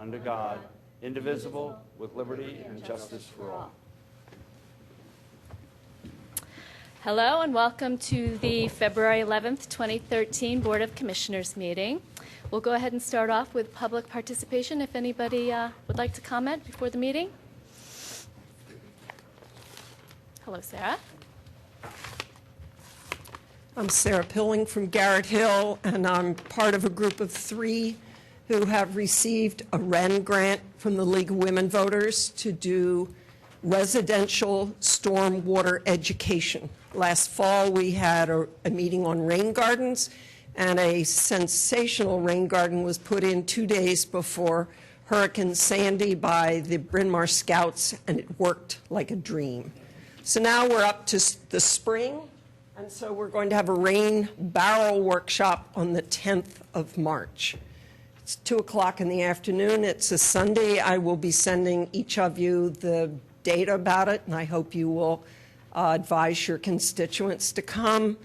under God, indivisible, with liberty and justice for all. Hello and welcome to the February 11th, 2013 Board of Commissioners meeting. We'll go ahead and start off with public participation if anybody would like to comment before the meeting. Hello, Sarah. I'm Sarah Pilling from Garrett Hill, and I'm part of a group of 3 who have received a WREN grant from the League of Women Voters to do residential stormwater education. Last fall, we had a meeting on rain gardens, and a sensational rain garden was put in 2 days before Hurricane Sandy by the Bryn Mawr Scouts, and it worked like a dream. So now we're up to the spring, and so we're going to have a rain barrel workshop on the 10th of March. It's 2 o'clock in the afternoon. It's a Sunday. I will be sending each of you the data about it, and I hope you will advise your constituents to come.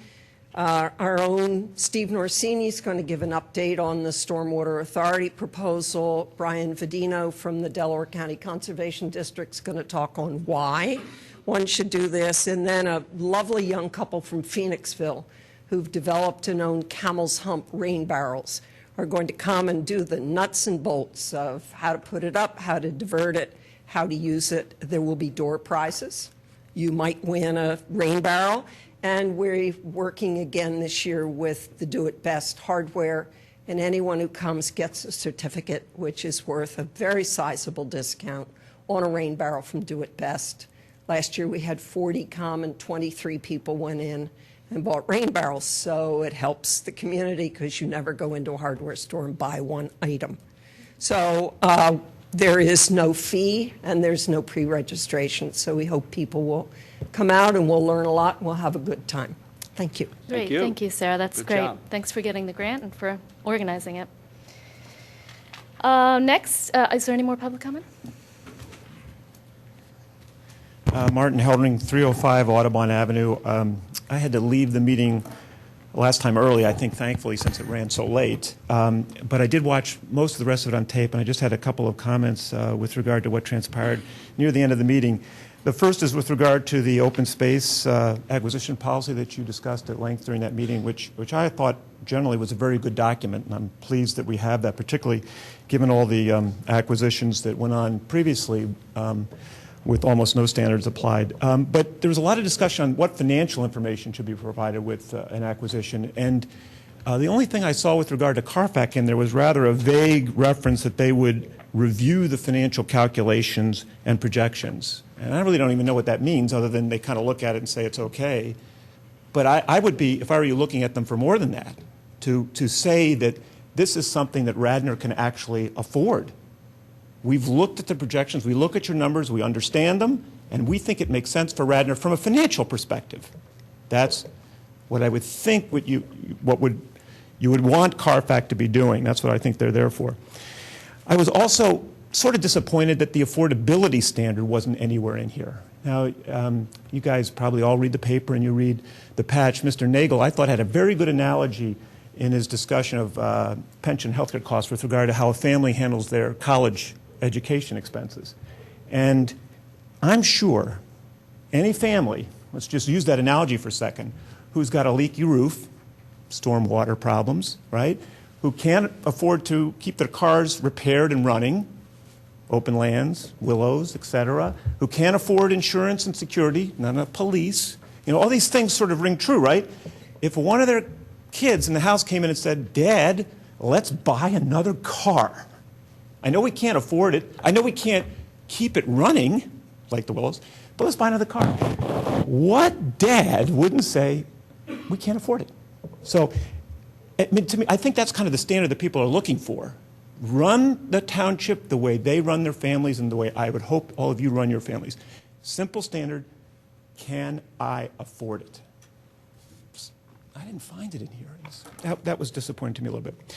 Our own Steve Norsini is going to give an update on the Stormwater Authority proposal. Brian Vedino from the Delaware County Conservation District is going to talk on why one should do this. And then a lovely young couple from Phoenixville who've developed and own Camel's Hump rain barrels are going to come and do the nuts and bolts of how to put it up, how to divert it, how to use it. There will be door prizes. You might win a rain barrel. And we're working again this year with the Do It Best hardware, and anyone who comes gets a certificate, which is worth a very sizable discount on a rain barrel from Do It Best. Last year we had 40 come, and 23 people went in and bought rain barrels. So it helps the community because you never go into a hardware store and buy one item. So there is no fee and there's no pre-registration. So we hope people will come out and we'll learn a lot and we'll have a good time. Thank you. Great. Thank you, Sarah. That's Good great. job. Thanks for getting the grant and for organizing it. Next, is there any more public comment? Martin Heldring, 305 Audubon Avenue. I had to leave the meeting last time early, I think, thankfully, since it ran so late. But I did watch most of the rest of it on tape, and I just had a couple of comments with regard to what transpired near the end of the meeting. The first is with regard to the open space acquisition policy that you discussed at length during that meeting, which I thought generally was a very good document, and I'm pleased that we have that, particularly given all the acquisitions that went on previously with almost no standards applied. But there was a lot of discussion on what financial information should be provided with an acquisition. And the only thing I saw with regard to Carfax in there was rather a vague reference that they would review the financial calculations and projections. And I really don't even know what that means other than they kind of look at it and say it's okay. But I would be, if I were you, looking at them for more than that, to say that this is something that Radnor can actually afford. We've looked at the projections, we look at your numbers, we understand them, and we think it makes sense for Radnor from a financial perspective. That's what I would think you would want Carfax to be doing. That's what I think they're there for. I was also sort of disappointed that the affordability standard wasn't anywhere in here. Now, you guys probably all read the paper and you read the patch. Mr. Nagel, I thought, had a very good analogy in his discussion of pension health care costs with regard to how a family handles their college education expenses. And I'm sure any family, let's just use that analogy for a second, who's got a leaky roof, stormwater problems, right, who can't afford to keep their cars repaired and running, open lands, willows, etc., who can't afford insurance and security, none of police, all these things sort of ring true, right? If one of their kids in the house came in and said, Dad, let's buy another car. I know we can't afford it. I know we can't keep it running, like the Willows, but let's buy another car. What dad wouldn't say, we can't afford it? So, to me, I think that's kind of the standard that people are looking for. Run the township the way they run their families and the way I would hope all of you run your families. Simple standard, can I afford it? I didn't find it in here. That was disappointing to me a little bit.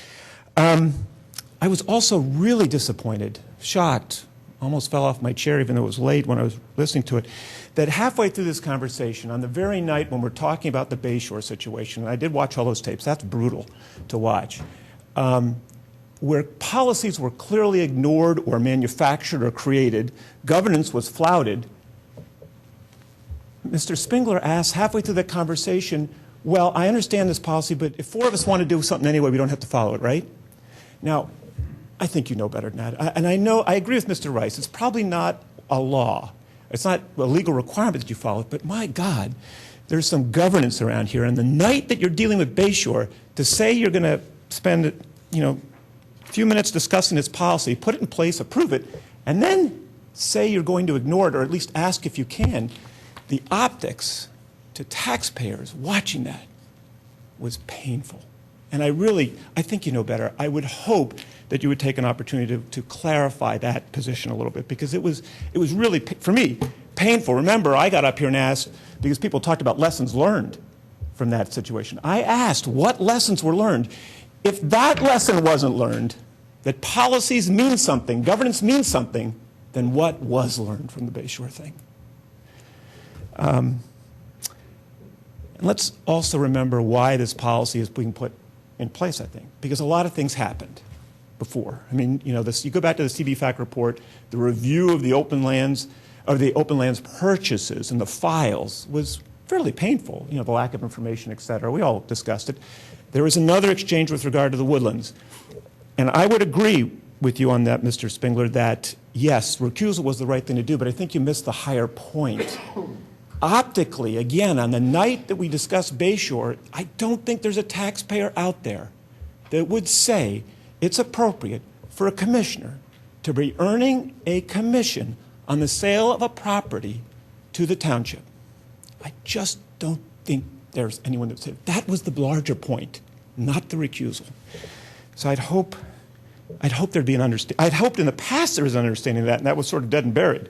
I was also really disappointed, shocked, almost fell off my chair even though it was late when I was listening to it, that halfway through this conversation, on the very night when we're talking about the Bayshore situation, and I did watch all those tapes, that's brutal to watch, where policies were clearly ignored or manufactured or created, governance was flouted, Mr. Spengler asked halfway through that conversation, well, I understand this policy, but if four of us want to do something anyway, we don't have to follow it, right? Now, I think you know better than that. And I agree with Mr. Rice. It's probably not a law. It's not a legal requirement that you follow it, but my God, there's some governance around here. And the night that you're dealing with Bayshore, to say you're going to spend, a few minutes discussing this policy, put it in place, approve it, and then say you're going to ignore it, or at least ask if you can, the optics to taxpayers watching that was painful. And I think you know better. I would hope that you would take an opportunity to clarify that position a little bit, because it was really, for me, painful. Remember, I got up here and asked, because people talked about lessons learned from that situation. I asked what lessons were learned. If that lesson wasn't learned, that policies mean something, governance means something, then what was learned from the Bayshore thing? And let's also remember why this policy is being put in place, I think, because a lot of things happened before. I mean, you go back to the CBFAC report, the review of the open lands purchases and the files was fairly painful, the lack of information, et cetera. We all discussed it. There was another exchange with regard to the woodlands. And I would agree with you on that, Mr. Spengler, that yes, recusal was the right thing to do, but I think you missed the higher point. Optically, again, on the night that we discussed Bayshore, I don't think there's a taxpayer out there that would say it's appropriate for a commissioner to be earning a commission on the sale of a property to the township. I just don't think there's anyone that would say that was the larger point, not the recusal. So I'd hope there'd be an understanding. I'd hoped in the past there was an understanding of that, and that was sort of dead and buried.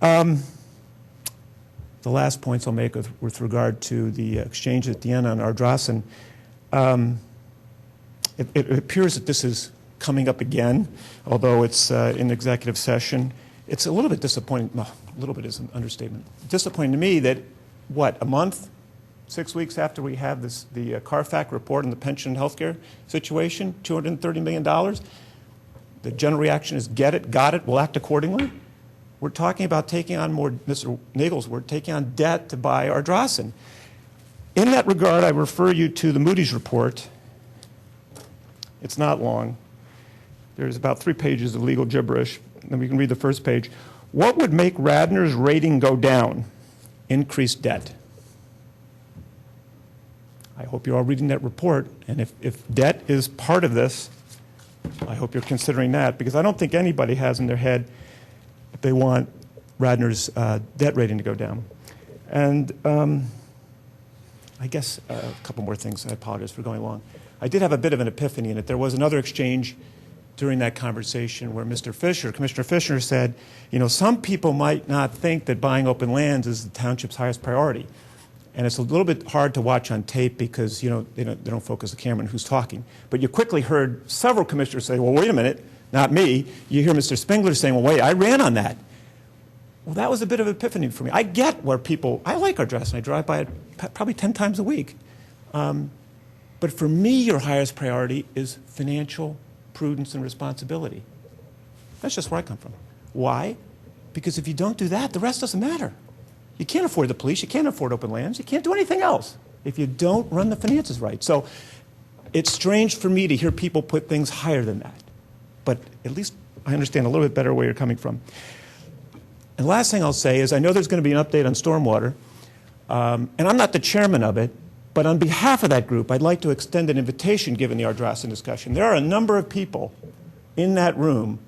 The last points I'll make with regard to the exchange at the end on Ardrossan, it appears that this is coming up again, although it's in executive session. It's a little bit disappointing. No, a little bit is an understatement. Disappointing to me that, a month, 6 weeks after we have the CARFAC report on the pension and health care situation, $230 million, the general reaction is get it, got it, we'll act accordingly. We're talking about taking on more, Mr. Nagel's word, taking on debt to buy Ardrossan. In that regard, I refer you to the Moody's report. It's not long. There's about 3 pages of legal gibberish. Then we can read the first page. What would make Radnor's rating go down? Increased debt. I hope you're all reading that report. And if debt is part of this, I hope you're considering that, because I don't think anybody has in their head if they want Radnor's debt rating to go down. And I guess a couple more things. I apologize for going long. I did have a bit of an epiphany in it. There was another exchange during that conversation where Commissioner Fisher said, some people might not think that buying open lands is the township's highest priority. And it's a little bit hard to watch on tape because, they don't focus the camera on who's talking. But you quickly heard several commissioners say, well, wait a minute, not me. You hear Mr. Spengler saying, well, wait, I ran on that. Well, that was a bit of an epiphany for me. I get where I like Ardrossan. I drive by it probably 10 times a week. But for me, your highest priority is financial prudence and responsibility. That's just where I come from. Why? Because if you don't do that, the rest doesn't matter. You can't afford the police. You can't afford open lands. You can't do anything else if you don't run the finances right. So it's strange for me to hear people put things higher than that. But at least I understand a little bit better where you're coming from. And the last thing I'll say is I know there's going to be an update on stormwater, and I'm not the chairman of it, but on behalf of that group, I'd like to extend an invitation given the Ardrossan discussion. There are a number of people in that room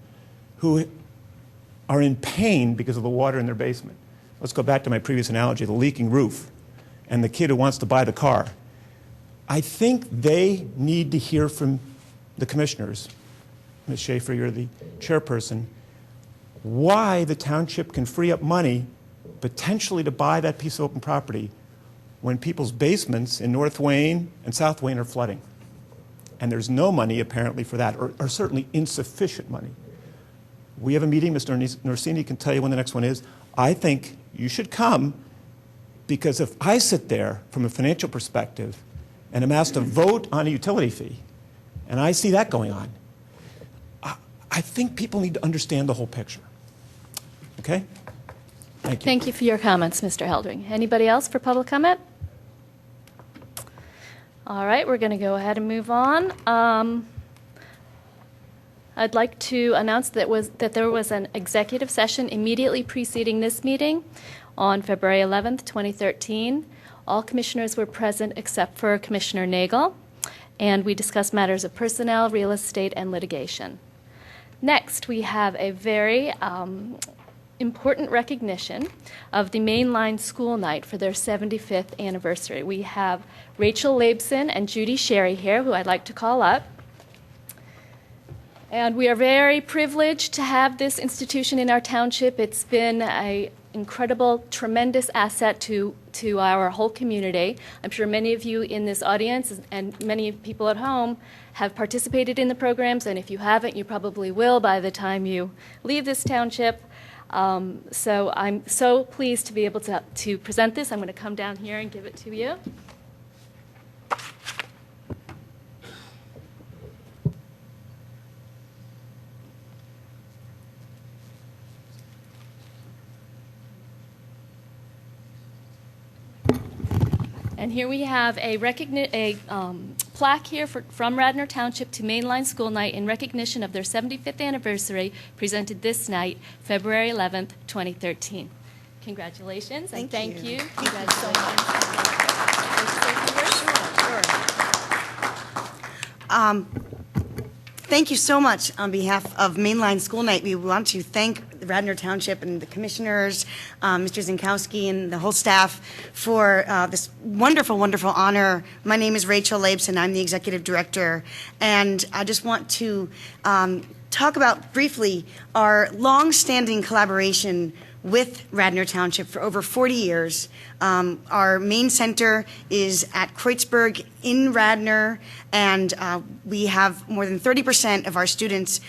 who are in pain because of the water in their basement. Let's go back to my previous analogy, the leaking roof and the kid who wants to buy the car. I think they need to hear from the commissioners. Ms. Schaefer, you're the chairperson, why the township can free up money potentially to buy that piece of open property when people's basements in North Wayne and South Wayne are flooding. And there's no money apparently for that, or certainly insufficient money. We have a meeting, Mr. Norsini can tell you when the next one is. I think you should come, because if I sit there from a financial perspective and am asked to vote on a utility fee, and I see that going on, I think people need to understand the whole picture. Okay? Thank you. Thank you for your comments, Mr. Heldring. Anybody else for public comment? All right, we're going to go ahead and move on. I'd like to announce that there was an executive session immediately preceding this meeting on February 11th, 2013. All commissioners were present except for Commissioner Nagel, and we discussed matters of personnel, real estate, and litigation. Next, we have a very important recognition of the Mainline School Night for their 75th anniversary. We have Rachel Laibson and Judy Sherry here, who I'd like to call up. And we are very privileged to have this institution in our township. It's been an incredible, tremendous asset to our whole community. I'm sure many of you in this audience and many people at home have participated in the programs, and if you haven't, you probably will by the time you leave this township. So I'm so pleased to be able to present this. I'm going to come down here and give it to you. And here we have a plaque here from Radnor Township to Mainline School Night in recognition of their 75th anniversary, presented this night, February 11th, 2013. Congratulations. Thank and you. Thank you. Thank you so much. Thank you so much on behalf of Mainline School Night. We want to thank the Radnor Township and the commissioners, Mr. Zinkowski and the whole staff for this wonderful, wonderful honor. My name is Rachel Laibson. I'm the executive director. And I just want to talk about briefly our long-standing collaboration with Radnor Township for over 40 years. Our main center is at Kreutzberg in Radnor, and we have more than 30% of our students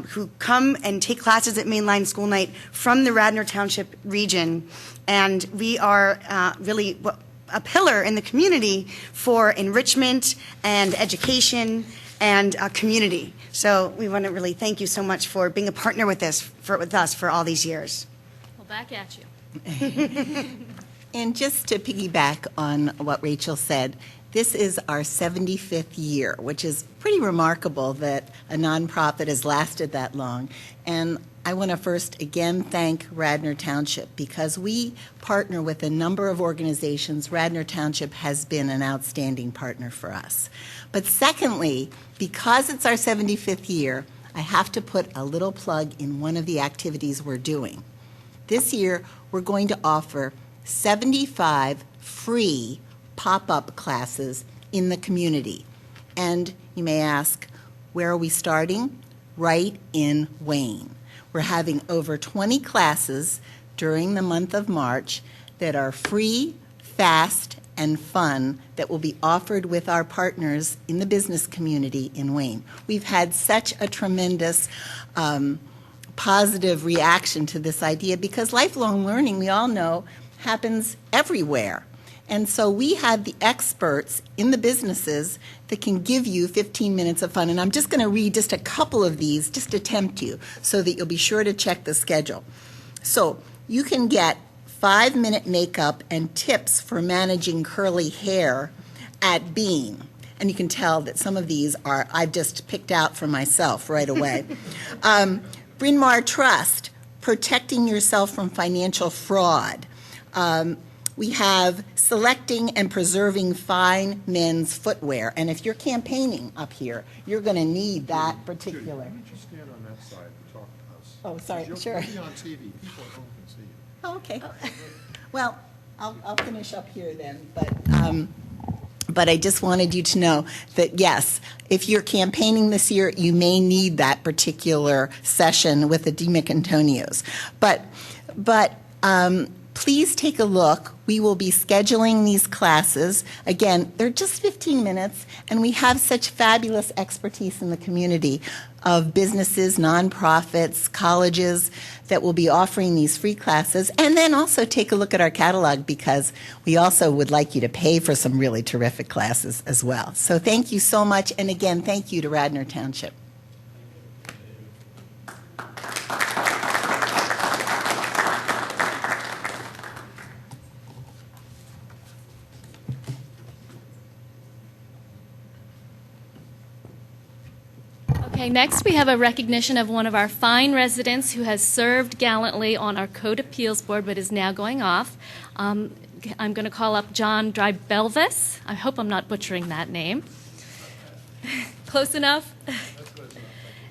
who come and take classes at Mainline School Night from the Radnor Township region. And we are really a pillar in the community for enrichment and education and community. So we want to really thank you so much for being a partner with us for all these years. Back at you. And just to piggyback on what Rachel said, this is our 75th year, which is pretty remarkable that a nonprofit has lasted that long. And I want to first again thank Radnor Township, because we partner with a number of organizations. Radnor Township has been an outstanding partner for us. But secondly, because it's our 75th year, I have to put a little plug in one of the activities we're doing. This year, we're going to offer 75 free pop-up classes in the community. And you may ask, where are we starting? Right in Wayne. We're having over 20 classes during the month of March that are free, fast, and fun that will be offered with our partners in the business community in Wayne. We've had such a tremendous positive reaction to this idea, because lifelong learning, we all know, happens everywhere. And so we have the experts in the businesses that can give you 15 minutes of fun. And I'm just going to read just a couple of these, just to tempt you, so that you'll be sure to check the schedule. So you can get 5-minute makeup and tips for managing curly hair at Bean. And you can tell that some of these are, I've just picked out for myself right away. Bryn Mawr Trust, protecting yourself from financial fraud. We have selecting and preserving fine men's footwear. And if you're campaigning up here, you're going to need that particular. Judy, why don't you stand on that side and talk to us? Oh, sorry, sure. You'll be on TV. People at home can see you. Oh, okay. Well, I'll finish up here then. But I just wanted you to know that, yes, if you're campaigning this year, you may need that particular session with the DiMicantonios. But please take a look. We will be scheduling these classes. Again, they're just 15 minutes, and we have such fabulous expertise in the community of businesses, nonprofits, colleges that will be offering these free classes. And then also take a look at our catalog, because we also would like you to pay for some really terrific classes as well. So thank you so much. And again, thank you to Radnor Township. Okay, next we have a recognition of one of our fine residents who has served gallantly on our Code Appeals Board but is now going off. I'm going to call up John Drybelvis. I hope I'm not butchering that name. Close enough?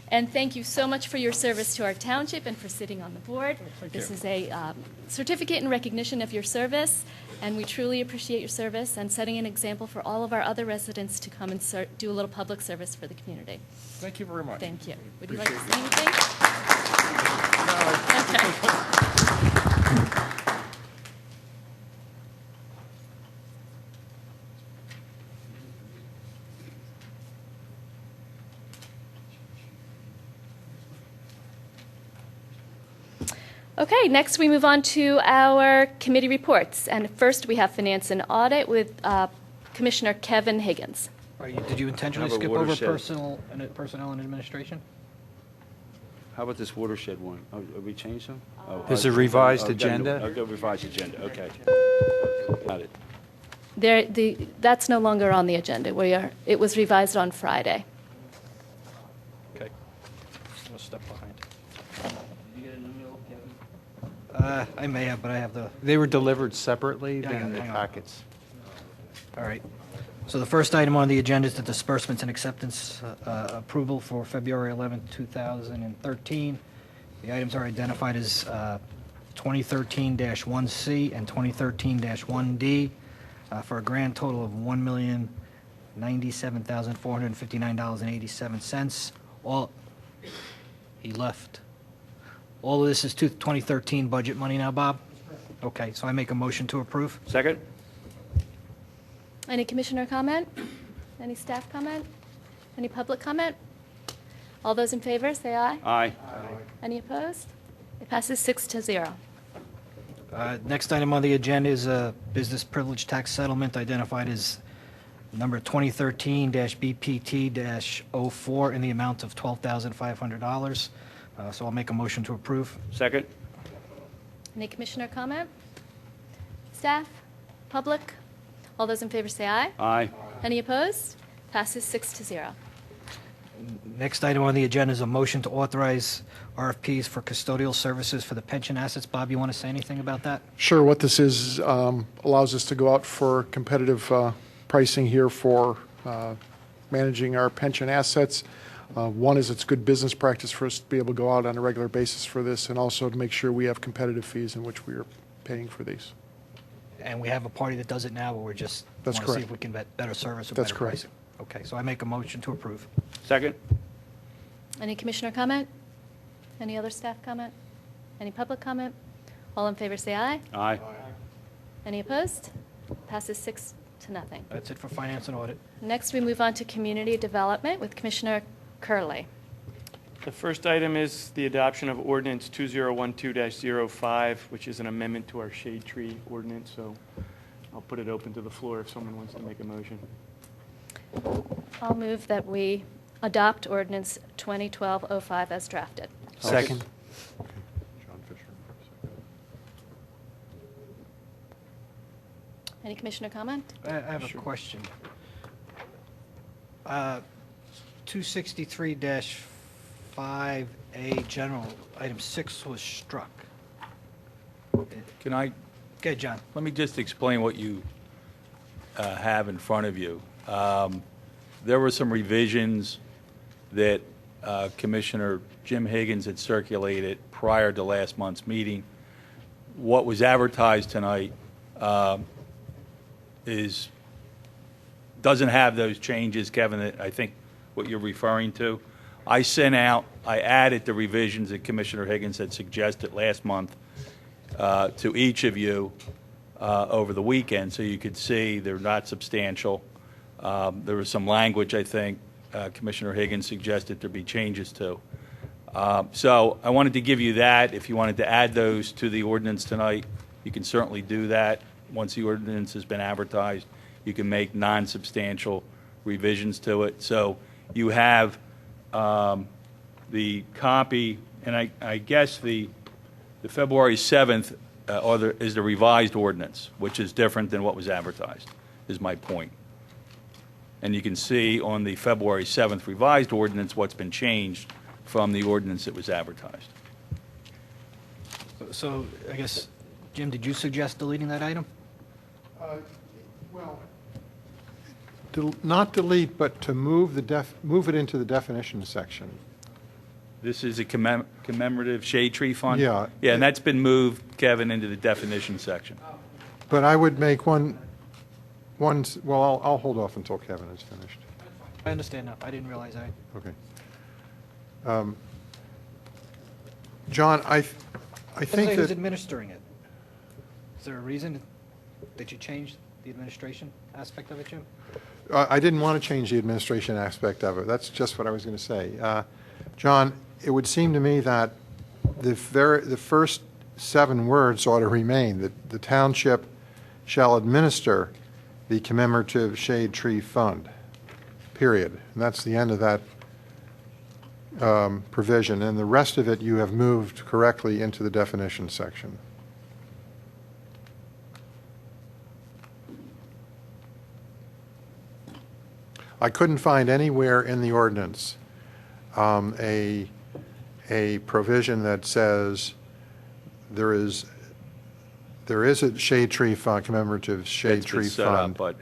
And thank you so much for your service to our township and for sitting on the board. This is a certificate in recognition of your service, and we truly appreciate your service and setting an example for all of our other residents to come and do a little public service for the community. Thank you very much. Thank you. Would you like to say anything? Okay. Okay, next we move on to our committee reports. And first we have Finance and Audit with Commissioner Kevin Higgins. Did you intentionally Have a skip over watershed. personnel and administration? How about this watershed one? Oh, have we changed them? Oh, Is it revised I'll go- agenda? I'll go revised agenda, okay. Got it. That's no longer on the agenda. It was revised on Friday. Okay. I'll step behind. I may have, but I have the... They were delivered separately Yeah, I got than it. the Hang on. packets. All right. So the first item on the agenda is the disbursements and acceptance approval for February 11th, 2013. The items are identified as 2013-1C and 2013-1D for a grand total of $1,097,459.87. He left. All of this is 2013 budget money now, Bob? Okay, so I make a motion to approve. Second? Any commissioner comment? Any staff comment? Any public comment? All those in favor, say aye. Aye. Any opposed? It passes 6-0. Next item on the agenda is a business privilege tax settlement identified as number 2013-BPT-04 in the amount of $12,500. So I'll make a motion to approve. Second? Any commissioner comment? Staff? Public? All those in favor say aye. Aye. Any opposed? Passes 6-0. Next item on the agenda is a motion to authorize RFPs for custodial services for the pension assets. Bob, you want to say anything about that? Sure, what this is, allows us to go out for competitive pricing here for managing our pension assets. One is it's good business practice for us to be able to go out on a regular basis for this, and also to make sure we have competitive fees in which we are paying for these. And we have a party that does it now, but we're just That's want to see correct. if we can get better service or That's better correct. pricing. Okay, so I make a motion to approve. Second? Any commissioner comment? Any other staff comment? Any public comment? All in favor say aye. Aye. Any opposed? Passes 6-0. That's it for finance and audit. Next, we move on to community development with Commissioner Curley. The first item is the adoption of ordinance 2012-05, which is an amendment to our shade tree ordinance, so I'll put it open to the floor if someone wants to make a motion. I'll move that we adopt ordinance 2012-05 as drafted. Second. John Fisher. Any commissioner comment? I have a question. 263-5A general, item 6 was struck. Can I, Okay, John. let me just explain what you have in front of you. There were some revisions that Commissioner Jim Higgins had circulated prior to last month's meeting. What was advertised tonight doesn't have those changes, Kevin, that I think what you're referring to. I added the revisions that Commissioner Higgins had suggested last month to each of you over the weekend, so you could see they're not substantial. There was some language, I think, Commissioner Higgins suggested there be changes to. So I wanted to give you that. If you wanted to add those to the ordinance tonight, you can certainly do that. Once the ordinance has been advertised, you can make non-substantial revisions to it. So you have the copy, and I guess the February 7th is the revised ordinance, which is different than what was advertised, is my point. And you can see on the February 7th revised ordinance what's been changed from the ordinance that was advertised. So I guess, Jim, did you suggest deleting that item? Well, not delete, but to move it into the definition section. This is a commemorative shade tree fund? Yeah. Yeah, and that's been moved, Kevin, into the definition section. But I would make well, I'll hold off until Kevin is finished. I understand now. I didn't realize that. Okay. John, I think Who's that, administering it? Is there a reason that you changed the administration aspect of it, Jim? I didn't want to change the administration aspect of it. That's just what I was going to say. John, it would seem to me that the first 7 words ought to remain. That the township shall administer the commemorative shade tree fund, period. And that's the end of that provision. And the rest of it you have moved correctly into the definition section. I couldn't find anywhere in the ordinance a provision that says there is a shade tree fund, commemorative shade It's been tree set up, fund,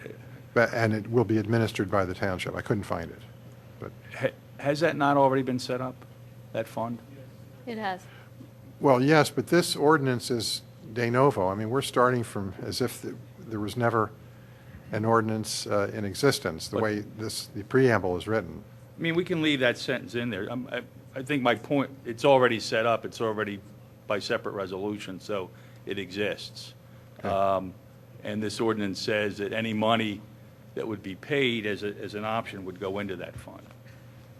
but and it will be administered by the township. I couldn't find it. But has that not already been set up, that fund? It has. well, yes, but this ordinance is de novo. I mean, we're starting from as if there was never an ordinance in existence, the way the preamble is written. I mean, we can leave that sentence in there. I think my point, it's already set up, it's already by separate resolution, so it exists. Okay. And this ordinance says that any money that would be paid as an option would go into that fund.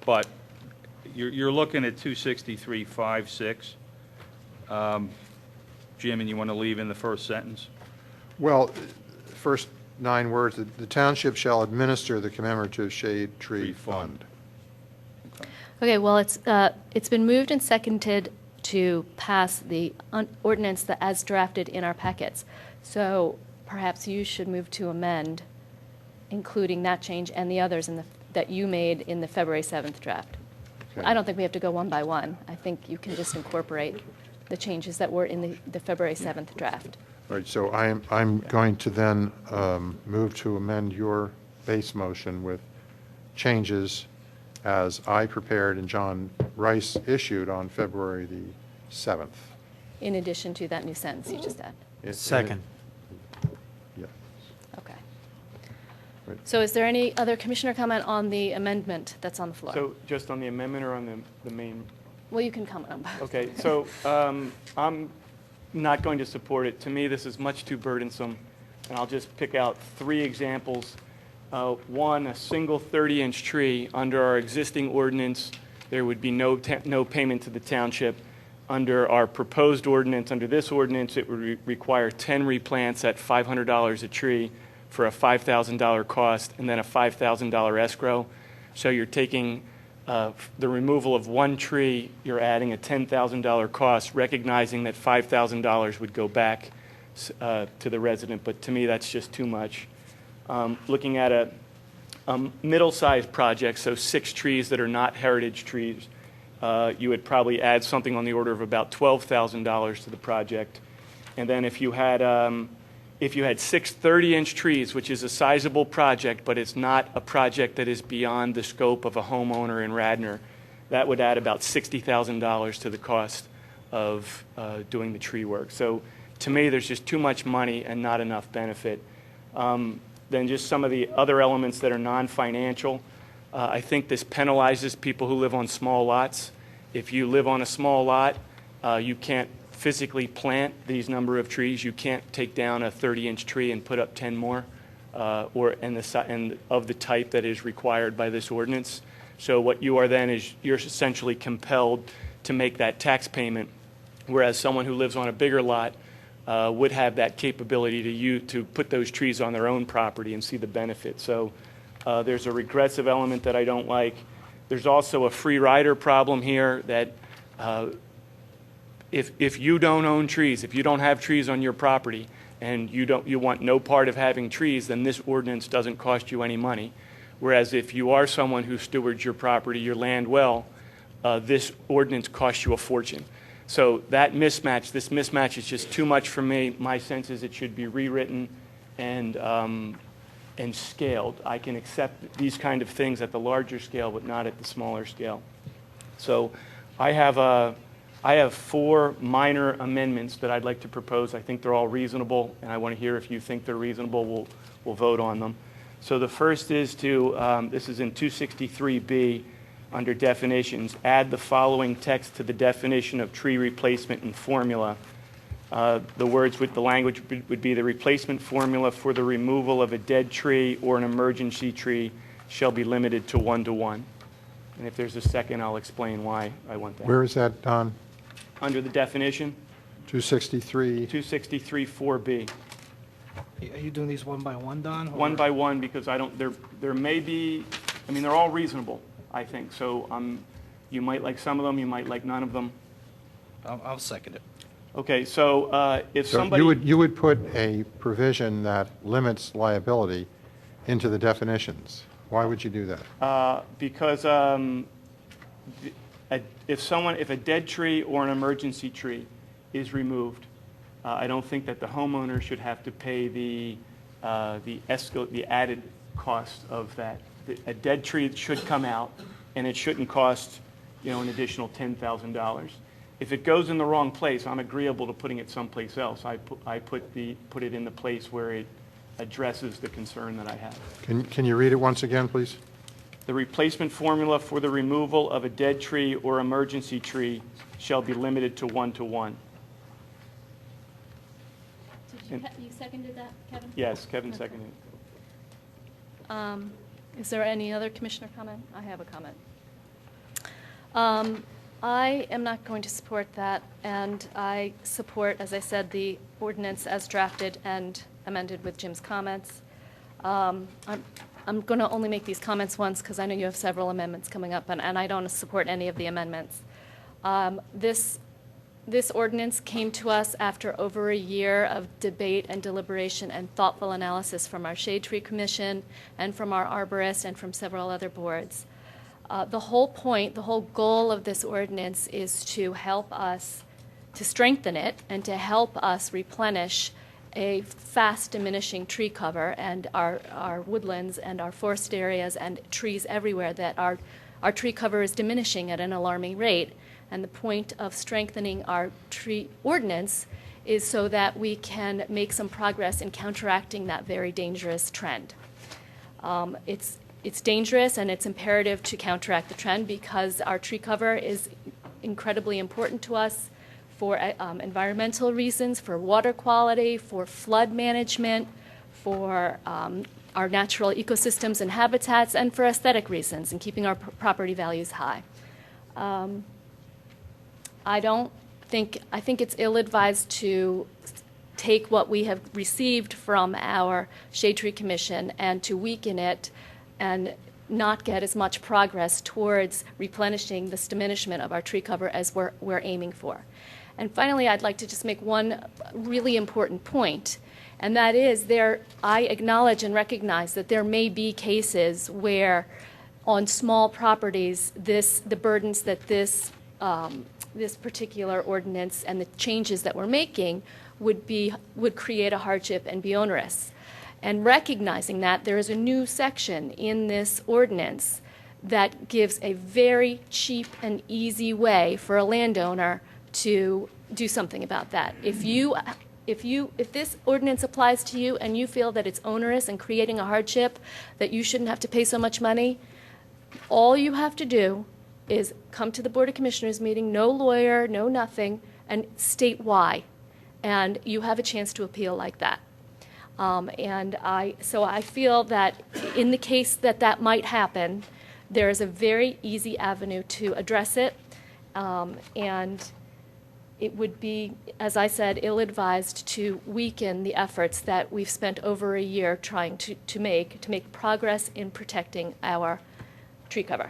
But you're looking at 263.56. Jim, and you want to leave in the first sentence? Well, first 9 words, the township shall administer the commemorative shade tree fund. Okay, well, it's been moved and seconded to pass the ordinance as drafted in our packets. So perhaps you should move to amend, including that change and the others that you made in the February 7th draft. Okay. I don't think we have to go one by one. I think you can just incorporate the changes that were in the February 7th draft. All right, so I'm going to then move to amend your base motion with changes as I prepared and John Rice issued on February the 7th. In addition to that new sentence you just added. Second. Yeah. Okay. Right. So is there any other commissioner comment on the amendment that's on the floor? So just on the amendment or on the main? Well, you can comment on both. Okay, so I'm not going to support it. To me, this is much too burdensome, and I'll just pick out 3 examples. One, a single 30-inch tree. Under our existing ordinance, there would be no payment to the township. Under our proposed ordinance, under this ordinance, it would require 10 replants at $500 a tree for a $5,000 cost, and then a $5,000 escrow. So you're taking the removal of 1 tree, you're adding a $10,000 cost, recognizing that $5,000 would go back to the resident. But to me, that's just too much. Looking at a middle-sized project, so 6 trees that are not heritage trees, you would probably add something on the order of about $12,000 to the project. And then if you had 6 30-inch trees, which is a sizable project, but it's not a project that is beyond the scope of a homeowner in Radnor, that would add about $60,000 to the cost of doing the tree work. So to me, there's just too much money and not enough benefit. Then just some of the other elements that are non-financial. I think this penalizes people who live on small lots. If you live on a small lot, you can't physically plant these number of trees. You can't take down a 30-inch tree and put up 10 more, and of the type that is required by this ordinance. So what you are then is you're essentially compelled to make that tax payment, whereas someone who lives on a bigger lot would have that capability to put those trees on their own property and see the benefit. So there's a regressive element that I don't like. There's also a free rider problem here that if you don't own trees, if you don't have trees on your property and you want no part of having trees, then this ordinance doesn't cost you any money. Whereas if you are someone who stewards your property, your land well, this ordinance costs you a fortune. So that mismatch, this mismatch is just too much for me. My sense is it should be rewritten and scaled. I can accept these kind of things at the larger scale, but not at the smaller scale. So I have 4 minor amendments that I'd like to propose. I think they're all reasonable, and I want to hear if you think they're reasonable. We'll vote on them. So the first is to, this is in 263B, under definitions, add the following text to the definition of tree replacement and formula. The words with the language would be the replacement formula for the removal of a dead tree or an emergency tree shall be limited to 1-to-1. And if there's a second, I'll explain why I want that. Where is that, Don? Under the definition, 263? 263-4B. Are you doing these one by one, Don? or- One by one, because I don't, there may be, I mean, they're all reasonable, I think. So you might like some of them, you might like none of them. I'll second it. Okay, so if So somebody... you would put a provision that limits liability into the definitions. Why would you do that? Because if a dead tree or an emergency tree is removed, I don't think that the homeowner should have to pay the added cost of that. A dead tree should come out, and it shouldn't cost, an additional $10,000. If it goes in the wrong place, I'm agreeable to putting it someplace else. I put it in the place where it addresses the concern that I have. Can you read it once again, please? The replacement formula for the removal of a dead tree or emergency tree shall be limited to 1-to-1. You seconded that, Kevin? Yes, Kevin seconded it. Is there any other commissioner comment? I have a comment. I am not going to support that, and I support, as I said, the ordinance as drafted and amended with Jim's comments. I'm going to only make these comments once because I know you have several amendments coming up, and I don't support any of the amendments. This ordinance came to us after over a year of debate and deliberation and thoughtful analysis from our Shade Tree Commission and from our arborist and from several other boards. The whole point, the whole goal of this ordinance is to help us, to strengthen it, and to help us replenish a fast diminishing tree cover and our woodlands and our forest areas and trees everywhere, that our tree cover is diminishing at an alarming rate. And the point of strengthening our tree ordinance is so that we can make some progress in counteracting that very dangerous trend. It's dangerous, and it's imperative to counteract the trend because our tree cover is incredibly important to us for environmental reasons, for water quality, for flood management, for our natural ecosystems and habitats, and for aesthetic reasons and keeping our property values high. I think it's ill-advised to take what we have received from our Shade Tree Commission and to weaken it and not get as much progress towards replenishing this diminishment of our tree cover as we're aiming for. And finally, I'd like to just make one really important point, and that is I acknowledge and recognize that there may be cases where on small properties the burdens that this particular ordinance and the changes that we're making would create a hardship and be onerous. And recognizing that, there is a new section in this ordinance that gives a very cheap and easy way for a landowner to do something about that. If this ordinance applies to you and you feel that it's onerous and creating a hardship, that you shouldn't have to pay so much money, all you have to do is come to the Board of Commissioners meeting, no lawyer, no nothing, and state why. And you have a chance to appeal like that. So I feel that in the case that might happen, there is a very easy avenue to address it. And it would be, as I said, ill-advised to weaken the efforts that we've spent over a year trying to make progress in protecting our tree cover.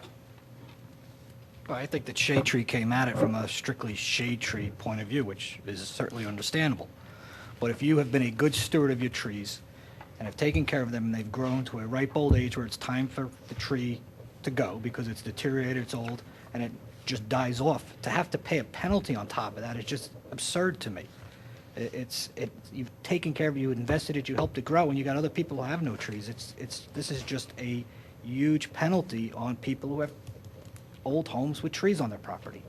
Well, I think that Shade Tree came at it from a strictly shade tree point of view, which is certainly understandable. But if you have been a good steward of your trees and have taken care of them, and they've grown to a ripe old age where it's time for the tree to go because it's deteriorated, it's old, and it just dies off. To have to pay a penalty on top of that is just absurd to me. You've taken care of it, you invested it, you helped it grow, and you got other people who have no trees. This is just a huge penalty on people who have old homes with trees on their property.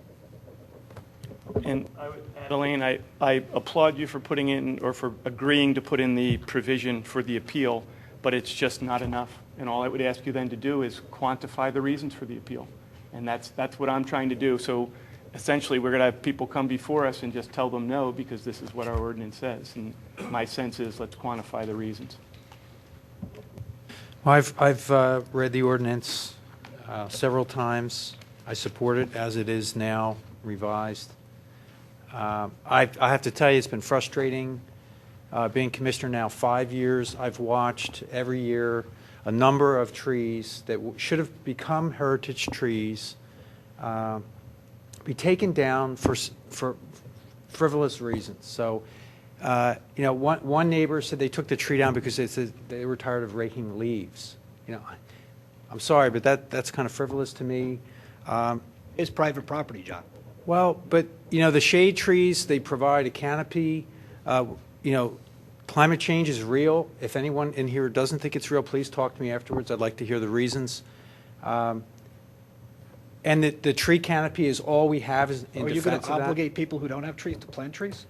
And I would add, Elaine, I applaud you for putting in, or for agreeing to put in the provision for the appeal, but it's just not enough. And all I would ask you then to do is quantify the reasons for the appeal. And that's what I'm trying to do. So essentially, we're going to have people come before us and just tell them no, because this is what our ordinance says. And my sense is, let's quantify the reasons. Well, I've read the ordinance several times. I support it as it is now revised. I have to tell you, it's been frustrating. Being commissioner now 5 years, I've watched every year a number of trees that should have become heritage trees be taken down for frivolous reasons. So, one neighbor said they took the tree down because they were tired of raking leaves. I'm sorry, but that's kind of frivolous to me. It's private property, John. Well, but, the shade trees, they provide a canopy. Climate change is real. If anyone in here doesn't think it's real, please talk to me afterwards. I'd like to hear the reasons. And the tree canopy is all we have in defense of that. Are you going to obligate people who don't have trees to plant trees?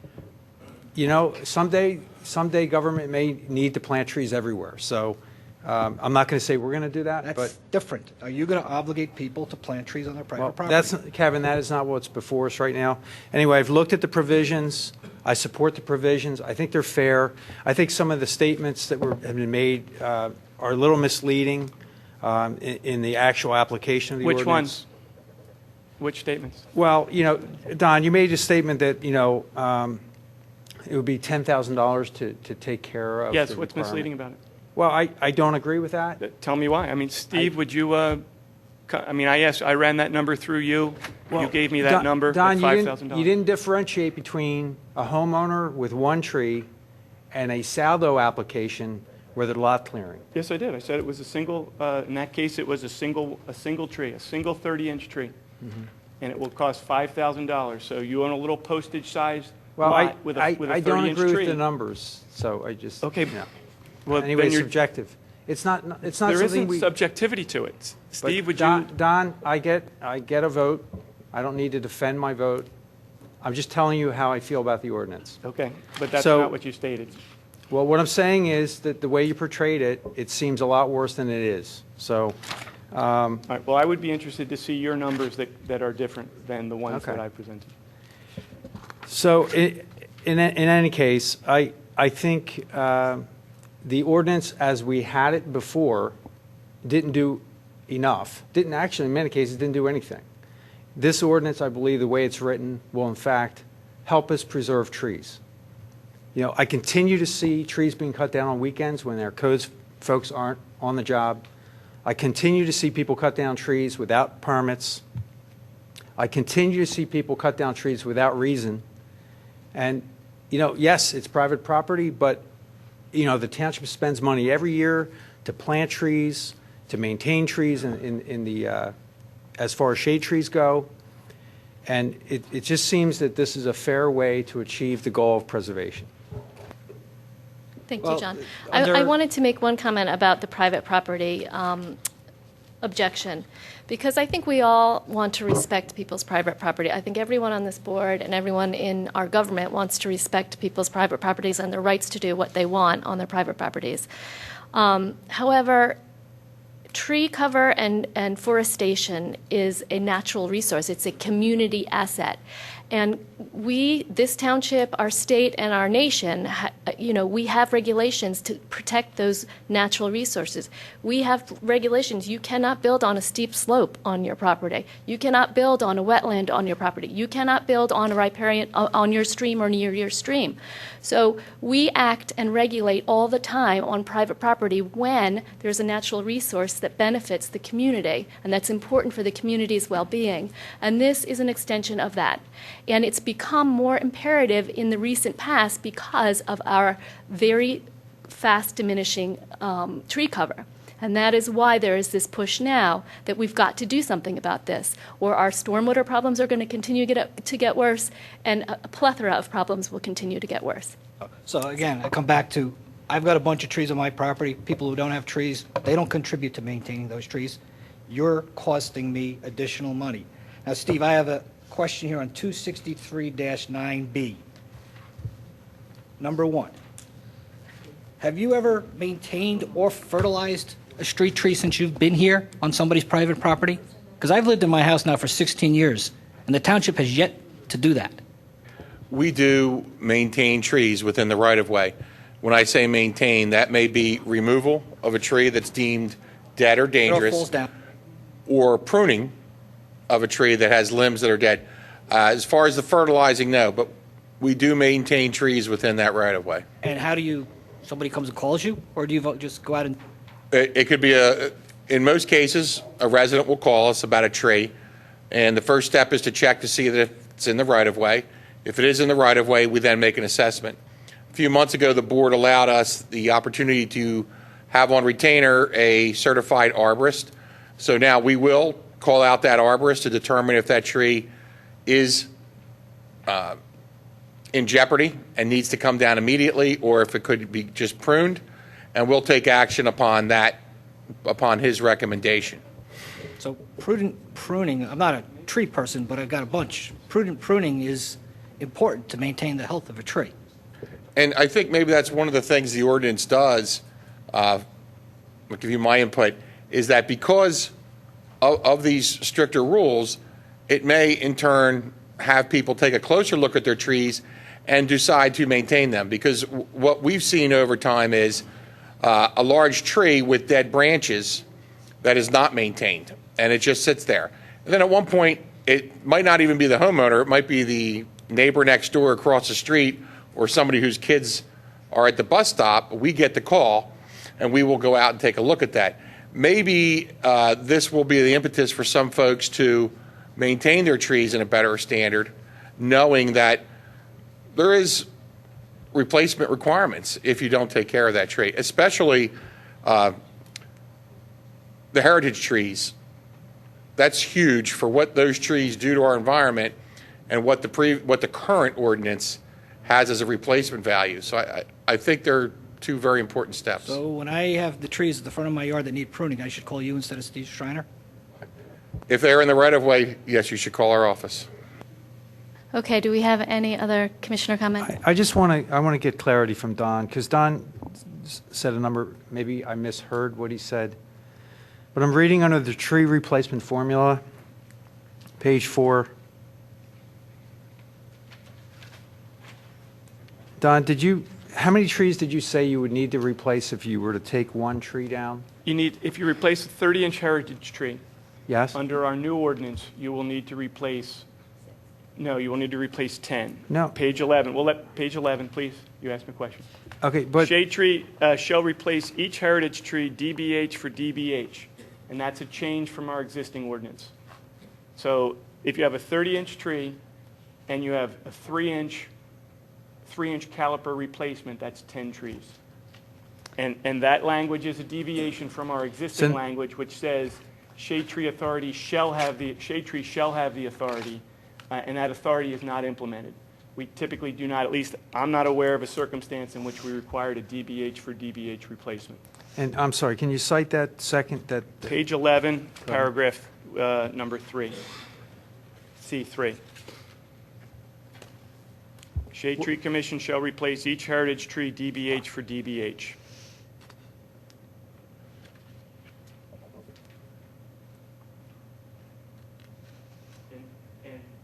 Someday government may need to plant trees everywhere. So I'm not going to say we're going to do that. That's different. Are you going to obligate people to plant trees on their private property? Kevin, that is not what's before us right now. Anyway, I've looked at the provisions. I support the provisions. I think they're fair. I think some of the statements that have been made are a little misleading in the actual application of the ordinance. Which ones? Which statements? Well, Don, you made a statement that, it would be $10,000 to take care of. Yes, what's misleading about it? Well, I don't agree with that. Tell me why. I mean, Steve, would you, I ran that number through you. Well, you gave me that number, Don, $5,000. you didn't differentiate between a homeowner with one tree and a saldo application where they're lot clearing. Yes, I did. I said it was a single, in that case, it was a single tree, a single 30-inch tree. Mm-hmm. And it will cost $5,000. So you own a little postage-sized lot with a 30-inch tree. I don't agree with the numbers, so I just... Okay. Yeah. Well, anyway, it's subjective. It's not there something isn't subjectivity to it. Steve, would Don, you... Don, I get a vote. I don't need to defend my vote. I'm just telling you how I feel about the ordinance. Okay, but that's not what you stated. Well, what I'm saying is that the way you portrayed it, it seems a lot worse than it is. So... all right, well, I would be interested to see your numbers that are different than the ones that I presented. So in any case, I think the ordinance as we had it before didn't do enough. Didn't actually, in many cases, didn't do anything. This ordinance, I believe, the way it's written, will in fact help us preserve trees. I continue to see trees being cut down on weekends when their codes folks aren't on the job. I continue to see people cut down trees without permits. I continue to see people cut down trees without reason. And, yes, it's private property, but, the township spends money every year to plant trees, to maintain trees in the, as far as shade trees go. And it just seems that this is a fair way to achieve the goal of preservation. Thank you, John. I wanted to make one comment about the private property objection, because I think we all want to respect people's private property. I think everyone on this board and everyone in our government wants to respect people's private properties and their rights to do what they want on their private properties. However, tree cover and forestation is a natural resource. It's a community asset. And this township, our state, and our nation, we have regulations to protect those natural resources. We have regulations. You cannot build on a steep slope on your property. You cannot build on a wetland on your property. You cannot build on a riparian on your stream or near your stream. So we act and regulate all the time on private property when there's a natural resource that benefits the community, and that's important for the community's well-being. And this is an extension of that. And it's become more imperative in the recent past because of our very fast diminishing tree cover. And that is why there is this push now that we've got to do something about this, or our stormwater problems are going to continue to get worse, and a plethora of problems will continue to get worse. So again, I come back to, I've got a bunch of trees on my property. People who don't have trees, they don't contribute to maintaining those trees. You're costing me additional money. Now, Steve, I have a question here on 263-9B. Number one, have you ever maintained or fertilized a street tree since you've been here on somebody's private property? Because I've lived in my house now for 16 years, and the township has yet to do that. We do maintain trees within the right-of-way. When I say maintain, that may be removal of a tree that's deemed dead or It all dangerous, falls down. or pruning of a tree that has limbs that are dead. As far as the fertilizing, no, but we do maintain trees within that right-of-way. And how do you, somebody comes and calls you, or do you just go out and, It could be in most cases, a resident will call us about a tree, and the first step is to check to see that it's in the right-of-way. If it is in the right-of-way, we then make an assessment. A few months ago, the board allowed us the opportunity to have on retainer a certified arborist. So now we will call out that arborist to determine if that tree is in jeopardy and needs to come down immediately, or if it could be just pruned, and we'll take action upon that, upon his recommendation. so prudent pruning, I'm not a tree person, but I've got a bunch. Prudent pruning is important to maintain the health of a tree. And I think maybe that's one of the things the ordinance does, I'll give you my input, is that because of these stricter rules, it may in turn have people take a closer look at their trees and decide to maintain them. Because what we've seen over time is a large tree with dead branches that is not maintained, and it just sits there. And then at one point, it might not even be the homeowner, it might be the neighbor next door across the street, or somebody whose kids are at the bus stop. We get the call, and we will go out and take a look at that. Maybe this will be the impetus for some folks to maintain their trees in a better standard, knowing that there is replacement requirements if you don't take care of that tree, especially the heritage trees. That's huge for what those trees do to our environment and what the current ordinance has as a replacement value. So I think they're two very important steps. So when I have the trees at the front of my yard that need pruning, I should call you instead of Steve Schreiner? If they're in the right-of-way, yes, you should call our office. Okay, do we have any other commissioner comment? I just want to get clarity from Don, because Don said a number, maybe I misheard what he said. But I'm reading under the tree replacement formula, page 4. Don, how many trees did you say you would need to replace if you were to take one tree down? If you replace a 30-inch heritage tree, Yes? under our new ordinance, you will need to replace 10. No. Page 11. Page 11, please. You asked me a question. Okay, but Shade tree shall replace each heritage tree DBH for DBH, and that's a change from our existing ordinance. So if you have a 30-inch tree and you have a 3-inch caliper replacement, that's 10 trees. And that language is a deviation from our existing language, which says shade tree shall have the authority, and that authority is not implemented. We typically do not, at least I'm not aware of a circumstance in which we required a DBH for DBH replacement. and I'm sorry, can you cite that second, Page 11, paragraph number 3, C3. Shade Tree Commission shall replace each heritage tree DBH for DBH.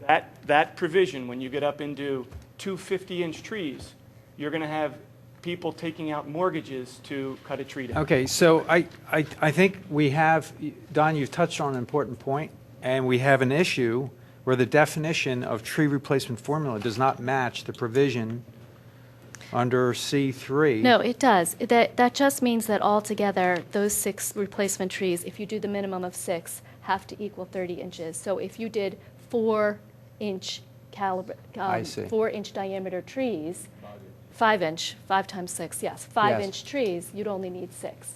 And that provision, when you get up into 2 50-inch trees, you're going to have people taking out mortgages to cut a tree down. Okay, so I think we have, Don, you've touched on an important point, and we have an issue where the definition of tree replacement formula does not match the provision under C3. No, it does. That just means that altogether, those 6 replacement trees, if you do the minimum of 6, have to equal 30 inches. So if you did 4-inch caliber, I see. 4-inch diameter trees, 5-inch, 5 times 6, yes. 5-inch trees, you'd only need 6.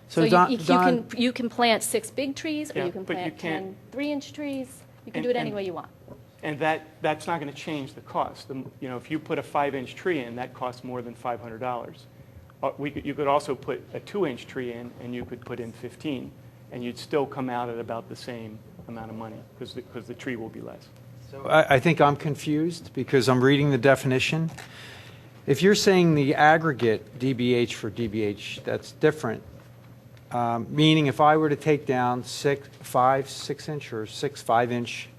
So you, Don, you Don- can you can plant 6 big trees, or Yeah, you can but you plant can't- 10 3-inch trees. You can And- do it any and- way you want. And that's not going to change the cost. If you put a 5-inch tree in, that costs more than $500. You could also put a 2-inch tree in, and you could put in 15, and you'd still come out at about the same amount of money, because the tree will be less. So I think I'm confused because I'm reading the definition. If you're saying the aggregate DBH for DBH, that's different. Meaning if I were to take down 6-inch or 5-inch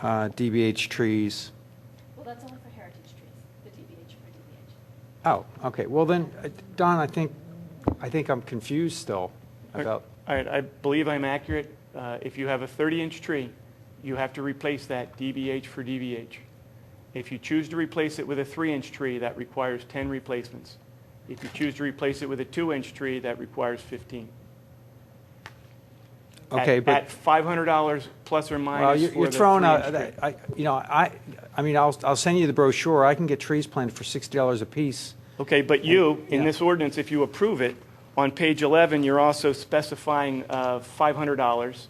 DBH trees. Well, that's only for heritage trees, the DBH for DBH. Oh, okay. Well then, Don, I think I'm confused still about. All right, I believe I'm accurate. If you have a 30-inch tree, you have to replace that DBH for DBH. If you choose to replace it with a 3-inch tree, that requires 10 replacements. If you choose to replace it with a 2-inch tree, that requires 15. Okay, but at $500 plus or minus. well, for you're the throwing 3-inch tree. I mean, I'll send you the brochure. I can get trees planted for $60 a piece. Okay, but in this ordinance, if you approve it, on page 11, you're also specifying $500.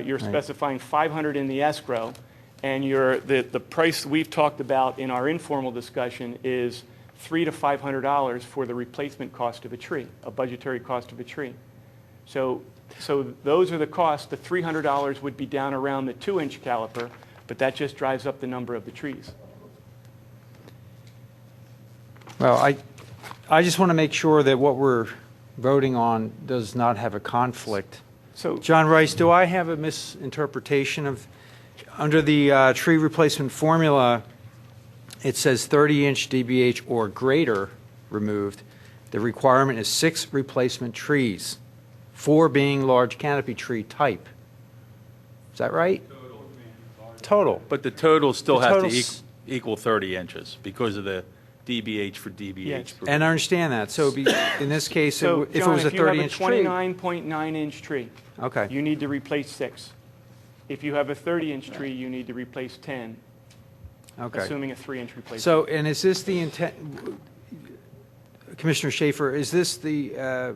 You're specifying $500 in the escrow, and the price we've talked about in our informal discussion is $300 to $500 for the replacement cost of a tree, a budgetary cost of a tree. So those are the costs. The $300 would be down around the 2-inch caliper, but that just drives up the number of the trees. Well, I just want to make sure that what we're voting on does not have a conflict. So, John Rice, do I have a misinterpretation of, under the tree replacement formula, it says 30-inch DBH or greater removed. The requirement is 6 replacement trees, 4 being large canopy tree type. Is that right? Total. But the total still The has to total's- equal 30 inches because of the DBH for DBH. Yes. And I understand that. So in this case, so if it John, was a if you have a 30-inch tree. 29.9-inch tree, Okay. you need to replace 6. If you have a 30-inch tree, you need to replace 10, Okay. assuming a 3-inch replacement. So, and is this the intent, Commissioner Schaefer, is this the,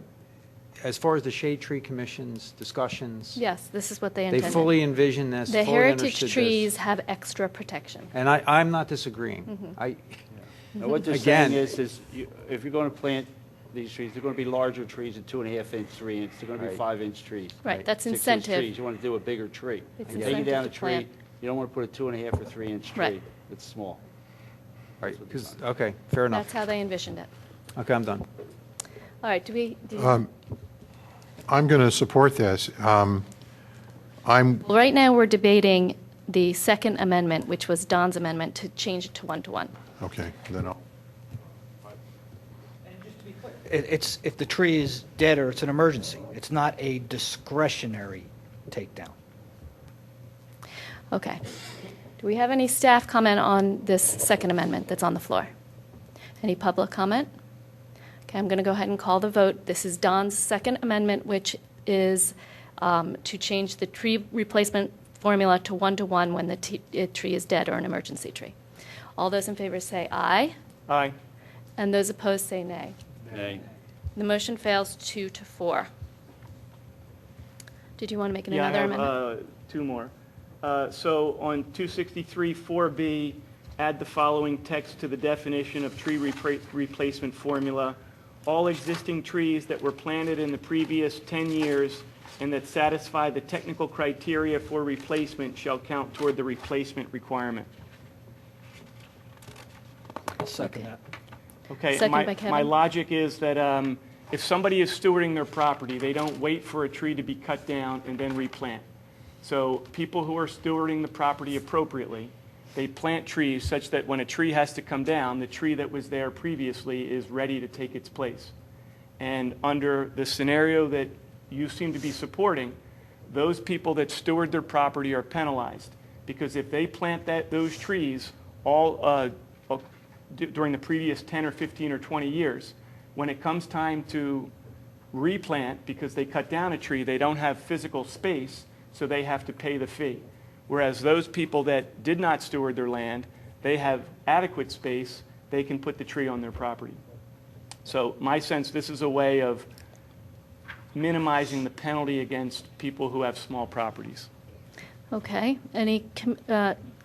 as far as the Shade Tree Commission's discussions? Yes, this is what they They intended. fully envision this, The fully heritage understood this. trees have extra protection. And I'm not disagreeing. Mm-hmm. Now, what they're Again- saying is if you're going to plant these trees, they're going to be larger trees at 2.5-inch, 3-inch. They're going to be 5-inch trees. Right, that's 6-inch incentive. trees. You want to do a bigger tree. It's You're taking incentive down to a tree, plant. you don't want to put a 2.5 or 3-inch tree. Right. It's small. Right, okay, fair enough. That's how they envisioned it. Okay, I'm done. All right, do we? I'm going to support this. Well, right now, we're debating the second amendment, which was Don's amendment, to change it to 1-to-1. Okay, then I'll. It's, if the tree is dead or it's an emergency, it's not a discretionary takedown. Okay. Do we have any staff comment on this second amendment that's on the floor? Any public comment? Okay, I'm going to go ahead and call the vote. This is Don's second amendment, which is to change the tree replacement formula to 1-to-1 when the tree is dead or an emergency tree. All those in favor say aye, Aye. and those opposed say nay. Nay. The motion fails 2-4. Did you want to make Yeah, I another have amendment? 2 more. So on 263-4B, add the following text to the definition of tree replacement formula. All existing trees that were planted in the previous 10 years and that satisfy the technical criteria for replacement shall count toward the replacement requirement. I'll second that. Okay, Second by my Kevin. logic is that if somebody is stewarding their property, they don't wait for a tree to be cut down and then replant. So people who are stewarding the property appropriately, they plant trees such that when a tree has to come down, the tree that was there previously is ready to take its place. And under the scenario that you seem to be supporting, those people that steward their property are penalized. Because if they plant those trees all during the previous 10 or 15 or 20 years, when it comes time to replant, because they cut down a tree, they don't have physical space, so they have to pay the fee. Whereas those people that did not steward their land, they have adequate space, they can put the tree on their property. So my sense, this is a way of minimizing the penalty against people who have small properties. Okay.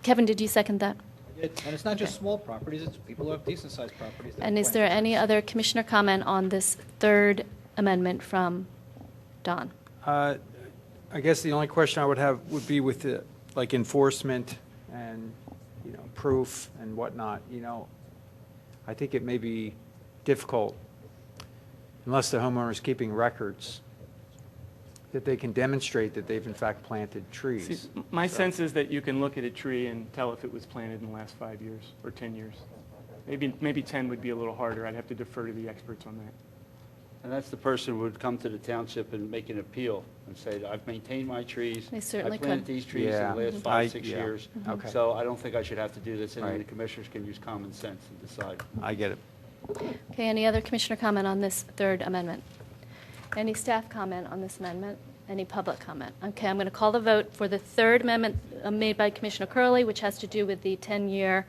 Kevin, did you second that? And it's not just small properties, it's people who have decent-sized properties. that And is plant there trees. any other commissioner comment on this third amendment from Don? I guess the only question I would have would be with the, like, enforcement and, proof and whatnot. I think it may be difficult, unless the homeowner is keeping records, that they can demonstrate that they've in fact planted trees. See, my sense is that you can look at a tree and tell if it was planted in the last 5 years or 10 years. Maybe 10 would be a little harder. I'd have to defer to the experts on that. And that's the person who would come to the township and make an appeal and say, I've maintained my trees. They certainly I planted could. these trees Yeah. in the last Mhm. 5, 6 years. Okay. So I don't think I should have to do this, and then Right. the commissioners can use common sense and decide. I get it. Okay, any other commissioner comment on this third amendment? Any staff comment on this amendment? Any public comment? Okay, I'm going to call the vote for the third amendment made by Commissioner Curley, which has to do with the 10-year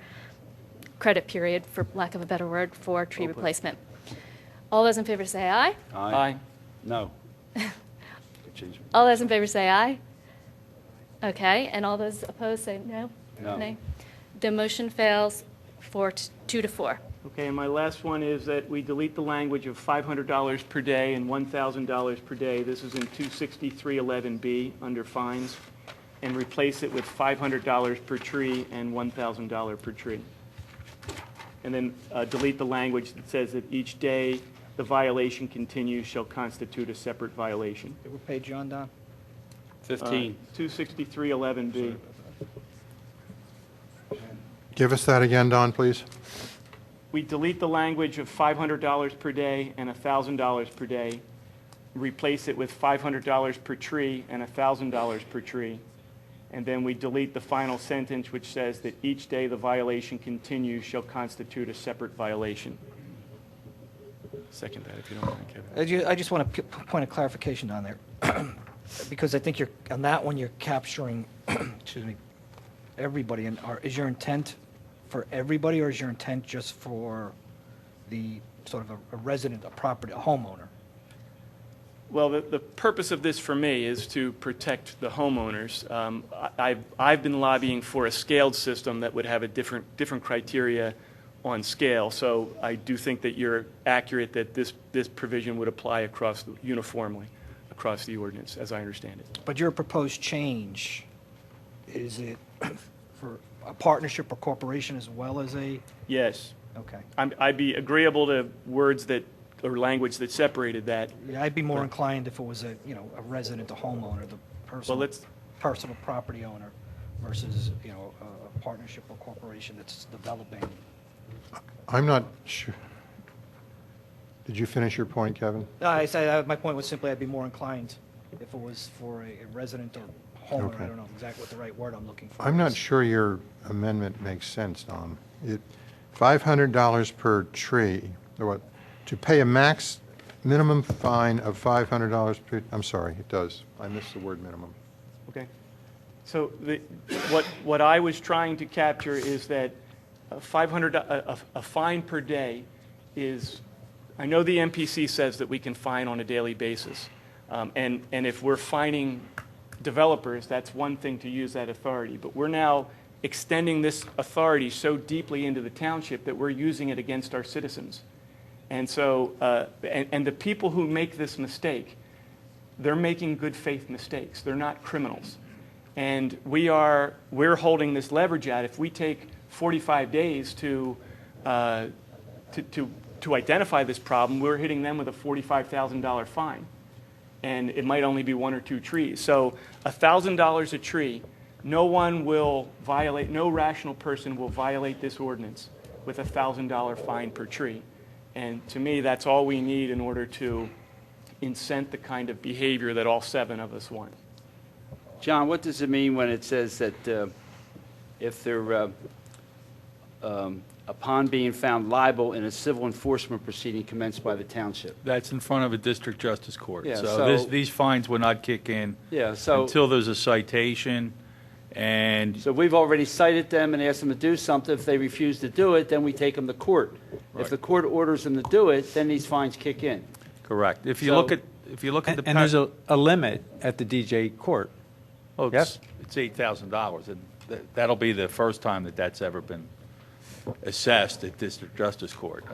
credit period, for lack of a better word, for tree Open. replacement. All those in favor say aye. Aye. No. Change. All those in favor say aye. Okay, and all those opposed say no? No. Nay? The motion fails 2 to 4. Okay, and my last one is that we delete the language of $500 per day and $1,000 per day. This is in 26311B under fines, and replace it with $500 per tree and $1,000 per tree. And then delete the language that says that each day the violation continues shall constitute a separate violation. What page you on, Don? 15. 26311B. Give us that again, Don, please. We delete the language of $500 per day and $1,000 per day, replace it with $500 per tree and $1,000 per tree, and then we delete the final sentence which says that each day the violation continues shall constitute a separate violation. Second that, if you don't mind, Kevin. I just want a point of clarification on there, because I think on that one, you're capturing, excuse me, everybody. And is your intent for everybody, or is your intent just for the sort of a resident, a property, a homeowner? Well, the purpose of this for me is to protect the homeowners. I've been lobbying for a scaled system that would have a different criteria on scale. So I do think that you're accurate that this provision would apply uniformly across the ordinance, as I understand it. But your proposed change, is it for a partnership or corporation as well as a? Yes. Okay. I'd be agreeable to words or language that separated that. Yeah, I'd be more inclined if it was a resident, a homeowner, the personal property owner versus, a partnership or corporation that's developing. I'm not sure. Did you finish your point, Kevin? No, I say my point was simply I'd be more inclined if it was for a resident or homeowner. Okay. I don't know exactly what the right word I'm looking for I'm not is. sure your amendment makes sense, Don. $500 per tree, or what, to pay a minimum fine of $500 per, I'm sorry, it does. I missed the word minimum. Okay. So what I was trying to capture is that a fine per day is, I know the MPC says that we can fine on a daily basis. And if we're fining developers, that's one thing to use that authority. But we're now extending this authority so deeply into the township that we're using it against our citizens. And so, and the people who make this mistake, they're making good faith mistakes. They're not criminals. And we're holding this leverage out. If we take 45 days to identify this problem, we're hitting them with a $45,000 fine. And it might only be 1 or 2 trees. So $1,000 a tree, no rational person will violate this ordinance with a $1,000 fine per tree. And to me, that's all we need in order to incent the kind of behavior that all 7 of us want. John, what does it mean when it says that if they're, upon being found liable in a civil enforcement proceeding commenced by the township? That's in front of a district justice court. Yeah, So so- these fines would not kick in Yeah, so- until there's a citation And So we've already cited them and asked them to do something. If they refuse to do it, then we take them to court. Right. If the court orders them to do it, then these fines kick in. correct. If you So- look at the. And there's a limit at the DJ court. Oh, Yes? it's $8,000, and that'll be the first time that that's ever been assessed at district justice court.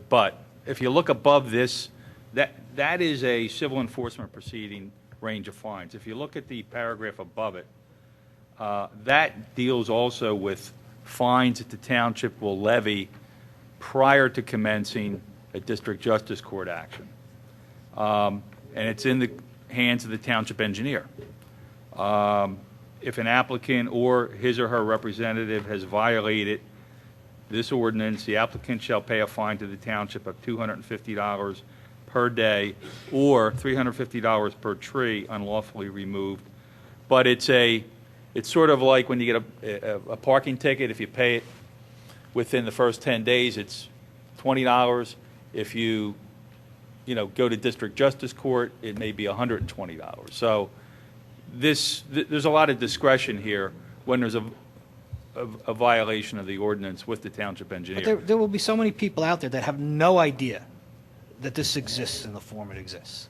But if you look above this, that is a civil enforcement proceeding range of fines. If you look at the paragraph above it, that deals also with fines that the township will levy prior to commencing a district justice court action. And it's in the hands of the township engineer. If an applicant or his or her representative has violated this ordinance, the applicant shall pay a fine to the township of $250 per day or $350 per tree unlawfully removed. But it's sort of like when you get a parking ticket. If you pay it within the first 10 days, it's $20. If you go to district justice court, it may be $120. So there's a lot of discretion here when there's a violation of the ordinance with the township engineer. But there will be so many people out there that have no idea that this exists in the form it exists.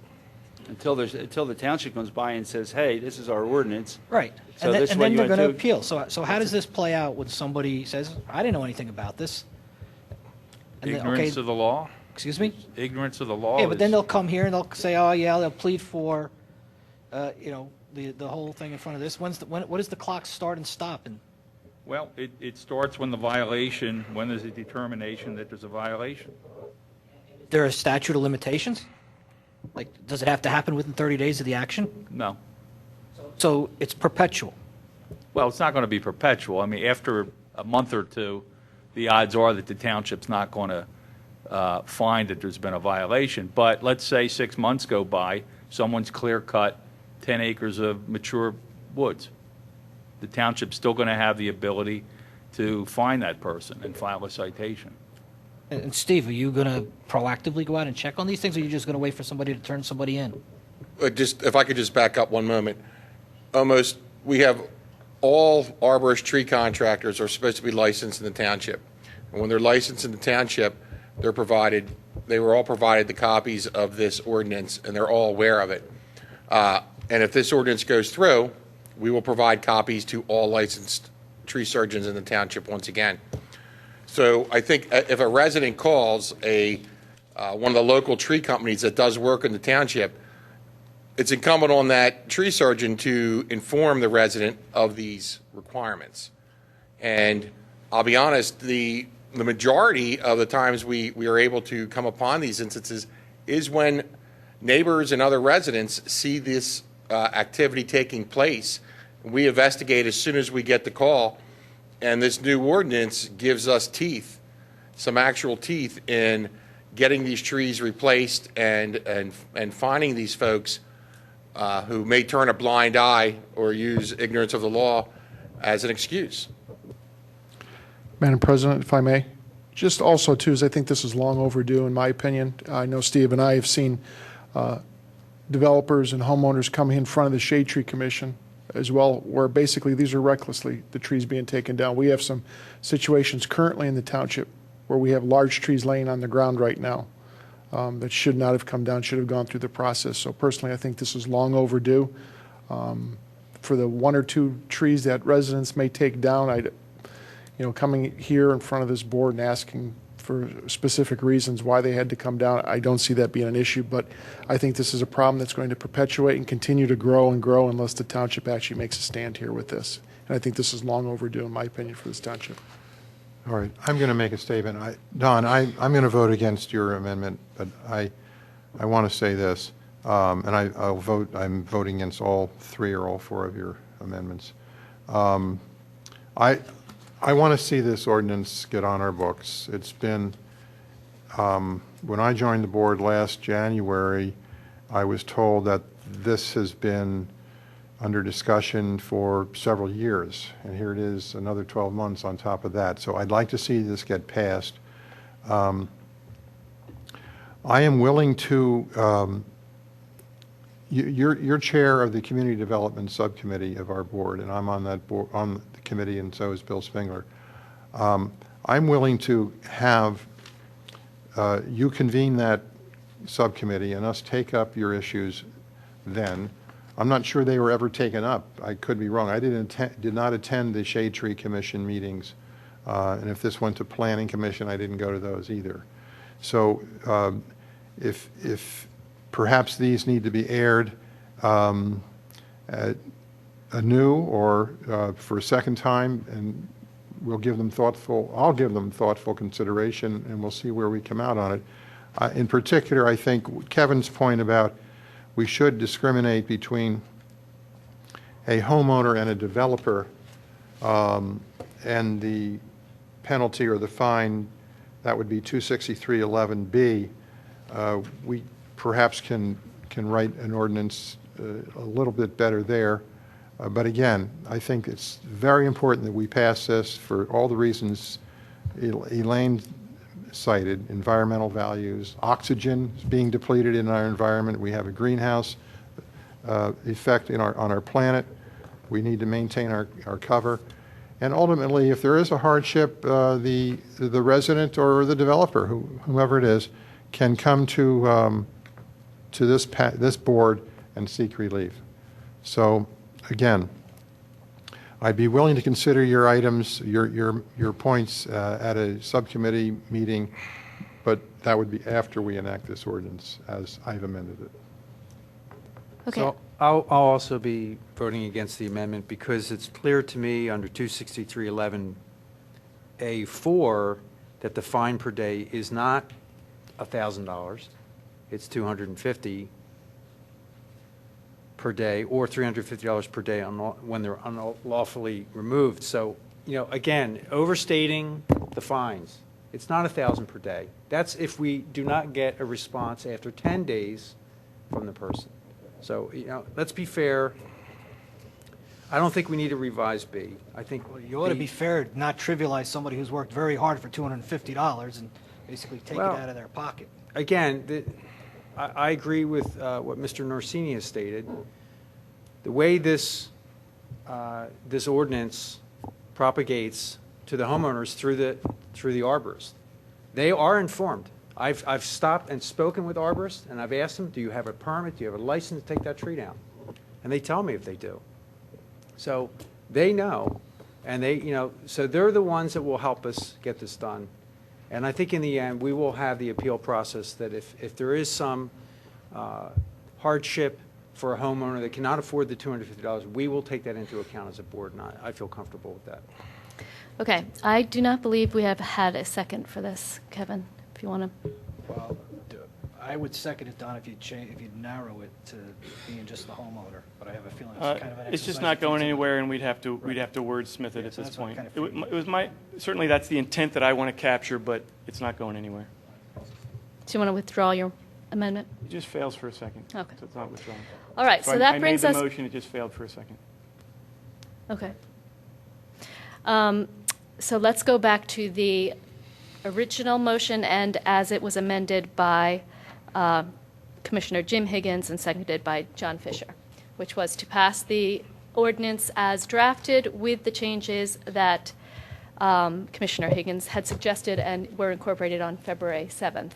Until the township comes by and says, hey, this is our ordinance. Right. So And then, this is and what then you they're want going to to do. appeal. So how does this play out when somebody says, I didn't know anything about this? And then, Ignorance okay, of the law? excuse me? Ignorance of the law. Yeah, but then is- they'll come here and they'll say, oh, yeah, they'll plead for, the whole thing in front of this. What does the clock start and stop? And Well, it starts when when there's a determination that there's a violation. there are statute of limitations? Like, does it have to happen within 30 days of the action? No. So it's perpetual. Well, it's not going to be perpetual. I mean, after a month or two, the odds are that the township's not going to find that there's been a violation. But let's say 6 months go by, someone's clear-cut 10 acres of mature woods. The township's still going to have the ability to find that person and file a citation. And Steve, are you going to proactively go out and check on these things, or are you just going to wait for somebody to turn somebody in? If I could just back up one moment. We have all arborist tree contractors are supposed to be licensed in the township. And when they're licensed in the township, they were all provided the copies of this ordinance, and they're all aware of it. And if this ordinance goes through, we will provide copies to all licensed tree surgeons in the township once again. So I think if a resident calls one of the local tree companies that does work in the township, it's incumbent on that tree surgeon to inform the resident of these requirements. And I'll be honest, the majority of the times we are able to come upon these instances is when neighbors and other residents see this activity taking place. We investigate as soon as we get the call, and this new ordinance gives us teeth, some actual teeth in getting these trees replaced and finding these folks who may turn a blind eye or use ignorance of the law as an excuse. Madam President, if I may, just also too, is I think this is long overdue in my opinion. I know Steve and I have seen developers and homeowners come in front of the Shade Tree Commission as well, where basically these are recklessly the trees being taken down. We have some situations currently in the township where we have large trees laying on the ground right now that should not have come down, should have gone through the process. So personally, I think this is long overdue. For the one or two trees that residents may take down, coming here in front of this board and asking for specific reasons why they had to come down, I don't see that being an issue, but I think this is a problem that's going to perpetuate and continue to grow and grow unless the township actually makes a stand here with this. And I think this is long overdue, in my opinion, for this township. All right, I'm going to make a statement. Don, I'm going to vote against your amendment, but I want to say this, and I'm voting against all three or all four of your amendments. I want to see this ordinance get on our books. It's been, when I joined the board last January, I was told that this has been under discussion for several years, and here it is another 12 months on top of that. So I'd like to see this get passed. I am willing to you're chair of the Community Development Subcommittee of our board, and I'm on that board, on the committee, and so is Bill Spengler. I'm willing to have you convene that subcommittee and us take up your issues then. I'm not sure they were ever taken up. I could be wrong. I did not attend the Shade Tree Commission meetings, and if this went to Planning Commission, I didn't go to those either. So if perhaps these need to be aired anew or for a second time, and I'll give them thoughtful consideration, and we'll see where we come out on it. In particular, I think Kevin's point about we should discriminate between a homeowner and a developer, and the penalty or the fine, that would be 26311B. We perhaps can write an ordinance a little bit better there. But again, I think it's very important that we pass this for all the reasons Elaine cited: environmental values, oxygen is being depleted in our environment. We have a greenhouse effect on our planet. We need to maintain our cover. And ultimately, if there is a hardship, the resident or the developer, whomever it is, can come to this board and seek relief. So again, I'd be willing to consider your items, your points at a subcommittee meeting, but that would be after we enact this ordinance as I've amended it. Okay. So I'll also be voting against the amendment because it's clear to me under 26311A4 that the fine per day is not $1,000. It's $250 per day, or $350 per day when they're unlawfully removed. So, again, overstating the fines. It's not $1,000 per day. That's if we do not get a response after 10 days from the person. So, let's be fair. I don't think we need to revise B. I think You ought to be fair, not trivialize somebody who's worked very hard for $250 and basically take it out of their pocket. Again, I agree with what Mr. Norsini has stated. The way this ordinance propagates to the homeowners through the arborist, they are informed. I've stopped and spoken with arborists, and I've asked them, do you have a permit? Do you have a license to take that tree down? And they tell me if they do. So they know, and so they're the ones that will help us get this done. And I think in the end, we will have the appeal process that if there is some hardship for a homeowner that cannot afford the $250, we will take that into account as a board, and I feel comfortable with that. Okay, I do not believe we have had a second for this, Kevin, if you want to. Well, I would second it, Don, if you'd narrow it to being just the homeowner, but I have a feeling it's kind of an It's just exercise not in going futility. anywhere, and we'd have to wordsmith it Yeah, at so this that's what I point. kind of It figured. was certainly that's the intent that I want to capture, but it's not going anywhere. Do you want to withdraw your amendment? It just fails for a second. Okay. So it's not withdrawn. All right, so that brings I us. made the motion, it just failed for a second. Okay. So let's go back to the original motion and as it was amended by Commissioner Jim Higgins and seconded by John Fisher, which was to pass the ordinance as drafted with the changes that Commissioner Higgins had suggested and were incorporated on February 7th,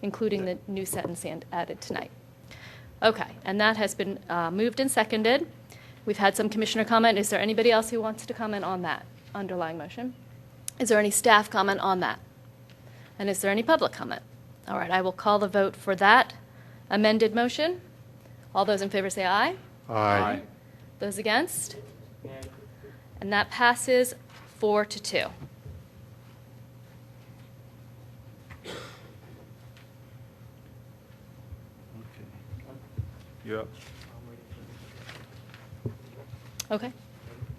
including the new sentence added tonight. Okay, and that has been moved and seconded. We've had some commissioner comment. Is there anybody else who wants to comment on that underlying motion? Is there any staff comment on that? And is there any public comment? All right, I will call the vote for that amended motion. All those in favor say aye. Aye. Those against? And that passes 4-2. Yep. Okay.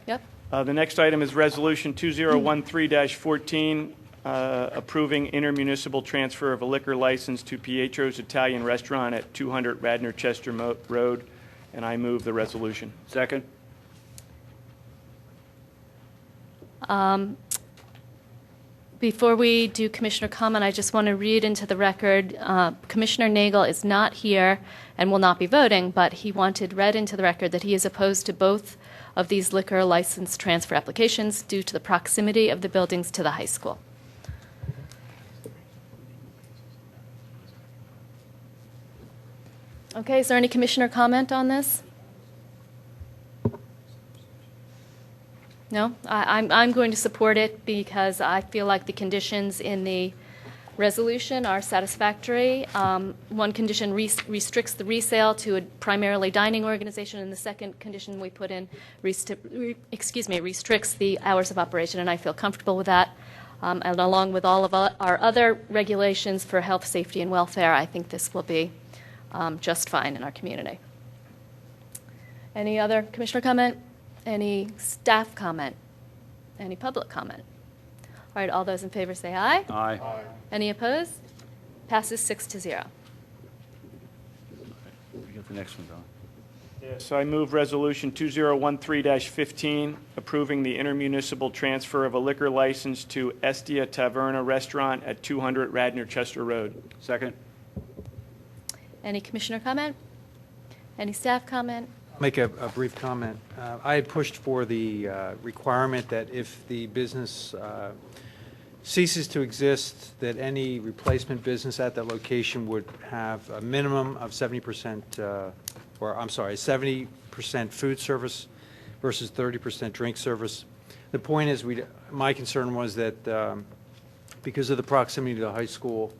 Yep. The next item is Resolution 2013-14, approving intermunicipal transfer of a liquor license to Pietro's Italian Restaurant at 200 Radnor Chester Road, and I move the resolution. Second? Before we do commissioner comment, I just want to read into the record, Commissioner Nagel is not here and will not be voting, but he wanted read into the record that he is opposed to both of these liquor license transfer applications due to the proximity of the buildings to the high school. Okay, is there any commissioner comment on this? No? I'm going to support it because I feel like the conditions in the resolution are satisfactory. One condition restricts the resale to a primarily dining organization, and the second condition we put in restricts the hours of operation, and I feel comfortable with that. And along with all of our other regulations for health, safety, and welfare, I think this will be just fine in our community. Any other commissioner comment? Any staff comment? Any public comment? All right, all those in favor say aye. Aye. Any opposed? Passes 6-0. We got the next one, Don. Yes, I move Resolution 2013-15, approving the intermunicipal transfer of a liquor license to Estia Taverna Restaurant at 200 Radnor Chester Road. Second? Any commissioner comment? Any staff comment? Make a brief comment. I had pushed for the requirement that if the business ceases to exist, that any replacement business at that location would have a minimum of 70%, 70% food service versus 30% drink service. The point is, my concern was that because of the proximity to the high school,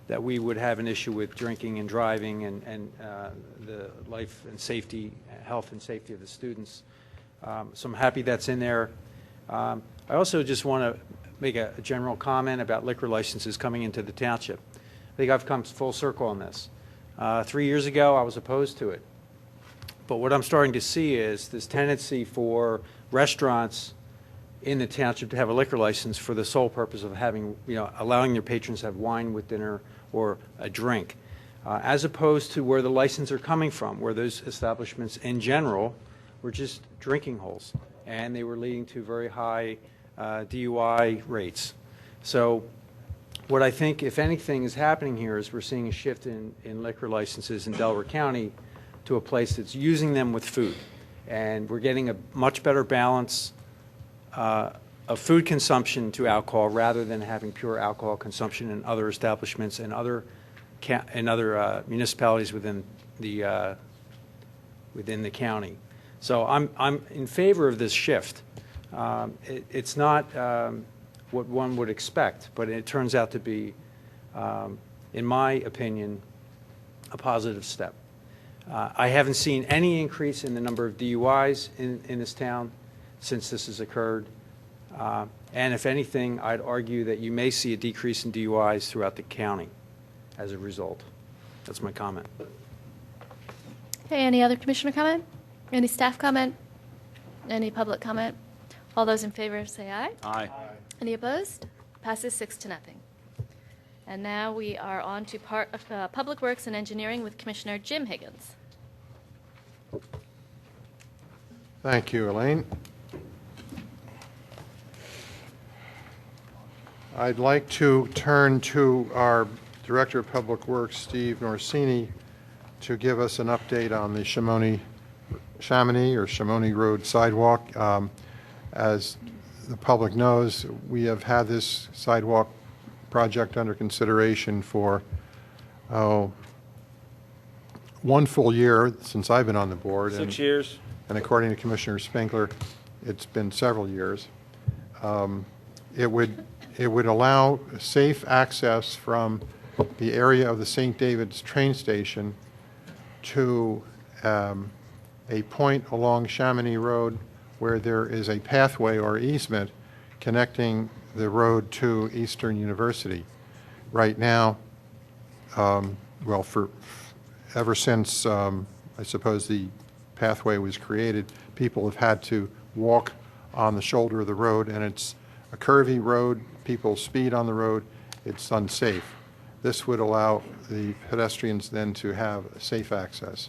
that we would have an issue with drinking and driving and the life and safety, health and safety of the students. So I'm happy that's in there. I also just want to make a general comment about liquor licenses coming into the township. I think I've come full circle on this. 3 years ago, I was opposed to it. But what I'm starting to see is this tendency for restaurants in the township to have a liquor license for the sole purpose of having, allowing their patrons to have wine with dinner or a drink, as opposed to where the licenses are coming from, where those establishments in general were just drinking holes, and they were leading to very high DUI rates. So what I think, if anything, is happening here is we're seeing a shift in liquor licenses in Delaware County to a place that's using them with food. And we're getting a much better balance of food consumption to alcohol rather than having pure alcohol consumption in other establishments and other municipalities within the county. So I'm in favor of this shift. It's not what one would expect, but it turns out to be, in my opinion, a positive step. I haven't seen any increase in the number of DUIs in this town since this has occurred. And if anything, I'd argue that you may see a decrease in DUIs throughout the county as a result. That's my comment. Okay, any other commissioner comment? Any staff comment? Any public comment? All those in favor say aye. Aye. Any opposed? Passes 6-0. And now we are on to part of Public Works and Engineering with Commissioner Jim Higgins. Thank you, Elaine. I'd like to turn to our Director of Public Works, Steve Norsini, to give us an update on the Chamonix Road sidewalk. As the public knows, we have had this sidewalk project under consideration for, one full year since I've been on the board. 6 years. And according to Commissioner Spinkler, it's been several years. It would allow safe access from the area of the St. David's train station to a point along Chamonix Road where there is a pathway or easement connecting the road to Eastern University. Right now, ever since I suppose the pathway was created, people have had to walk on the shoulder of the road, and it's a curvy road. People speed on the road. It's unsafe. This would allow the pedestrians then to have safe access.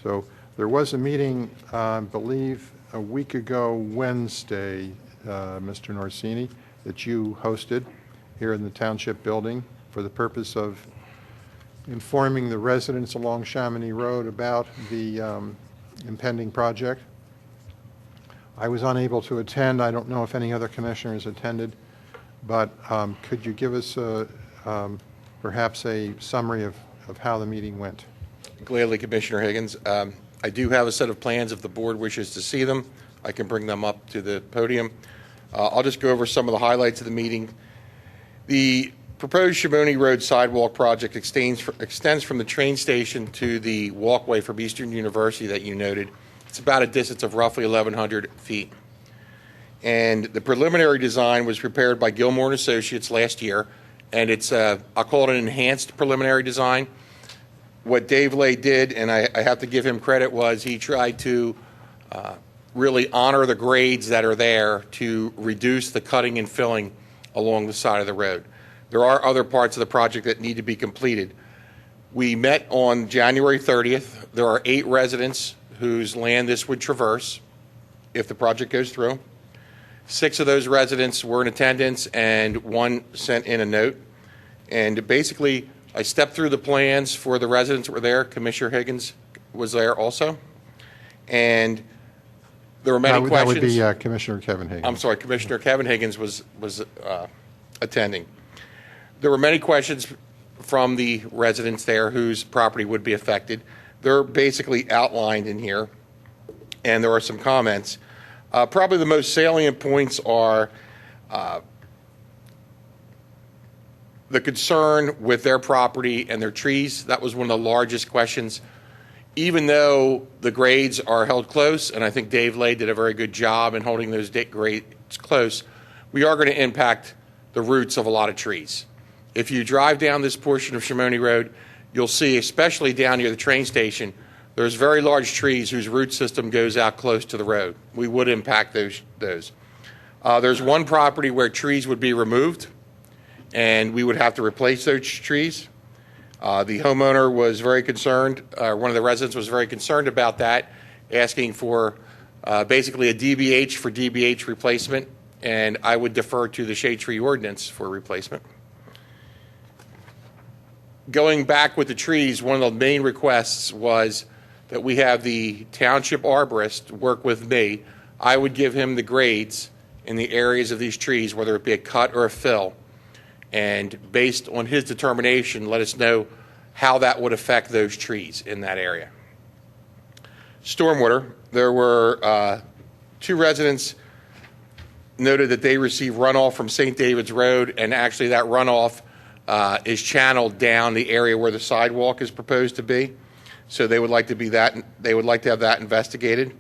So there was a meeting, I believe, a week ago Wednesday, Mr. Norsini, that you hosted, here in the Township building for the purpose of informing the residents along Chamonix Road about the impending project. I was unable to attend. I don't know if any other commissioners attended, but could you give us perhaps a summary of how the meeting went? Gladly, Commissioner Higgins. I do have a set of plans. If the board wishes to see them, I can bring them up to the podium. I'll just go over some of the highlights of the meeting. The proposed Chamonix Road sidewalk project extends from the train station to the walkway from Eastern University that you noted. It's about a distance of roughly 1,100 feet. And the preliminary design was prepared by Gilmore and Associates last year, and it's, I'll call it an enhanced preliminary design. What Dave Lay did, and I have to give him credit, was he tried to really honor the grades that are there to reduce the cutting and filling along the side of the road. There are other parts of the project that need to be completed. We met on January 30th. There are 8 residents whose land this would traverse if the project goes through. 6 of those residents were in attendance, and 1 sent in a note. And basically, I stepped through the plans for the residents that were there. Commissioner Higgins was there also. And there were many questions. That would be Commissioner Kevin Higgins. I'm sorry, Commissioner Kevin Higgins was attending. There were many questions from the residents there whose property would be affected. They're basically outlined in here, and there are some comments. Probably the most salient points are the concern with their property and their trees. That was one of the largest questions. Even though the grades are held close, and I think Dave Lay did a very good job in holding those grades close, we are going to impact the roots of a lot of trees. If you drive down this portion of Chamonix Road, you'll see, especially down near the train station, there's very large trees whose root system goes out close to the road. We would impact those. There's one property where trees would be removed, and we would have to replace those trees. The homeowner was very concerned, one of the residents was very concerned about that, asking for basically a DBH for DBH replacement, and I would defer to the shade tree ordinance for replacement. Going back with the trees, one of the main requests was that we have the township arborist work with me. I would give him the grades in the areas of these trees, whether it be a cut or a fill, and based on his determination, let us know how that would affect those trees in that area. Stormwater, there were 2 residents noted that they receive runoff from St. David's Road, and actually that runoff is channeled down the area where the sidewalk is proposed to be. So they would like to have that investigated.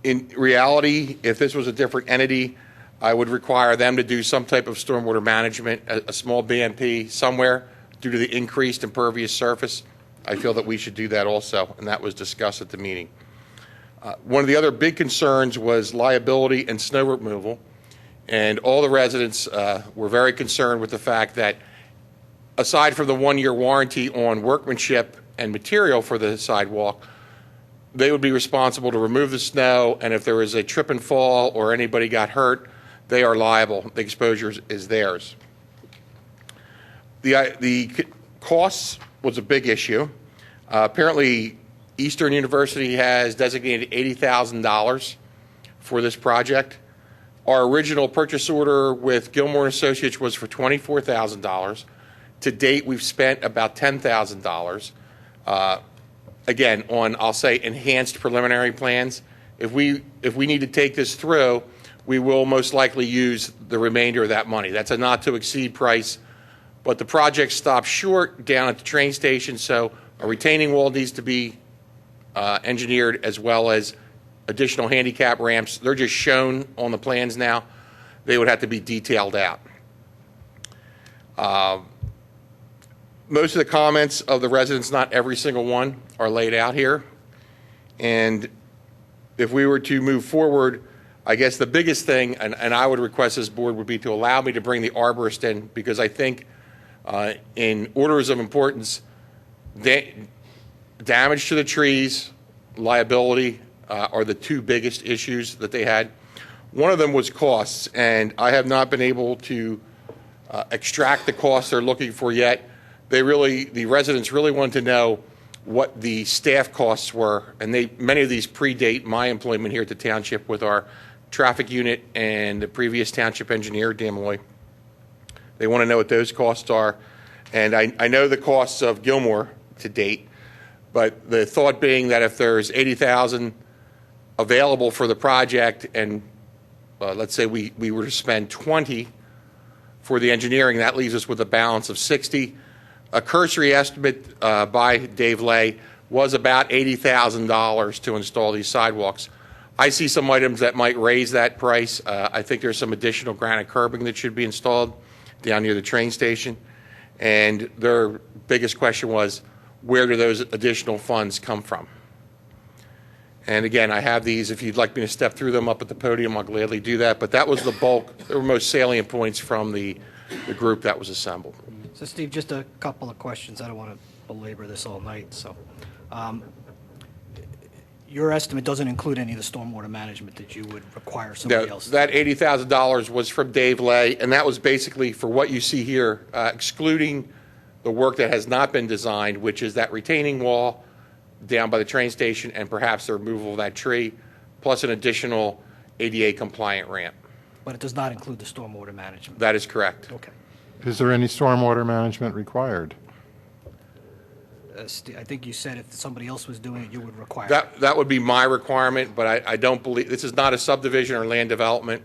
In reality, if this was a different entity, I would require them to do some type of stormwater management, a small BMP somewhere, due to the increased impervious surface. I feel that we should do that also, and that was discussed at the meeting. One of the other big concerns was liability and snow removal, and all the residents were very concerned with the fact that aside from the 1-year warranty on workmanship and material for the sidewalk, they would be responsible to remove the snow, and if there was a trip and fall or anybody got hurt, they are liable. The exposure is theirs. The costs was a big issue. Apparently, Eastern University has designated $80,000 for this project. Our original purchase order with Gilmore & Associates was for $24,000. To date, we've spent about $10,000. Again, on, I'll say, enhanced preliminary plans. If we need to take this through, we will most likely use the remainder of that money. That's a not-to-exceed price, but the project stops short down at the train station, so a retaining wall needs to be engineered, as well as additional handicap ramps. They're just shown on the plans now. They would have to be detailed out. Most of the comments of the residents, not every single one, are laid out here. And if we were to move forward, I guess the biggest thing, and I would request this board, would be to allow me to bring the arborist in, because I think in orders of importance, damage to the trees, liability are the 2 biggest issues that they had. One of them was costs, and I have not been able to extract the costs they're looking for yet. The residents really wanted to know what the staff costs were, and many of these predate my employment here at the township with our traffic unit and the previous township engineer, Dan Malloy. They want to know what those costs are, and I know the costs of Gilmore to date, but the thought being that if there's $80,000 available for the project, and let's say we were to spend $20 for the engineering, that leaves us with a balance of $60. A cursory estimate by Dave Lay was about $80,000 to install these sidewalks. I see some items that might raise that price. I think there's some additional granite curbing that should be installed down near the train station. And their biggest question was, where do those additional funds come from? And again, I have these. If you'd like me to step through them up at the podium, I'll gladly do that. But that was the bulk, or most salient points from the group that was assembled. So Steve, just a couple of questions. I don't want to belabor this all night. So your estimate doesn't include any of the stormwater management that you would require somebody else to do? That $80,000 was from Dave Lay, and that was basically for what you see here, excluding the work that has not been designed, which is that retaining wall down by the train station and perhaps the removal of that tree, plus an additional ADA compliant ramp. But it does not include the stormwater management? That is correct. Okay. Is there any stormwater management required? I think you said if somebody else was doing it, you would require it. That would be my requirement, but I don't believe, this is not a subdivision or land development,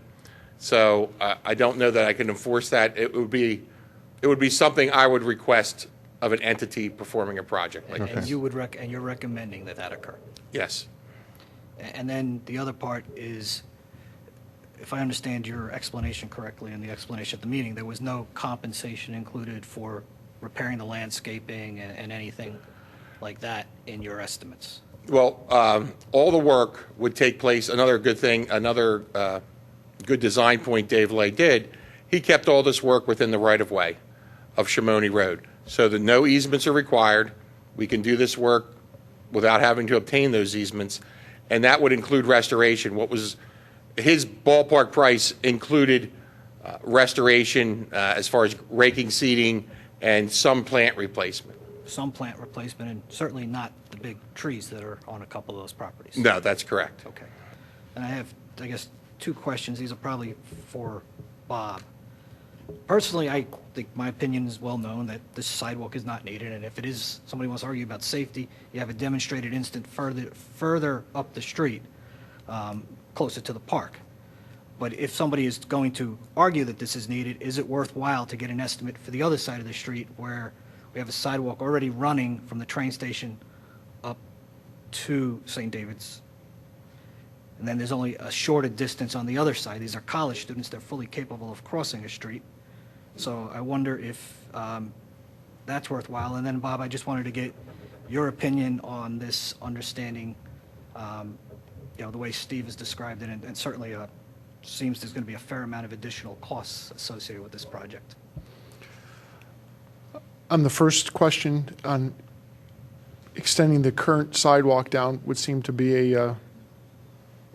so I don't know that I can enforce that. It would be something I would request of an entity performing a project like And this. you would and you're recommending that occur? Yes. And then the other part is, if I understand your explanation correctly and the explanation at the meeting, there was no compensation included for repairing the landscaping and anything like that in your estimates? Well, all the work would take place. Another good thing, another good design point Dave Lay did, he kept all this work within the right-of-way of Shimoni Road, so that no easements are required. We can do this work without having to obtain those easements, and that would include restoration. What was his ballpark price included restoration as far as raking, seeding, and some plant replacement. Some plant replacement, and certainly not the big trees that are on a couple of those properties? No, that's correct. Okay. And I have, I guess, two questions. These are probably for Bob. Personally, I think my opinion is well known that this sidewalk is not needed, and if it is, somebody wants to argue about safety, you have a demonstrated instance further up the street, closer to the park. But if somebody is going to argue that this is needed, is it worthwhile to get an estimate for the other side of the street where we have a sidewalk already running from the train station up to St. David's? And then there's only a shorter distance on the other side. These are college students. They're fully capable of crossing a street. So I wonder if that's worthwhile. And then, Bob, I just wanted to get your opinion on this understanding, the way Steve has described it, and certainly seems there's going to be a fair amount of additional costs associated with this project. On the first question, on extending the current sidewalk down would seem to be a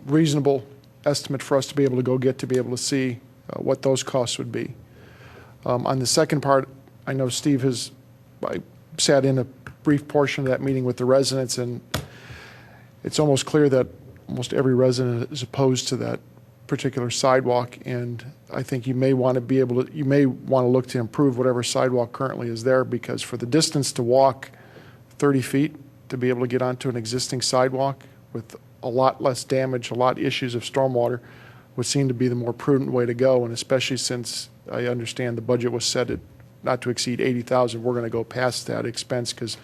reasonable estimate for us to be able to go get to be able to see what those costs would be. On the second part, I know Steve I sat in a brief portion of that meeting with the residents, and it's almost clear that almost every resident is opposed to that particular sidewalk, and I think you may want to look to improve whatever sidewalk currently is there, because for the distance to walk 30 feet to be able to get onto an existing sidewalk with a lot less damage, a lot of issues of stormwater, would seem to be the more prudent way to go, and especially since I understand the budget was set at not to exceed $80,000, we're going to go past that expense, because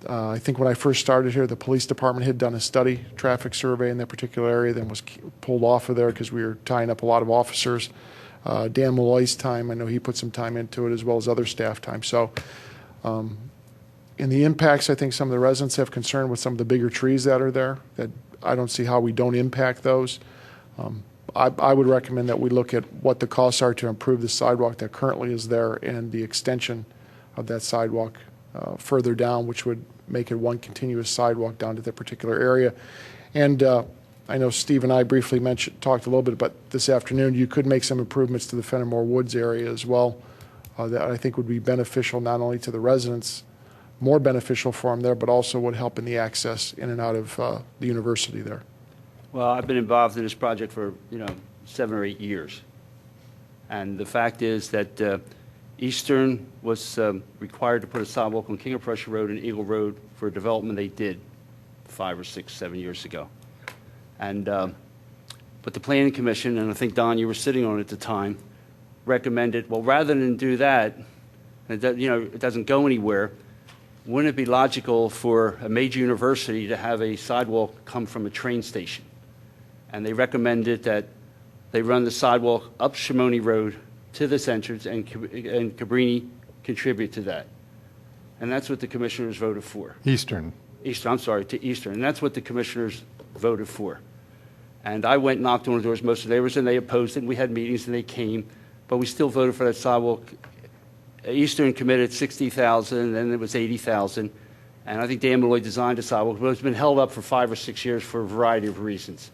I think when I first started here, the police department had done a study, traffic survey in that particular area, then was pulled off of there because we were tying up a lot of officers. Dan Malloy's time, I know he put some time into it, as well as other staff time. So in the impacts, I think some of the residents have concern with some of the bigger trees that are there, that I don't see how we don't impact those. I would recommend that we look at what the costs are to improve the sidewalk that currently is there and the extension of that sidewalk further down, which would make it one continuous sidewalk down to that particular area. And I know Steve and I briefly talked a little bit about this afternoon, you could make some improvements to the Fenimore Woods area as well, that I think would be beneficial not only to the residents, more beneficial for them there, but also would help in the access in and out of the university there. Well, I've been involved in this project for, 7 or 8 years. And the fact is that Eastern was required to put a sidewalk on King of Prussia Road and Eagle Road for a development they did 5 or 6, 7 years ago. And but the Planning Commission, and I think, Don, you were sitting on it at the time, recommended, well, rather than do that, and it doesn't go anywhere, wouldn't it be logical for a major university to have a sidewalk come from a train station? And they recommended that they run the sidewalk up Shimoni Road to this entrance, and Cabrini contribute to that. And that's what the commissioners voted for. Eastern. To Eastern. And that's what the commissioners voted for. And I went and knocked on the doors, most of the neighbors, and they opposed it. And we had meetings, and they came. But we still voted for that sidewalk. Eastern committed $60,000, and then it was $80,000. And I think Dan Malloy designed a sidewalk, but it's been held up for 5 or 6 years for a variety of reasons.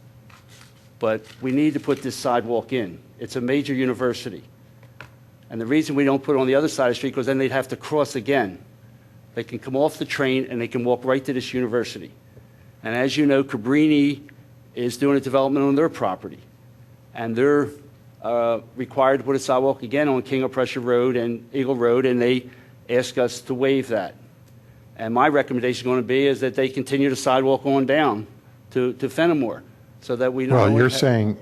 But we need to put this sidewalk in. It's a major university. And the reason we don't put it on the other side of the street, because then they'd have to cross again. They can come off the train, and they can walk right to this university. And as you know, Cabrini is doing a development on their property. And they're required to put a sidewalk again on King of Prussia Road and Eagle Road, and they ask us to waive that. And my recommendation is going to be is that they continue the sidewalk on down to Fenimore, so that we know. Well, you're saying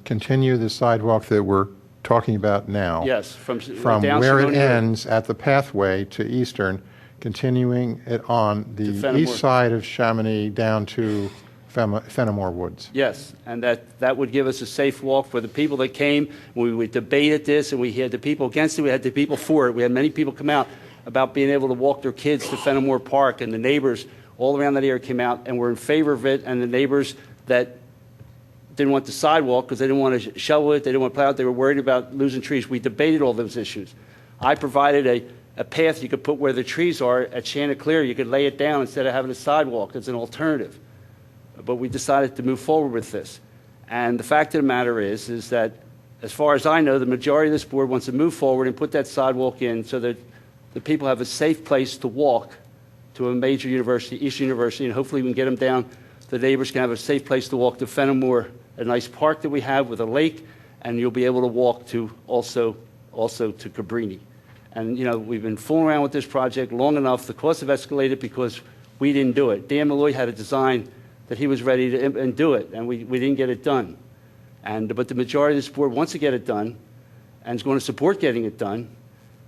continue the sidewalk that we're talking about now. Yes, from down where it Simone Road. ends at the pathway to Eastern, continuing it on the east side of Chamonix down to Fenimore Woods. Yes, and that would give us a safe walk for the people that came. We debated this, and we had the people against it, we had the people for it. We had many people come out about being able to walk their kids to Fenimore Park, and the neighbors all around that area came out and were in favor of it, and the neighbors that didn't want the sidewalk because they didn't want to shovel it, they didn't want to plow it, they were worried about losing trees. We debated all those issues. I provided a path you could put where the trees are at Chanticleer. You could lay it down instead of having a sidewalk as an alternative. But we decided to move forward with this. And the fact of the matter is that as far as I know, the majority of this board wants to move forward and put that sidewalk in so that the people have a safe place to walk to a major university, Eastern University, and hopefully we can get them down. The neighbors can have a safe place to walk to Fenimore, a nice park that we have with a lake, and you'll be able to walk to also to Cabrini. And, we've been fooling around with this project long enough. The costs have escalated because we didn't do it. Dan Malloy had a design that he was ready to do it, and we didn't get it done. But the majority of this board wants to get it done and is going to support getting it done,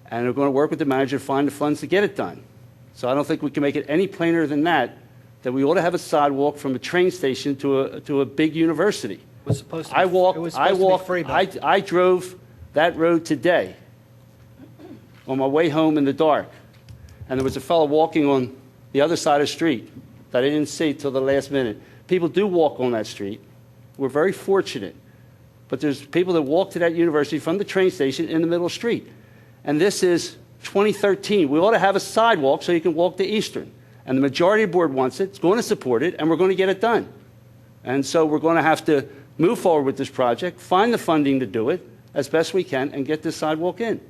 and they're going to work with the manager to find the funds to get it done. So I don't think we can make it any plainer than that we ought to have a sidewalk from a train station to a big university. It was supposed to be free, Bill. I drove that road today on my way home in the dark, and there was a fellow walking on the other side of the street that I didn't see till the last minute. People do walk on that street. We're very fortunate. But there's people that walk to that university from the train station in the middle of the street. And this is 2013. We ought to have a sidewalk so you can walk to Eastern. And the majority of the board wants it, it's going to support it, and we're going to get it done. And so we're going to have to move forward with this project, find the funding to do it as best we can, and get this sidewalk in.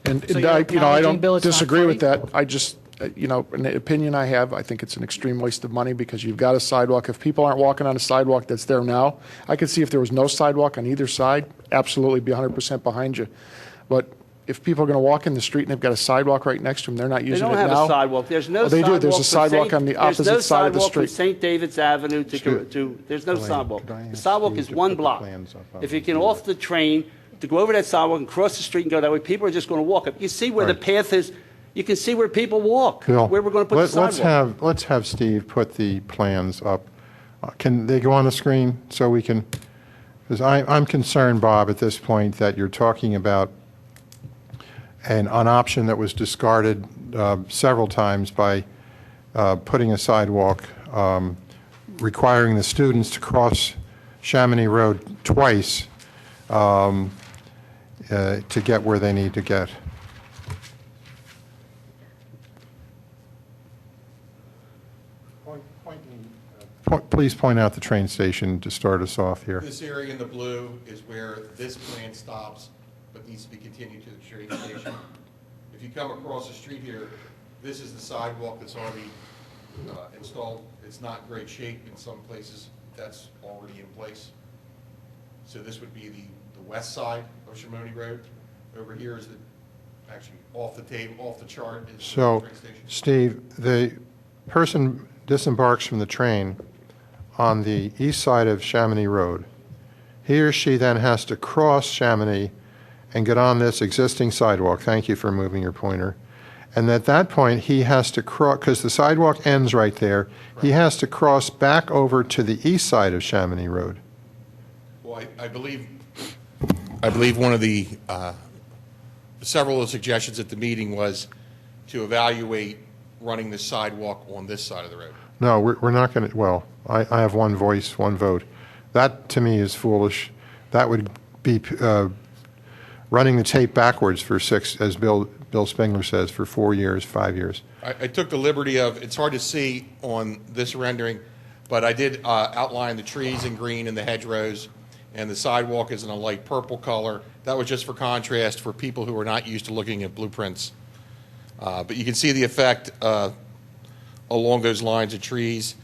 And So you're I acknowledging, Bill, don't it's not disagree with free? that. I just, an opinion I have, I think it's an extreme waste of money because you've got a sidewalk. If people aren't walking on a sidewalk that's there now, I could see if there was no sidewalk on either side, absolutely be 100% behind you. But if people are going to walk in the street and they've got a sidewalk right next to them, they're not They using don't it have now. a sidewalk. There's no Oh, they do. sidewalk. There's a sidewalk on the opposite side of the There's no sidewalk from street. St. David's Avenue to there's no Elaine, sidewalk. could I The ask sidewalk you is to one put the block. plans up on If you the get board? off the train to go over that sidewalk and cross the street and go that way, people are just going to walk up. You see where the Right. path is. You can see where people walk, Bill, where we're going to put the sidewalk. let's have Steve put the plans up. Can they go on the screen so we can, because I'm concerned, Bob, at this point that you're talking about an option that was discarded several times by putting a sidewalk, requiring the students to cross Chamonix Road twice to get where they need to get. Please point out the train station to start us off here. This area in the blue is where this plan stops, but needs to be continued to the train station. if you come across the street here, this is the sidewalk that's already installed. It's not in great shape in some places. That's already in place. So this would be the west side of Shimoni Road. Over here is actually off the table, off the chart. Is So, the train station. Steve, the person disembarks from the train on the east side of Chamonix Road. He or she then has to cross Chamonix and get on this existing sidewalk. Thank you for moving your pointer. And at that point, he has to cross, because the sidewalk ends right there, he has to cross back over to the east side of Chamonix Road. Well, I believe one of the several of the suggestions at the meeting was to evaluate running the sidewalk on this side of the road. No, we're not going to, well, I have one voice, one vote. That, to me, is foolish. That would be running the tape backwards for as Bill Spengler says, for 4 years, 5 years. I took the liberty of, it's hard to see on this rendering, but I did outline the trees in green and the hedgerows, and the sidewalk is in a light purple color. That was just for contrast for people who are not used to looking at blueprints. But you can see the effect along those lines of trees.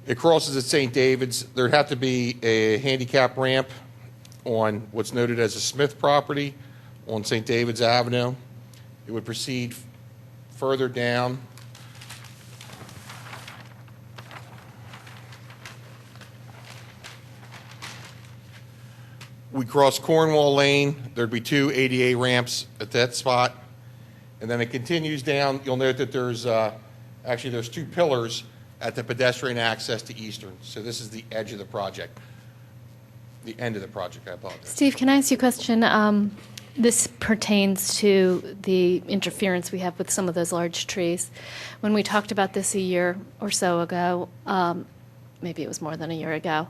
It crosses at St. David's. There'd have to be a handicap ramp on what's noted as a Smith property on St. David's Avenue. It would proceed further down. We cross Cornwall Lane. There'd be 2 ADA ramps at that spot. And then it continues down. You'll note that there's 2 pillars at the pedestrian access to Eastern. So this is the edge of the project. The end of the project, I apologize. Steve, can I ask you a question? This pertains to the interference we have with some of those large trees. When we talked about this a year or so ago, maybe it was more than a year ago,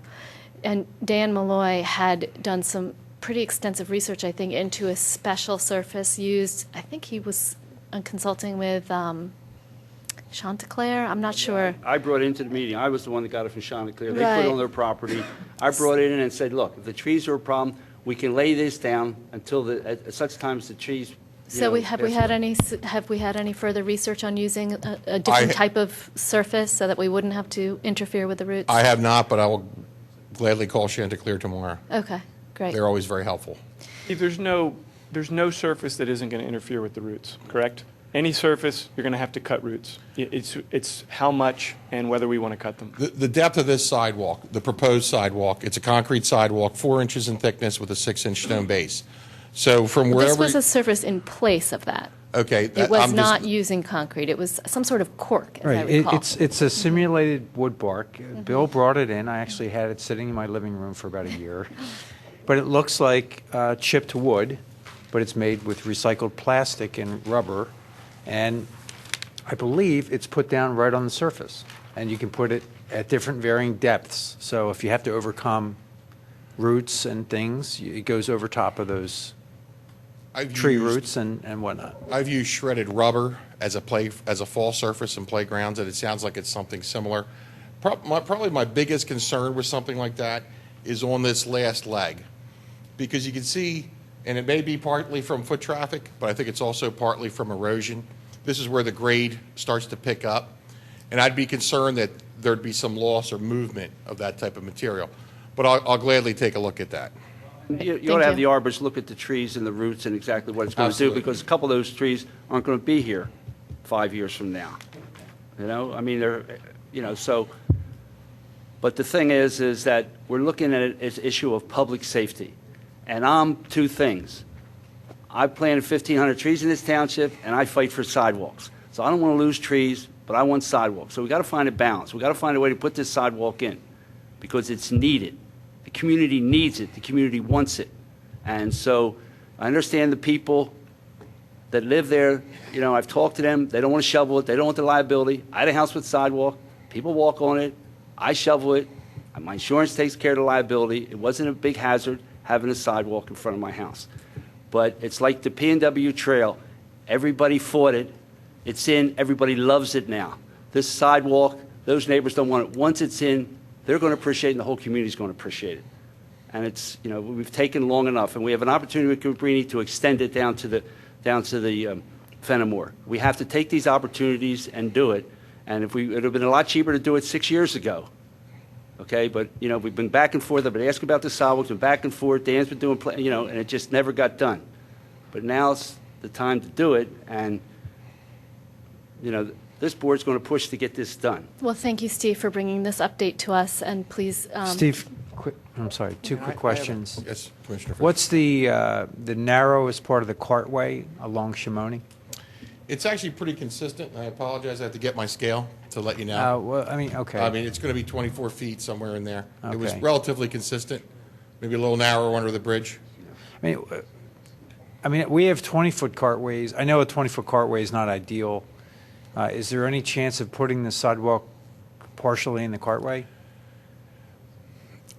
and Dan Malloy had done some pretty extensive research, I think, into a special surface used, I think he was consulting with Chanticleer, I'm not sure. I brought it into the meeting. I was the one that got it from Chanticleer. They put Right. it on their property. I brought it in and said, look, if the trees are a problem, we can lay this down until at such times the trees. So have we had any further research on using a different type of surface so that we wouldn't have to interfere with the roots? I have not, but I will gladly call Chanticleer tomorrow. Okay, great. They're always very helpful. Steve, there's no surface that isn't going to interfere with the roots, correct? Any surface, you're going to have to cut roots. It's how much and whether we want to cut them. The depth of this sidewalk, the proposed sidewalk, it's a concrete sidewalk, 4 inches in thickness with a 6-inch stone base. So from wherever... This was a surface in place of that. Okay. It was not using concrete. It was some sort of cork, as I Right. recall. It's a simulated wood bark. Bill brought it in. I actually had it sitting in my living room for about a year. But it looks like chipped wood, but it's made with recycled plastic and rubber. And I believe it's put down right on the surface. And you can put it at different varying depths. So if you have to overcome roots and things, it goes over top of those tree roots and whatnot. I've used shredded rubber as a fall surface in playgrounds, and it sounds like it's something similar. Probably my biggest concern with something like that is on this last leg, because you can see, and it may be partly from foot traffic, but I think it's also partly from erosion. This is where the grade starts to pick up, and I'd be concerned that there'd be some loss or movement of that type of material. But I'll gladly take a look at that. You ought to have the arborists look at the trees and the roots and exactly what it's going to do, Absolutely. because a couple of those trees aren't going to be here 5 years from now. You know, I mean, they're, you know, so, but the thing is that we're looking at it as an issue of public safety. And I'm 2 things. I planted 1,500 trees in this township, and I fight for sidewalks. So I don't want to lose trees, but I want sidewalks. So we got to find a balance. We got to find a way to put this sidewalk in, because it's needed. The community needs it. The community wants it. And so I understand the people that live there. You know, I've talked to them. They don't want to shovel it. They don't want the liability. I had a house with sidewalk. People walk on it. I shovel it. My insurance takes care of the liability. It wasn't a big hazard having a sidewalk in front of my house. But it's like the P&W Trail. Everybody fought it. It's in. Everybody loves it now. This sidewalk, those neighbors don't want it. Once it's in, they're going to appreciate it, and the whole community is going to appreciate it. And it's, you know, we've taken long enough, and we have an opportunity with Cabrini to extend it down to the Fenimore. We have to take these opportunities and do it. And it would have been a lot cheaper to do it 6 years ago. Okay, but, we've been back and forth. I've been asking about the sidewalks, been back and forth. Dan's been doing, and it just never got done. But now's the time to do it, and, this board's going to push to get this done. Well, thank you, Steve, for bringing this update to us, and please. Steve, I'm sorry, two quick questions. Yes, Commissioner. What's the narrowest part of the cartway along Shimoni? It's actually pretty consistent. I apologize. I have to get my scale to let you know. Well, okay. It's going to be 24 feet somewhere in there. It was Okay. relatively consistent, maybe a little narrower under the bridge. We have 20-foot cartways. I know a 20-foot cartway is not ideal. Is there any chance of putting the sidewalk partially in the cartway?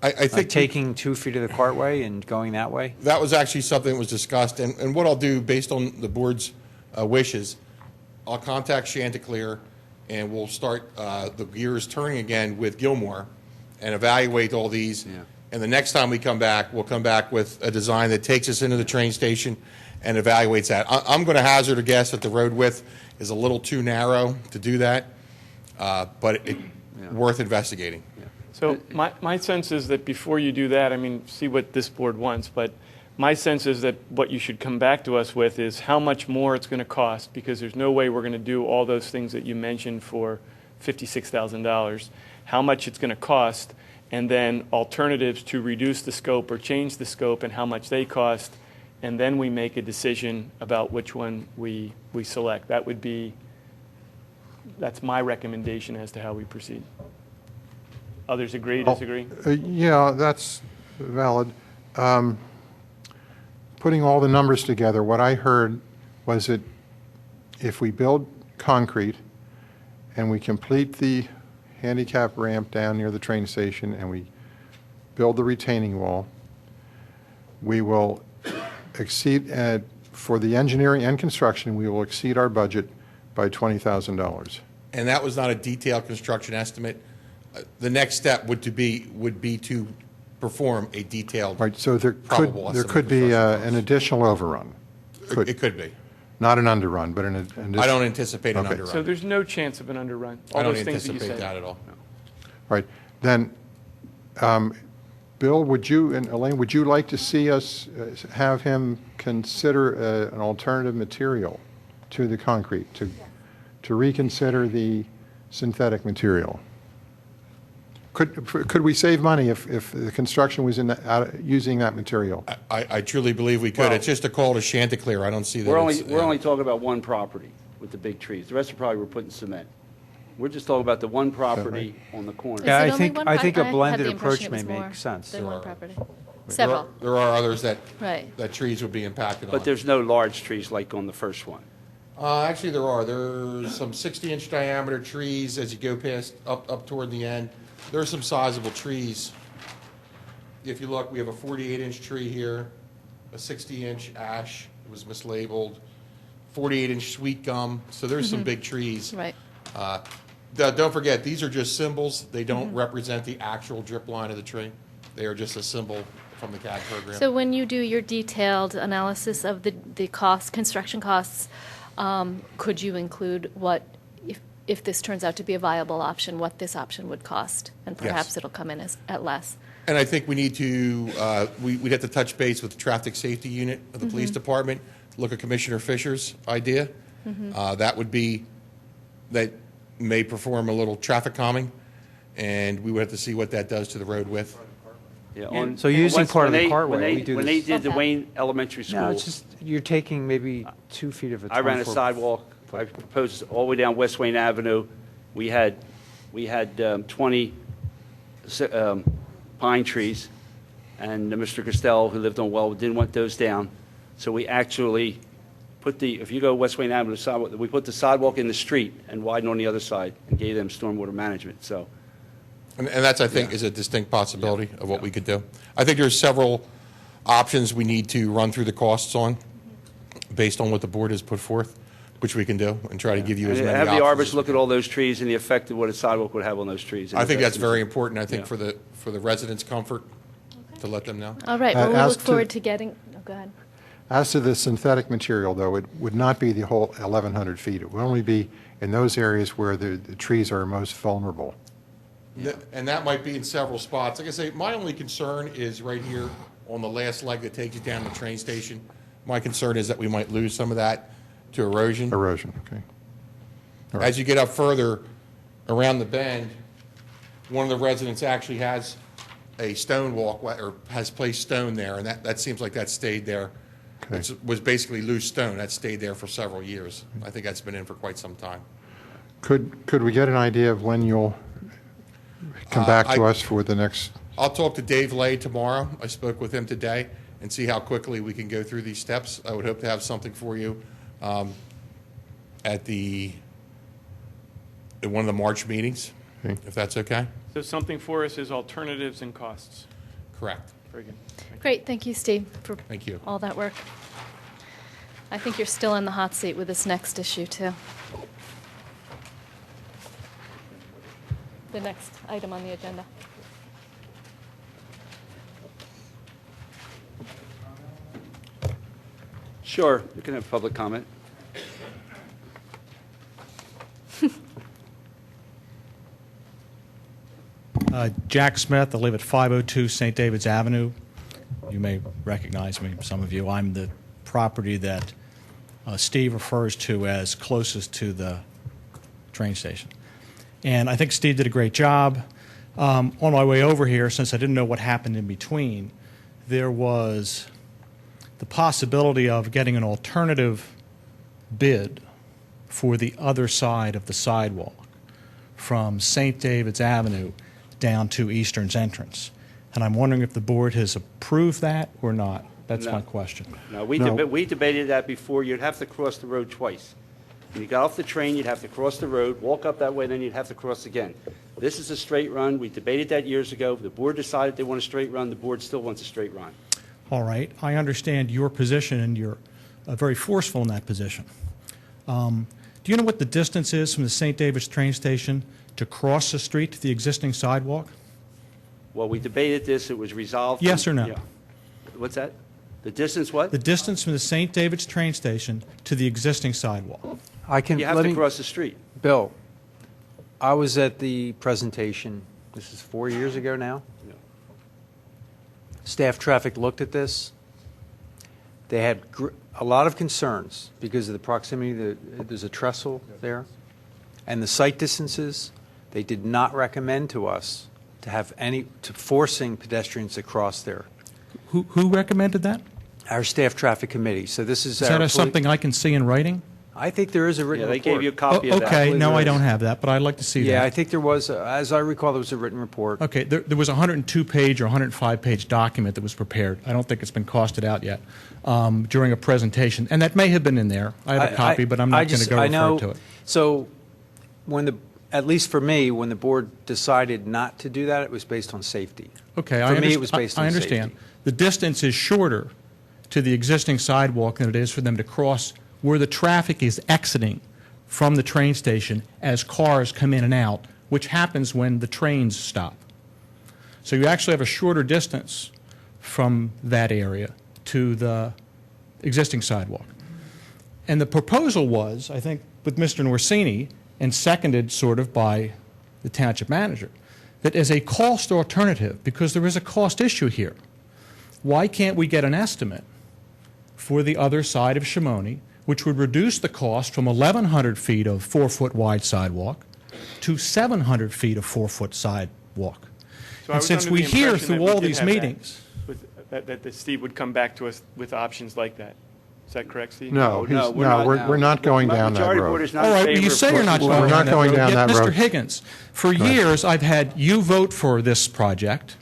I think taking 2 feet of the cartway and going that way? that was actually something that was discussed. And what I'll do, based on the board's wishes, I'll contact Chanticleer, and we'll start the gears turning again with Gilmore and evaluate all these. Yeah. And the next time we come back, we'll come back with a design that takes us into the train station and evaluates that. I'm going to hazard a guess that the road width is a little too narrow to do that, but worth investigating. So my sense is that before you do that, see what this board wants, but my sense is that what you should come back to us with is how much more it's going to cost, because there's no way we're going to do all those things that you mentioned for $56,000, how much it's going to cost, and then alternatives to reduce the scope or change the scope and how much they cost, and then we make a decision about which one we select. That's my recommendation as to how we proceed. Others agree, disagree? Yeah, that's valid. Putting all the numbers together, what I heard was that if we build concrete and we complete the handicap ramp down near the train station and we build the retaining wall, we will exceed, for the engineering and construction, we will exceed our budget by $20,000. And that was not a detailed construction estimate. The next step would be to perform a detailed Right, so there probable could estimate be construction cost. an additional overrun. It could be. Not an underrun, but an additional. I don't anticipate an Okay. underrun. So there's no chance of an underrun? I All don't those things that you anticipate said. that at all. Right. Then, Bill, and Elaine, would you like to see us have him consider an alternative material to the concrete, to reconsider the synthetic material? Could we save money if the construction was using that material? I truly believe we could. Well- It's just a call to Chanticleer. I don't see that. We're it's, only talking about one property with the big trees. The rest of probably we're putting cement. We're just talking about the one property on the corner. Is Yeah, it I only think one I think pro- a I had blended the impression approach it may was more make sense. than one property. There Several, are others that right. trees would be impacted on. But there's no large trees like on the first one. Actually, there are. There's some 60-inch diameter trees as you go past up toward the end. There are some sizable trees. If you look, we have a 48-inch tree here, a 60-inch ash, it was mislabeled, 48-inch sweet gum. So there's some big trees. Right. Don't forget, these are just symbols. They don't represent the actual drip line of the tree. They are just a symbol from the CAG program. So when you do your detailed analysis of the costs, construction costs, could you include what, if this turns out to be a viable option, what this option would cost? And perhaps Yes. it'll come in at less. And I think we need to, we'd have to touch base with the traffic safety unit of the police department, look at Commissioner Fisher's idea. That may perform a little traffic calming, and we would have to see what that does to the road width. Yeah, So using once- part of when the they- cartway, when they- we do When this. they did the Okay. Wayne Elementary School. No, it's just you're taking maybe 2 feet of a. I ran a 24 sidewalk, I proposed all the way down West Wayne Avenue. We had 20 pine trees, and Mr. Costello, who lived on Wellwood, didn't want those down. So we actually if you go West Wayne Avenue sidewalk, we put the sidewalk in the street and widened on the other side and gave them stormwater management, so. And that's, I think, is a distinct possibility of what we could do. I think there's several options we need to run through the costs on, based on what the board has put forth, which we can do, and try to give you as And many have options. the as arborist we look can. at all those trees and the effect of what a sidewalk would have on those trees. I think that's very important, I think, Yeah. for the residents' comfort, to let them know. All right, well, we'll as look to- forward to getting, go ahead. As to the synthetic material, though, it would not be the whole 1,100 feet. It would only be in those areas where the trees are most vulnerable. And that might be in several spots. Like I say, my only concern is right here on the last leg that takes you down to the train station. My concern is that we might lose some of that to erosion. Erosion, okay. All right. As you get up further around the bend, one of the residents actually has a stone walkway, or has placed stone there, and that seems like that stayed there. Okay. It was basically loose stone. That stayed there for several years. I think that's been in for quite some time. Could we get an idea of when you'll come back to I- us for the next? I'll talk to Dave Lay tomorrow. I spoke with him today, and see how quickly we can go through these steps. I would hope to have something for you at one of the March meetings, Okay. if that's okay. So something for us is alternatives and costs. Correct. Very good. Great, thank you, Steve, for Thank you. all that work. I think you're still in the hot seat with this next issue, too. The next item on the agenda. Sure, you can have public comment. Jack Smith, I live at 502 St. David's Avenue. You may recognize me, some of you. I'm the property that Steve refers to as closest to the train station. And I think Steve did a great job. On my way over here, since I didn't know what happened in between, there was the possibility of getting an alternative bid for the other side of the sidewalk from St. David's Avenue down to Eastern's entrance. And I'm wondering if the board has approved that or not. That's No. my question. No, we No. we debated that before. You'd have to cross the road twice. When you got off the train, you'd have to cross the road, walk up that way, then you'd have to cross again. This is a straight run. We debated that years ago. The board decided they want a straight run. The board still wants a straight run. All right. I understand your position, and you're very forceful in that position. Do you know what the distance is from the St. David's train station to cross the street to the existing sidewalk? Well, we debated this. It was resolved. Yes or no? Yeah. What's that? The distance what? The distance from the St. David's train station to the existing sidewalk. I can, You have let to me, cross the street. Bill, I was at the presentation, this is 4 years ago now. Yeah. Staff traffic looked at this. They had a lot of concerns because of the proximity, there's a trestle there, and the site distances. They did not recommend to us to have forcing pedestrians to cross there. Who recommended that? Our staff traffic committee. So this is Is that something I can see in writing? I think there is a written Yeah, they report. gave you a copy of that. Okay, no, there I is. don't have that, but I'd like to see Yeah, I that. think there was, as I recall, there was a written report. Okay, there was a 102-page or 105-page document that was prepared. I don't think it's been costed out yet during a presentation, and that may have been in there. I have a copy, but I'm not going to go refer to it. So at least for me, when the board decided not to do that, it was based on safety. Okay, For me, it was based on I understand. safety. The distance is shorter to the existing sidewalk than it is for them to cross where the traffic is exiting from the train station as cars come in and out, which happens when the trains stop. So you actually have a shorter distance from that area to the existing sidewalk. And the proposal was, I think, with Mr. Norsini, and seconded sort of by the township manager, that as a cost alternative, because there is a cost issue here, why can't we get an estimate for the other side of Shimoni, which would reduce the cost from 1,100 feet of 4-foot wide sidewalk to 700 feet of 4-foot sidewalk? So I And was since under we the hear impression that through we all did these have that, meetings, that Steve would come back to us with options like that. Is that correct, Steve? No, No, we're not going down that Majority board road. is not all in right, well, favor you of say you're not crossing- We're going not down going that road. down Yet, that Mr. road. Higgins, for years I've had you vote for this project.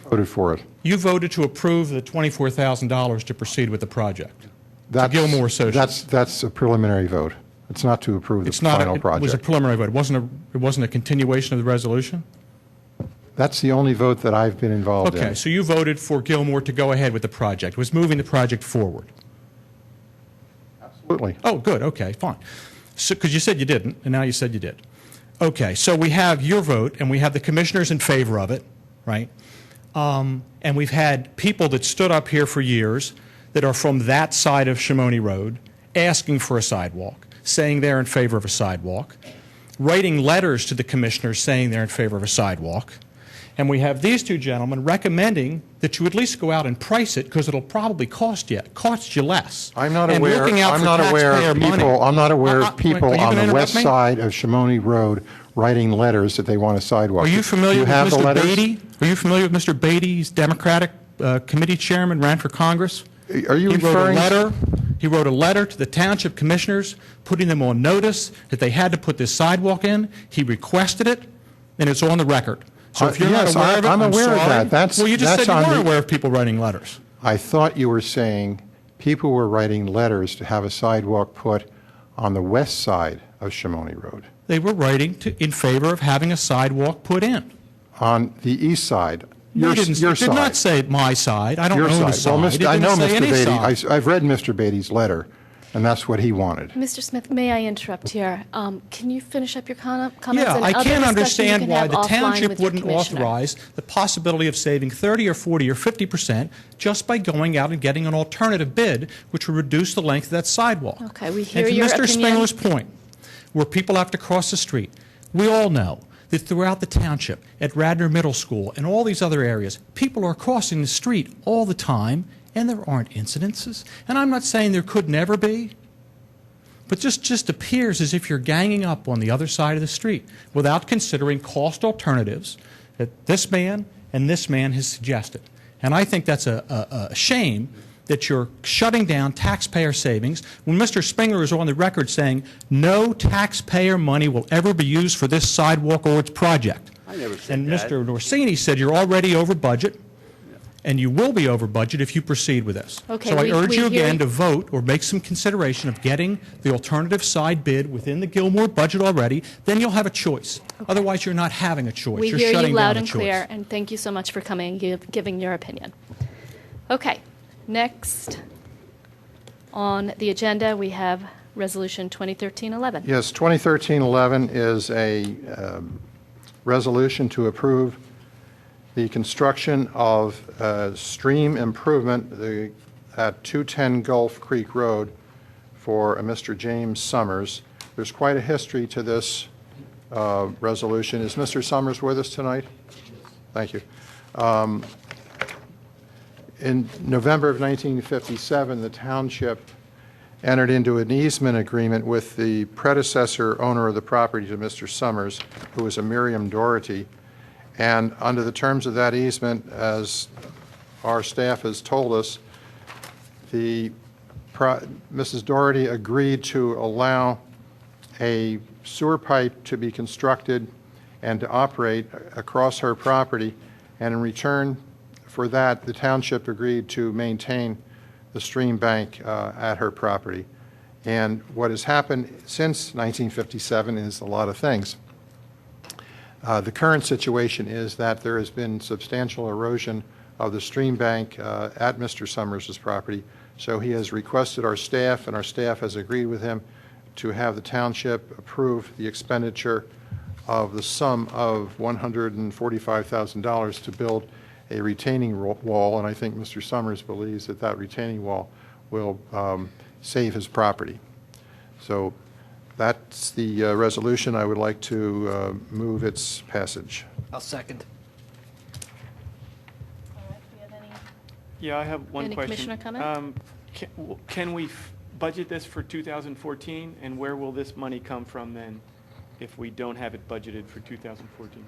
Voted for it. You voted to approve the $24,000 to proceed with the project. That's- Gilmore Associates. That's a preliminary vote. It's not to approve the It's not, final it was a project. preliminary vote. It wasn't a continuation of the resolution? That's the only vote that I've been involved in. Okay, so you voted for Gilmore to go ahead with the project, was moving the project forward. Absolutely. Oh, good, okay, fine. So, because you said you didn't, and now you said you did. Okay, so we have your vote, and we have the commissioners in favor of it, right? And we've had people that stood up here for years that are from that side of Shimoni Road asking for a sidewalk, saying they're in favor of a sidewalk, writing letters to the commissioners saying they're in favor of a sidewalk. And we have these two gentlemen recommending that you at least go out and price it because it'll probably cost you less. I'm not And aware. looking out I'm for not aware taxpayer of money. people. I'm not aware of people Are you on gonna the interrupt west me? side of Shimoni Road writing letters that they want a sidewalk. Are you familiar with have the Mr. letters? Beatty? Are you familiar with Mr. Beatty? He's Democratic committee chairman, ran for Congress. Are you referring? He wrote a letter to the township commissioners, putting them on notice that they had to put this sidewalk in. He requested it, and it's on the record. So if you're yes, not aware of it, I'm aware sorry. of that. That's, well, you just that's said you on were the- aware of people writing letters. I thought you were saying people were writing letters to have a sidewalk put on the west side of Shimoni Road. They were writing in favor of having a sidewalk put in. On the east side. Your Your it did side. not say my side. I don't Your own side. a side. Well, It didn't I know say Mr. any Beatty. side. I've read Mr. Beatty's letter, and that's what he wanted. Mr. Smith, may I interrupt here? Can you finish up your comments? Yeah, and I other can't discussion you understand can why have the offline township with your wouldn't commissioner. authorize the possibility of saving 30 or 40 or 50% just by going out and getting an alternative bid, which would reduce the length of that sidewalk. Okay, we hear and to your Mr. opinion. Spengler's point, where people have to cross the street, we all know that throughout the township, at Radnor Middle School and all these other areas, people are crossing the street all the time, and there aren't incidences. And I'm not saying there could never be, but just appears as if you're ganging up on the other side of the street without considering cost alternatives that this man and this man has suggested. And I think that's a shame that you're shutting down taxpayer savings when Mr. Spengler is on the record saying no taxpayer money will ever be used for this sidewalk or its project. I never said And that. Mr. Norsini said you're already over budget, and you will be over budget if you proceed with this. Okay, so I we urge you hear- again to vote or make some consideration of getting the alternative side bid within the Gilmore budget already. Then you'll have a choice. Otherwise, you're not having a choice. We You're hear shutting you loud down and a choice. clear, and thank you so much for coming and giving your opinion. Okay, next on the agenda, we have Resolution 2013-11. Yes, 2013-11 is a resolution to approve the construction of stream improvement at 210 Gulf Creek Road for Mr. James Summers. There's quite a history to this resolution. Is Mr. Summers with us tonight? Thank you. In November of 1957, the township entered into an easement agreement with the predecessor owner of the property to Mr. Summers, who was a Miriam Doherty. And under the terms of that easement, as our staff has told us, Mrs. Doherty agreed to allow a sewer pipe to be constructed and to operate across her property, and in return for that, the township agreed to maintain the stream bank at her property. And what has happened since 1957 is a lot of things. The current situation is that there has been substantial erosion of the stream bank at Mr. Summers' property, so he has requested our staff, and our staff has agreed with him to have the township approve the expenditure of the sum of $145,000 to build a retaining wall, and I think Mr. Summers believes that that retaining wall will save his property. So that's the resolution. I would like to move its passage. I'll second. Yeah, I have one Any question. commissioner comment? Can we budget this for 2014, and where will this money come from then if we don't have it budgeted for 2014?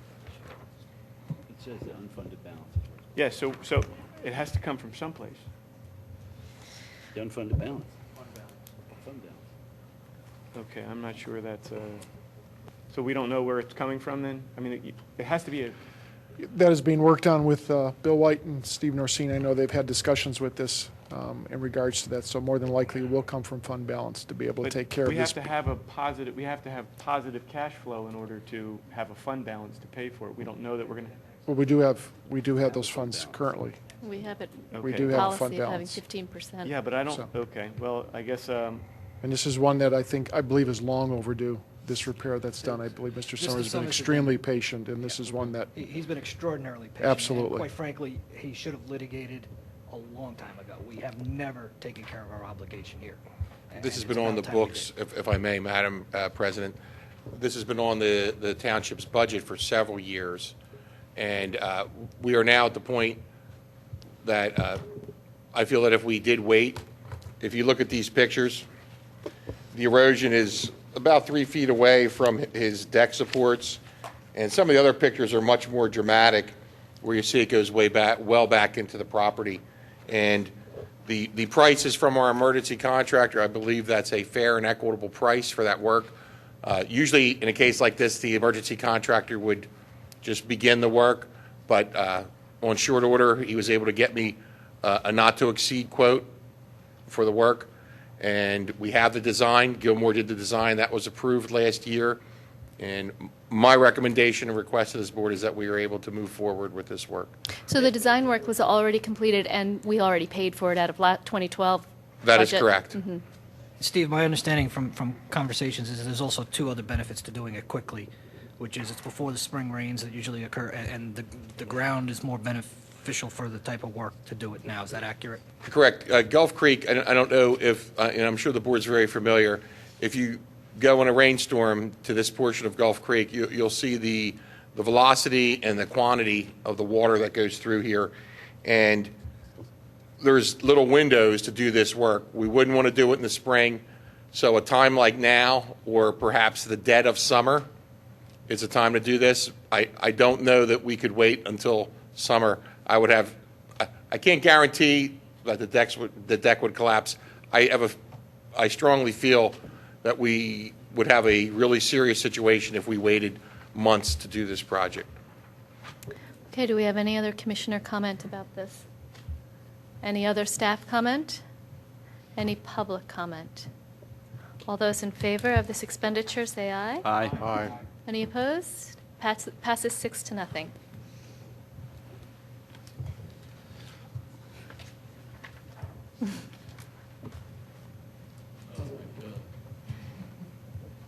It says the unfunded balance. Yeah, so it has to come from someplace. The unfunded balance. Fund balance. Okay, I'm not sure that's, so we don't know where it's coming from then? I mean, it has to be a, That is being worked on with Bill White and Steve Norsini. I know they've had discussions with this in regards to that, so more than likely it will come from fund balance to be able to but take care of we this. have to have positive cash flow in order to have a fund balance to pay for it. We don't know that we're going to. Well, we do have those funds currently. We have it. We Okay. do have a fund Policy of having balance. 15%. Yeah, but I don't, So- okay, well, I guess, And this is one that I believe is long overdue, this repair that's done. I believe Mr. Summers has been Summers has extremely patient, and this is one that, He's been extraordinarily patient. Absolutely. And quite frankly, he should have litigated a a long time ago. We have never taken care of our obligation here. This has And been it's on the about time we books, did. if I may, Madam President. This has been on the township's budget for several years, and we are now at the point that I feel that if we did wait, if you look at these pictures, the erosion is about 3 feet away from his deck supports, and some of the other pictures are much more dramatic, where you see it goes way back, well back into the property. And the price is from our emergency contractor. I believe that's a fair and equitable price for that work. Usually, in a case like this, the emergency contractor would just begin the work, but on short order, he was able to get me a not-to-exceed quote for the work. And we have the design. Gilmore did the design. That was approved last year. And my recommendation and request to this board is that we are able to move forward with this work. So the design work was already completed, and we already paid for it out of 2012 That is budget? correct. Steve, my understanding from conversations is there's also two other benefits to doing it quickly, which is it's before the spring rains that usually occur, and the ground is more beneficial for the type of work to do it now. Is that accurate? Correct. Gulf Creek, I don't know if, and I'm sure the board's very familiar, if you go in a rainstorm to this portion of Gulf Creek, you'll see the velocity and the quantity of the water that goes through here. And there's little windows to do this work. We wouldn't want to do it in the spring. So a time like now, or perhaps the dead of summer, is a time to do this. I don't know that we could wait until summer. I can't guarantee that the deck would collapse. I strongly feel that we would have a really serious situation if we waited months to do this project. Okay, do we have any other commissioner comment about this? Any other staff comment? Any public comment? All those in favor of this expenditure, say aye. Aye. Aye. Any opposed? Passes 6-0.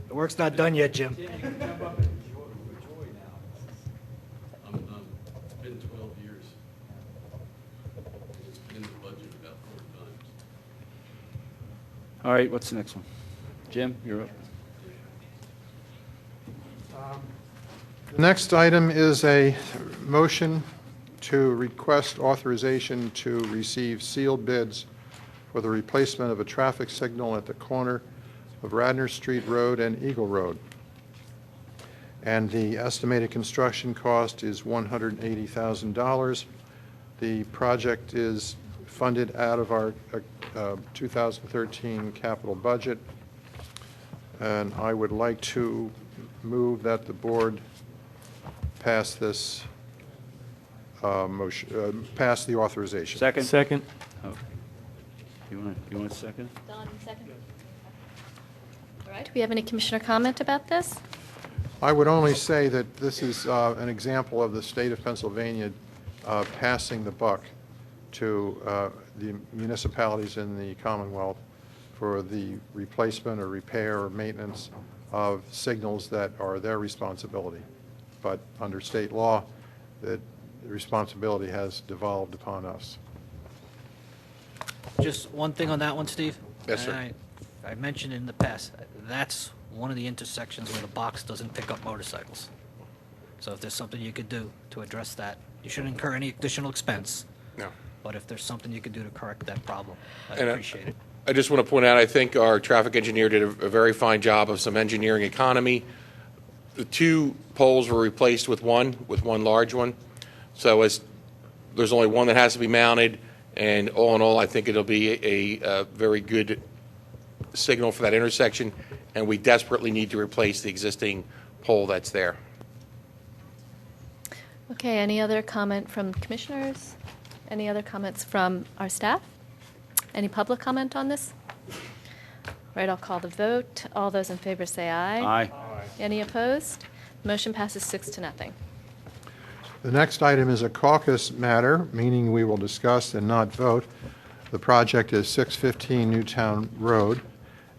The work's not done yet, Jim. It's been 12 years. It's been in the budget about 4 times. All right, what's the next one? Jim, you're up. The next item is a motion to request authorization to receive sealed bids for the replacement of a traffic signal at the corner of Radnor Street Road and Eagle Road. And the estimated construction cost is $180,000. The project is funded out of our 2013 capital budget. And I would like to move that the board pass this motion, pass the authorization. Second? Second. Okay. You want a second? Don, second. All right, do we have any commissioner comment about this? I would only say that this is an example of the state of Pennsylvania passing the buck to the municipalities in the Commonwealth for the replacement or repair or maintenance of signals that are their responsibility. But under state law, the responsibility has devolved upon us. Just one thing on that one, Steve. Yes, sir. And I mentioned in the past, that's one of the intersections where the box doesn't pick up motorcycles. So if there's something you could do to address that, you shouldn't incur any additional expense. No. But if there's something you could do to correct that problem, I'd And appreciate it. I just want to point out, I think our traffic engineer did a very fine job of some engineering economy. The 2 poles were replaced with one large one. So there's only one that has to be mounted, and all in all, I think it'll be a very good signal for that intersection, and we desperately need to replace the existing pole that's there. Okay, any other comment from commissioners? Any other comments from our staff? Any public comment on this? Right, I'll call the vote. All those in favor say aye. Aye. Any opposed? Motion passes 6-0. The next item is a caucus matter, meaning we will discuss and not vote. The project is 615 Newtown Road,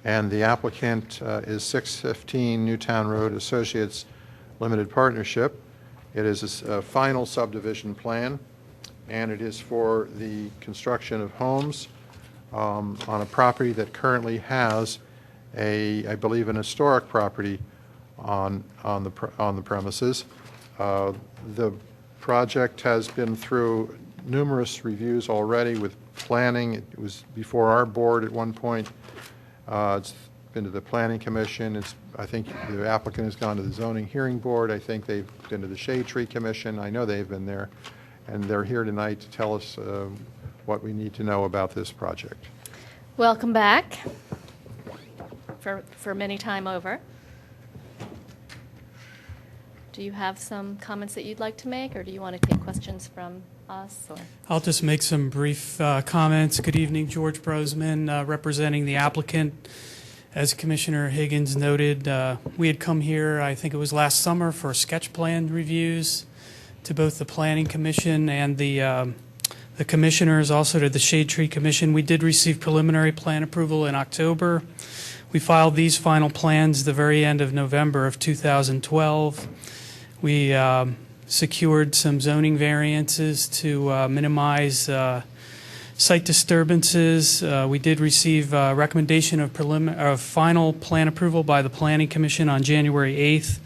and the applicant is 615 Newtown Road Associates Limited Partnership. It is a final subdivision plan, and it is for the construction of homes on a property that currently has I believe, an historic property on the premises. The project has been through numerous reviews already with planning. It was before our board at one point. It's been to the Planning Commission. I think the applicant has gone to the Zoning Hearing Board. I think they've been to the Shade Tree Commission. I know they've been there. And they're here tonight to tell us what we need to know about this project. Welcome back for many time over. Do you have some comments that you'd like to make, or do you want to take questions from us? Or? I'll just make some brief comments. Good evening, George Brosman, representing the applicant. As Commissioner Higgins noted, we had come here, I think it was last summer, for sketch plan reviews to both the Planning Commission and the commissioners, also to the Shade Tree Commission. We did receive preliminary plan approval in October. We filed these final plans the very end of November of 2012. We secured some zoning variances to minimize site disturbances. We did receive a recommendation of final plan approval by the Planning Commission on January 8th.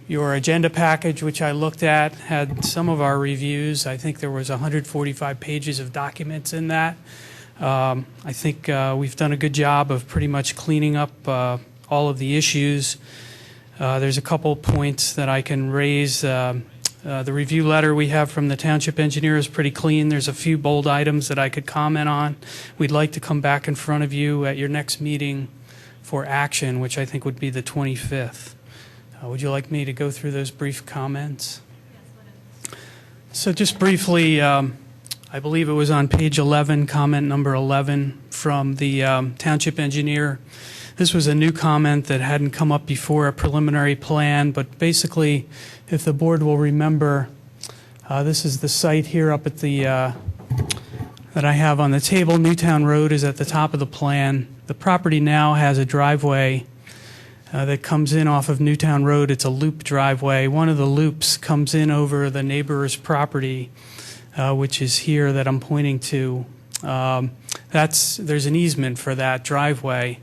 Your agenda package, which I looked at, had some of our reviews. I think there was 145 pages of documents in that. I think we've done a good job of pretty much cleaning up all of the issues. There's a couple points that I can raise. The review letter we have from the township engineer is pretty clean. There's a few bold items that I could comment on. We'd like to come back in front of you at your next meeting for action, which I think would be the 25th. Would you like me to go through those brief comments? So just briefly, I believe it was on page 11, comment number 11 from the township engineer. This was a new comment that hadn't come up before a preliminary plan, but basically, if the board will remember, this is the site here up at the that I have on the table. Newtown Road is at the top of the plan. The property now has a driveway that comes in off of Newtown Road. It's a loop driveway. One of the loops comes in over the neighbor's property, which is here that I'm pointing to. There's an easement for that driveway.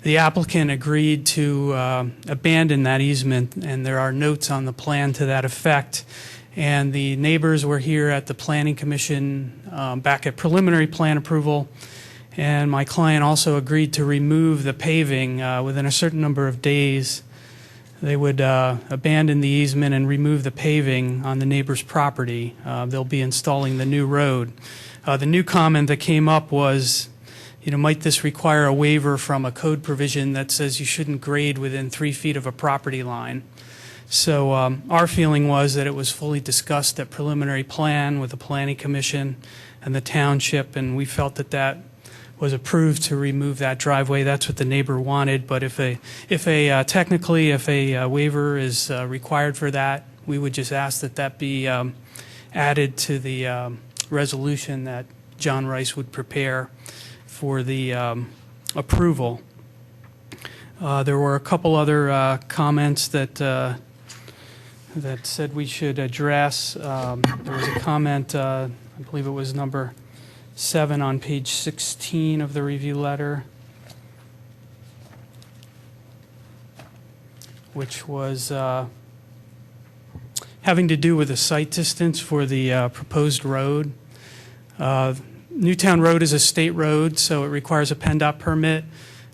The applicant agreed to abandon that easement, and there are notes on the plan to that effect. And the neighbors were here at the Planning Commission back at preliminary plan approval, and my client also agreed to remove the paving within a certain number of days. They would abandon the easement and remove the paving on the neighbor's property. They'll be installing the new road. The new comment that came up was, might this require a waiver from a code provision that says you shouldn't grade within 3 feet of a property line? So our feeling was that it was fully discussed at preliminary plan with the Planning Commission and the Township, and we felt that that was approved to remove that driveway. That's what the neighbor wanted, but if a waiver is required for that, we would just ask that that be added to the resolution that John Rice would prepare for the approval. There were a couple other comments that said we should address. There was a comment, I believe it was number 7 on page 16 of the review letter, which was having to do with the site distance for the proposed road. Newtown Road is a state road, so it requires a PennDOT permit.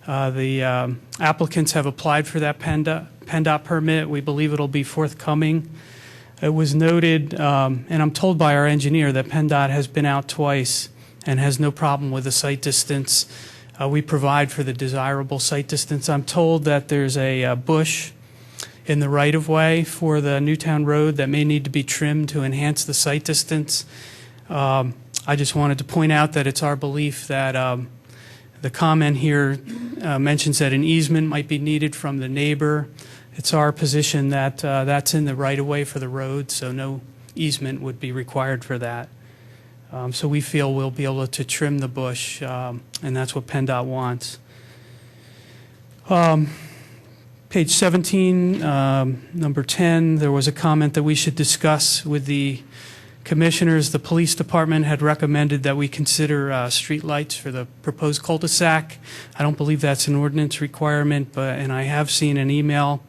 The applicants have applied for that PennDOT permit. We believe it'll be forthcoming. It was noted, and I'm told by our engineer, that PennDOT has been out twice and has no problem with the site distance. We provide for the desirable site distance. I'm told that there's a bush in the right-of-way for the Newtown Road that may need to be trimmed to enhance the site distance. I just wanted to point out that it's our belief that the comment here mentions that an easement might be needed from the neighbor. It's our position that that's in the right-of-way for the road, so no easement would be required for that. So we feel we'll be able to trim the bush, and that's what PennDOT wants. Page 17, number 10, there was a comment that we should discuss with the commissioners, the police department had recommended that we consider streetlights for the proposed cul-de-sac. I don't believe that's an ordinance requirement, and I have seen an email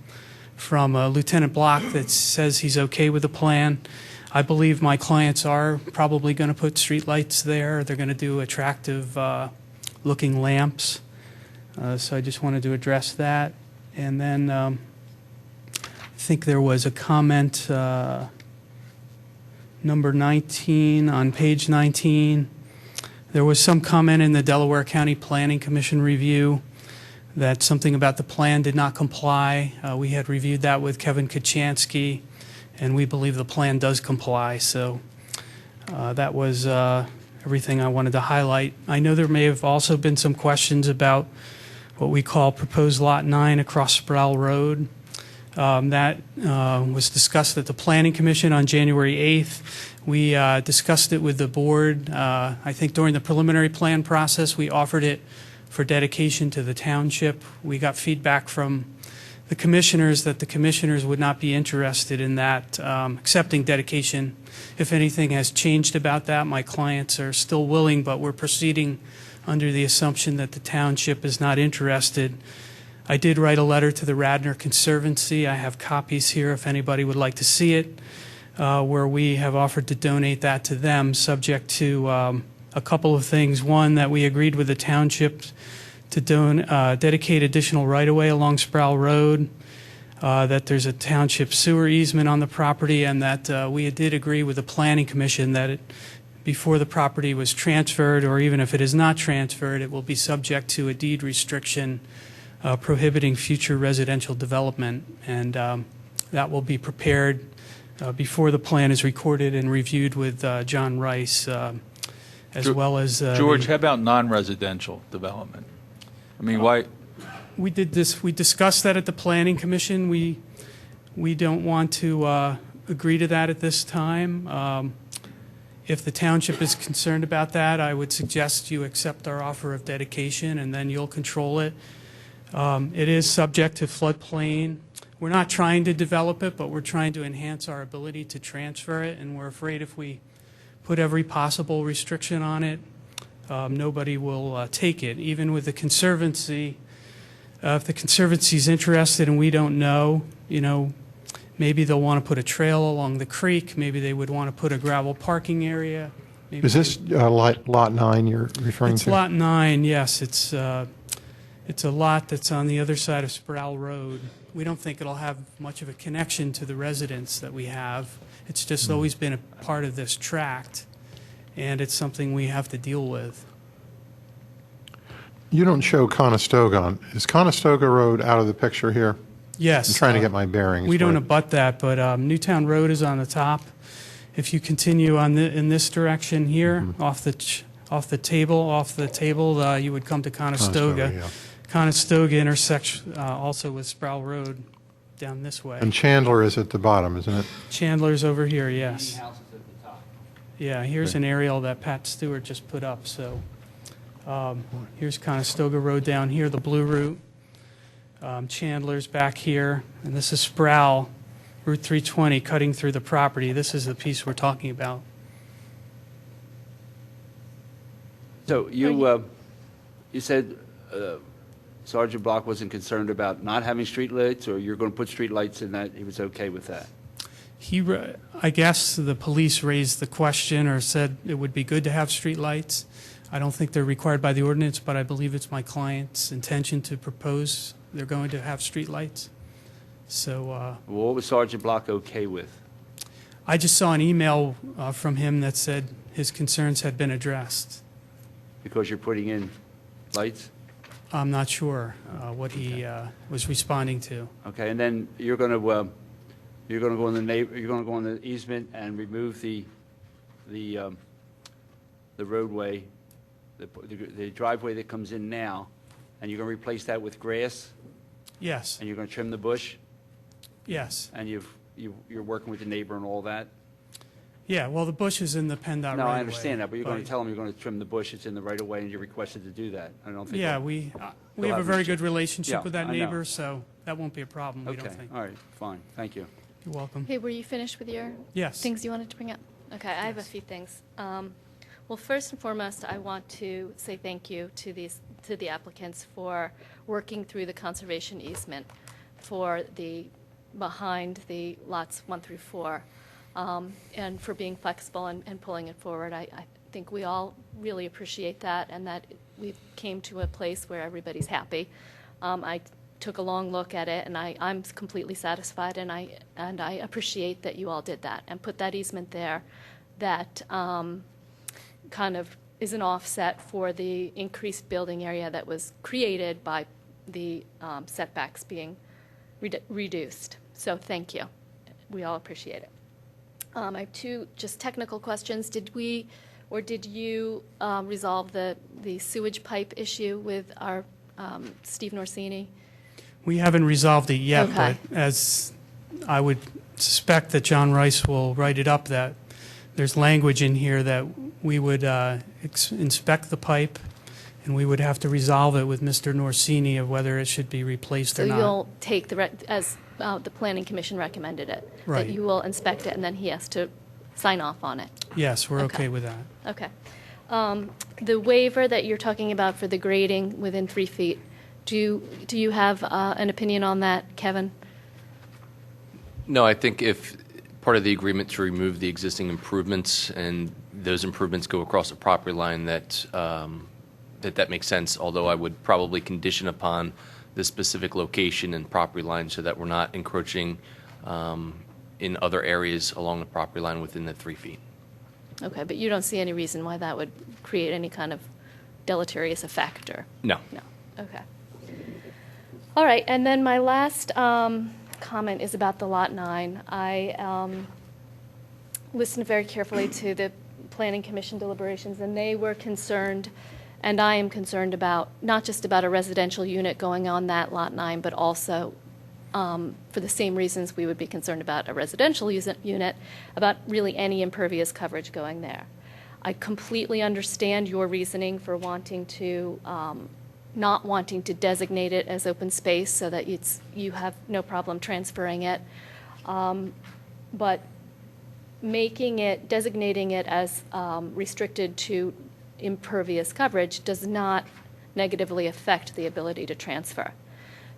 from Lieutenant Block that says he's okay with the plan. I believe my clients are probably going to put streetlights there. They're going to do attractive looking lamps. So I just wanted to address that. And then I think there was a comment, number 19, on page 19. There was some comment in the Delaware County Planning Commission review that something about the plan did not comply. We had reviewed that with Kevin Kachansky, and we believe the plan does comply. So that was everything I wanted to highlight. I know there may have also been some questions about what we call proposed Lot 9 across Sproul Road. That was discussed at the Planning Commission on January 8th. We discussed it with the board. I think during the preliminary plan process, we offered it for dedication to the township. We got feedback from the commissioners that the commissioners would not be interested in that, accepting dedication. If anything has changed about that, my clients are still willing, but we're proceeding under the assumption that the township is not interested. I did write a letter to the Radnor Conservancy. I have copies here if anybody would like to see it, where we have offered to donate that to them, subject to a couple of things. One, that we agreed with the township to dedicate additional right-of-way along Sproul Road, that there's a township sewer easement on the property, and that we did agree with the Planning Commission that before the property was transferred, or even if it is not transferred, it will be subject to a deed restriction prohibiting future residential development, and that will be prepared before the plan is recorded and reviewed with John Rice, as well as George, how about non-residential development? I mean, why? We did this. We discussed that at the Planning Commission. We don't want to agree to that at this time. If the township is concerned about that, I would suggest you accept our offer of dedication, and then you'll control it. It is subject to floodplain. We're not trying to develop it, but we're trying to enhance our ability to transfer it, and we're afraid if we put every possible restriction on it, nobody will take it. Even with the Conservancy, if the Conservancy's interested and we don't know, maybe they'll want to put a trail along the creek. Maybe they would want to put a gravel parking area. Maybe Is this lot 9 you're referring to? It's Lot 9, yes. It's a lot that's on the other side of Sproul Road. We don't think it'll have much of a connection to the residents that we have. It's just always been a part of this tract, and it's something we have to deal with. You don't show Conestoga. Is Conestoga Road out of the picture here? Yes. I'm trying to get my bearings. We don't abut that, but Newtown Road is on the top. If you continue in this direction here, off the table, you would come to Conestoga. Yeah. Conestoga intersects also with Sproul Road down this way. And Chandler is at the bottom, isn't it? Chandler's over here, yes. Yeah, here's an aerial that Pat Stewart just put up. So here's Conestoga Road down here, the blue route. Chandler's back here, and this is Sproul, Route 320, cutting through the property. This is the piece we're talking about. So you said Sergeant Block wasn't concerned about not having streetlights, or you're going to put streetlights in that he was okay with that? I guess the police raised the question or said it would be good to have streetlights. I don't think they're required by the ordinance, but I believe it's my client's intention to propose they're going to have streetlights. So, Well, what was Sergeant Block okay with? I just saw an email from him that said his concerns had been addressed. Because you're putting in lights? I'm not sure what he was responding to. Okay, and then you're going to go in the easement and remove the roadway, the driveway that comes in now, and you're going to replace that with grass? Yes. And you're going to trim the bush? Yes. And you're working with the neighbor and all that? Yeah, well, the bush is in the PennDOT right-of-way. No, I understand that, but you're going to tell them you're going to trim the bush that's in the right-of-way, and you're requested to do that. I don't think. Yeah, we have a very good relationship with that I know. neighbor, so that won't be a problem, we don't Okay, think. all right, fine, thank you. You're welcome. Hey, were you finished with your Yes. things you wanted to bring up? Okay, I have a few things. Well, first and foremost, I want to say thank you to the applicants for working through the conservation easement for behind the lots 1 through 4, and for being flexible and pulling it forward. I think we all really appreciate that, and that we came to a place where everybody's happy. I took a long look at it, and I'm completely satisfied, and I appreciate that you all did that and put that easement there that kind of is an offset for the increased building area that was created by the setbacks being reduced. So thank you. We all appreciate it. I have 2 just technical questions. Did you resolve the sewage pipe issue with our Steve Norsini? We haven't resolved it yet, Okay. but as I would suspect that John Rice will write it up, that there's language in here that we would inspect the pipe, and we would have to resolve it with Mr. Norsini of whether it should be replaced So or not. you'll take as the Planning Commission recommended it? Right. That you will inspect it, and then he has to sign off on it? Yes, we're Okay. okay with that. Okay. The waiver that you're talking about for the grading within 3 feet, do you have an opinion on that, Kevin? No, I think if part of the agreement to remove the existing improvements and those improvements go across the property line, that makes sense, although I would probably condition upon the specific location and property line so that we're not encroaching in other areas along the property line within the 3 feet. Okay, but you don't see any reason why that would create any kind of deleterious effect, or? No. No, okay. All right, and then my last comment is about the Lot 9. I listened very carefully to the Planning Commission deliberations, and they were concerned, and I am concerned about, not just about a residential unit going on that Lot 9, but also for the same reasons we would be concerned about a residential unit, about really any impervious coverage going there. I completely understand your reasoning for wanting to, not wanting to designate it as open space so that you have no problem transferring it. But designating it as restricted to impervious coverage does not negatively affect the ability to transfer.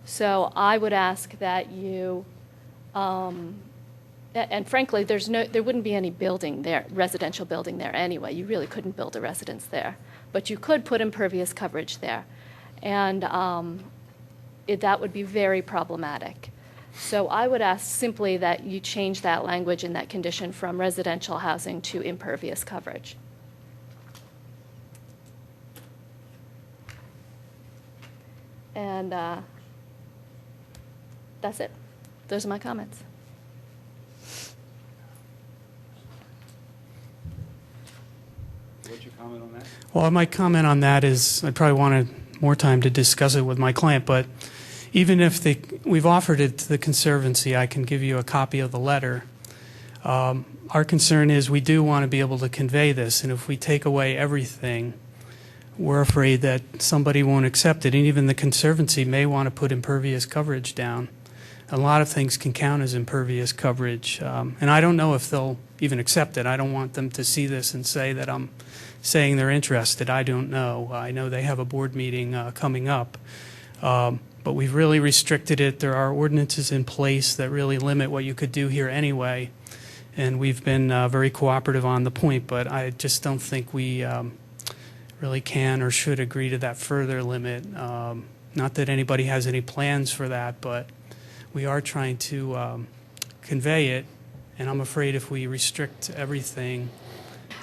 So I would ask that you, and frankly, there wouldn't be any building there, residential building there anyway. You really couldn't build a residence there. But you could put impervious coverage there. And that would be very problematic. So I would ask simply that you change that language in that condition from residential housing to impervious coverage. And that's it. Those are my comments. What's your comment on that? Well, my comment on that is I'd probably wanted more time to discuss it with my client, but even if we've offered it to the Conservancy, I can give you a copy of the letter. Our concern is we do want to be able to convey this, and if we take away everything, we're afraid that somebody won't accept it, and even the Conservancy may want to put impervious coverage down. A lot of things can count as impervious coverage, and I don't know if they'll even accept it. I don't want them to see this and say that I'm saying they're interested. I don't know. I know they have a board meeting coming up, but we've really restricted it. There are ordinances in place that really limit what you could do here anyway, and we've been very cooperative on the point, but I just don't think we really can or should agree to that further limit. Not that anybody has any plans for that, but we are trying to convey it, and I'm afraid if we restrict everything,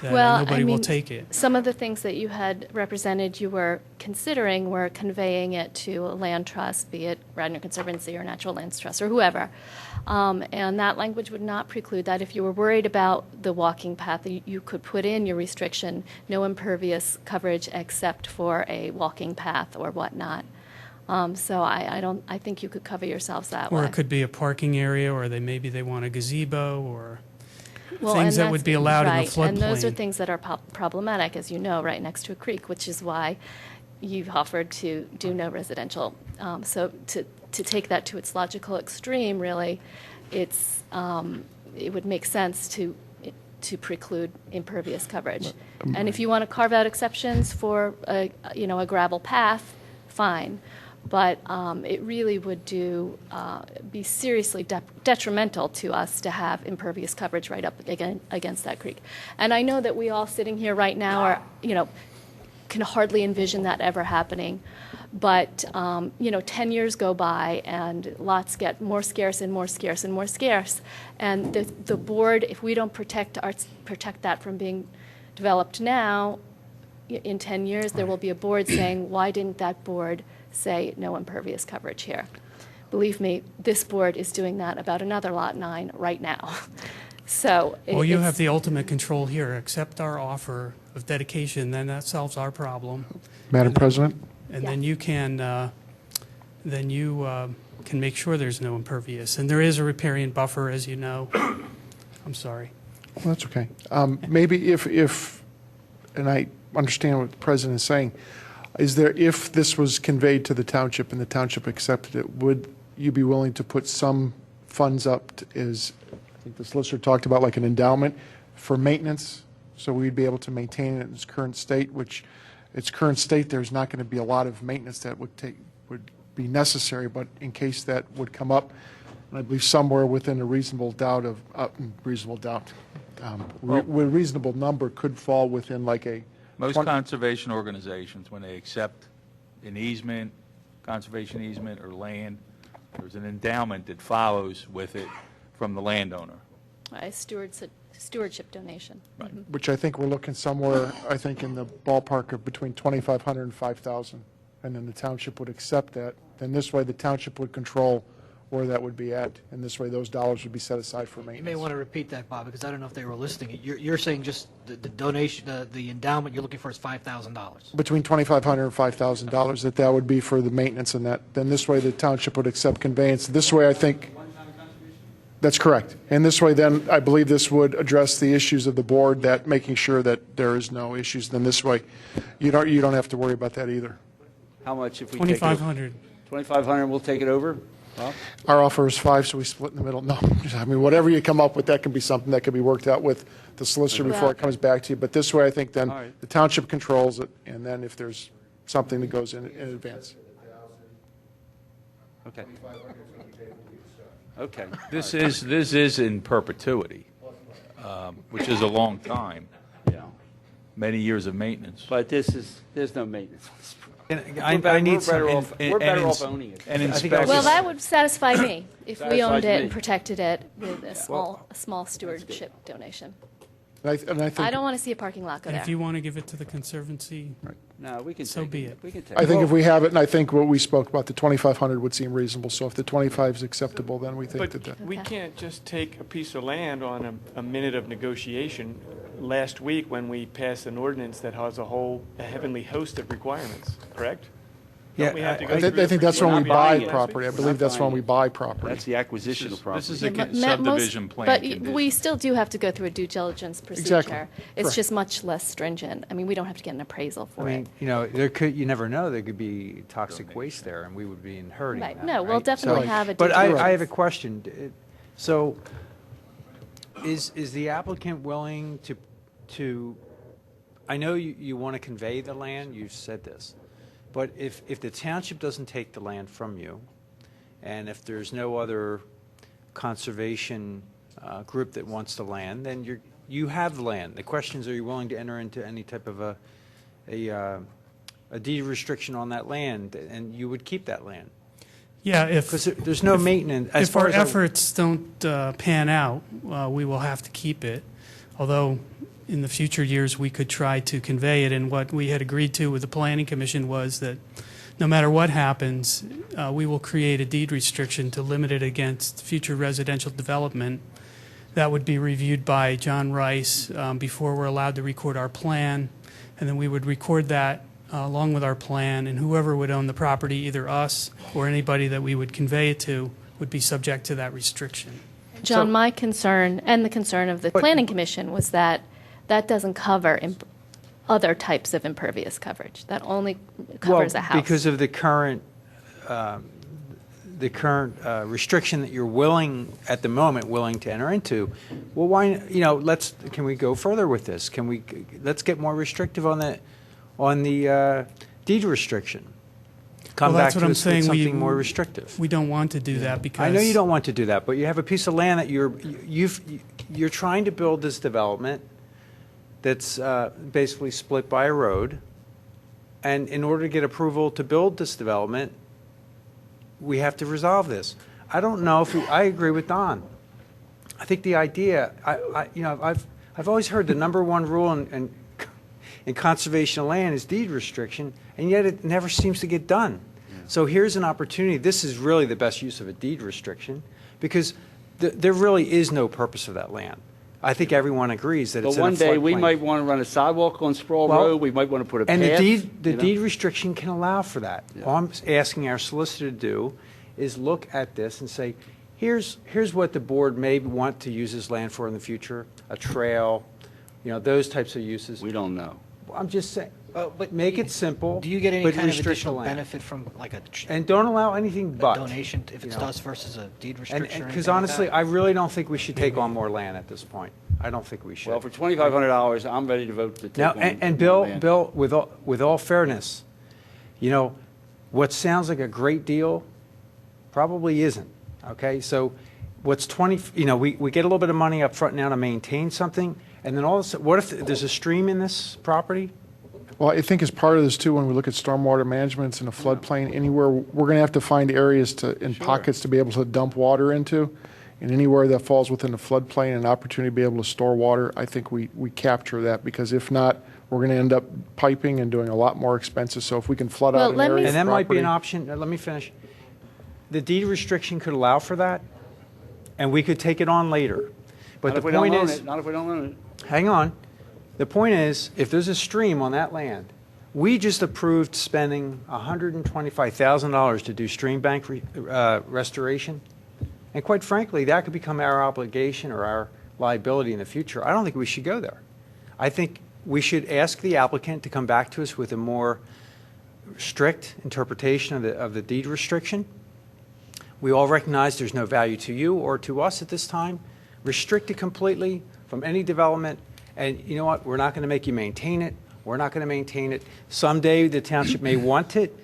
that nobody will take it. Some of the things that you had represented you were considering were conveying it to a land trust, be it Radnor Conservancy or Natural Lands Trust or whoever. And that language would not preclude that. If you were worried about the walking path, you could put in your restriction, no impervious coverage except for a walking path or whatnot. So I think you could cover yourselves that way. Or it could be a parking area, or maybe they want a gazebo, or Well, things and that would that's be allowed right, in the floodplain. and those are things that are problematic, as you know, right next to a creek, which is why you've offered to do no residential. So to take that to its logical extreme, really, it would make sense to to preclude impervious coverage. And if you want to carve out exceptions for a gravel path, fine. But it really would be seriously detrimental to us to have impervious coverage right up against that creek. And I know that we all sitting here right now are, can hardly envision that ever happening. But 10 years go by and lots get more scarce and more scarce and more scarce. And the board, if we don't protect that from being developed now, in 10 years there will be a board saying, why didn't that board say no impervious coverage here? Believe me, this board is doing that about another Lot 9 right now. So well, you have the ultimate control here. Accept our offer of dedication, then that solves our problem. Madam President? And then you can make sure there's no impervious. And there is a riparian buffer, as you know. I'm sorry. Well, that's okay. Maybe if, and I understand what the President is saying, if this was conveyed to the township and the township accepted it, would you be willing to put some funds up as, I think the solicitor talked about, like an endowment for maintenance, so we'd be able to maintain it in its current state, which its current state, there's not going to be a lot of maintenance that would be necessary, but in case that would come up, and I believe somewhere within a reasonable reasonable number could fall within like a. Most conservation organizations, when they accept an easement, conservation easement or land, there's an endowment that follows with it from the landowner. A stewardship donation. Right. Mhm. Which I think we're looking somewhere, I think in the ballpark of between $2,500 and $5,000. And then the township would accept that. Then this way the township would control where that would be at. And this way those dollars would be set aside for maintenance. You may want to repeat that, Bob, because I don't know if they were listening. You're saying just the donation, the endowment you're looking for is $5,000. Between $2,500 and $5,000, that would be for the maintenance and that. Then this way the township would accept conveyance. This way I think. That's correct. And this way, then, I believe this would address the issues of the board, that making sure that there is no issues. Then this way, you don't have to worry about that either. How much if we take it? $2,500. $2,500, we'll take it over? Well, Our offer is $5,000, so we split in the middle. No, I mean, whatever you come up with, that can be something that can be worked out with the solicitor before it comes back to you. But this way, I think then All right. the township controls it, and then if there's something that goes in advance. okay. Okay. This is in perpetuity, which is a long time, Yeah. many years of maintenance. But there's no maintenance. I need some. We're better off owning it. And I think inspect- Well, that would satisfy me if we owned Satisfies it me. and protected it with a small stewardship donation. And I think, I don't want to see a parking lot go And there. if you want to give it to the Conservancy, No, we can So take be it. it. We can take I it. think if we have it, and I think what we spoke about, the 2,500 would seem reasonable. So if the 25 is acceptable, then we think But that. we Okay. can't just take a piece of land on a minute of negotiation. Last week, when we passed an ordinance that has a heavenly host of requirements, correct? Don't we have to go I through think that's when we We're not buy buying it. property. I We're believe not that's when buying we it. buy property. That's the acquisition of property. This is a Yeah, subdivision plan But condition. we still do have to go through a due diligence procedure. Exactly. It's Correct. just much less stringent. I mean, we don't have to get an appraisal for it. You never know, there could be toxic waste there, and we would be hurting Right. that, No, we'll right? definitely So- have a due But diligence. I have a question. So, is the applicant willing to, I know you want to convey the land, you've said this, but if the township doesn't take the land from you, and if there's no other conservation group that wants the land, then you have the land. The question is, are you willing to enter into any type of a deed restriction on that land, and you would keep that land? yeah, Because there's no maintenance. As if far our as efforts don't pan out, we will have to keep it. Although in the future years, we could try to convey it. And what we had agreed to with the Planning Commission was that no matter what happens, we will create a deed restriction to limit it against future residential development. That would be reviewed by John Rice before we're allowed to record our plan. And then we would record that along with our plan, and whoever would own the property, either us or anybody that we would convey it to, would be subject to that restriction. John, my concern, and the concern of the Planning Commission, was that that doesn't cover other types of impervious coverage. That only covers a house. because of the current current restriction that you're willing, at the moment, willing to enter into, well, why, can we go further with this? Let's get more restrictive on the deed restriction. Come Well, back that's what to I'm us with saying. something more restrictive. We don't want to do that because... I know you don't want to do that, but you have a piece of land that you're trying to build this development that's basically split by a road. And in order to get approval to build this development, we have to resolve this. I don't know if I agree with Don. I think the idea, I've always heard the number one rule in conservation of land is deed restriction, and yet it never seems to get done. So here's an opportunity. This is really the best use of a deed restriction because there really is no purpose of that land. I think everyone agrees that it's in a But one day, we floodplain. might want to run a sidewalk on Sproul Road, we might want to put a path. And the you know? deed restriction can allow for that. All I'm asking our solicitor to do is look at this and say, here's what the board may want to use this land for in the future, a trail, those types of uses. We don't know. I'm just saying, but make it simple. Do you get any but kind of restrict the additional land. benefit from like a And don't allow anything but. donation if it's us versus a deed restriction? Because honestly, I really don't think we should take on more land at this point. I don't think we should. Well, for $2,500, I'm ready to vote to take Now, on and more land. Bill, with all fairness, what sounds like a great deal probably isn't. Okay, so what's we get a little bit of money up front now to maintain something, and then all of a sudden, what if there's a stream in this property? Well, I think as part of this too, when we look at stormwater management, it's in a floodplain, anywhere, we're going to have to find areas in pockets to be able to dump water into. And anywhere that falls within the floodplain, an opportunity to be able to store water, I think we capture that, because if not, we're going to end up piping and doing a lot more expenses. So if we can flood out an area And that of might be an property- option. Let me finish. The deed restriction could allow for that, and we could take it on later. But Not if the we don't point own is, it, not if we don't own it. hang on. The point is, if there's a stream on that land, we just approved spending $125,000 to do stream bank restoration. And quite frankly, that could become our obligation or our liability in the future. I don't think we should go there. I think we should ask the applicant to come back to us with a more strict interpretation of the deed restriction. We all recognize there's no value to you or to us at this time. Restrict it completely from any development. And you know what? We're not going to make you maintain it. We're not going to maintain it. Someday the township may want it.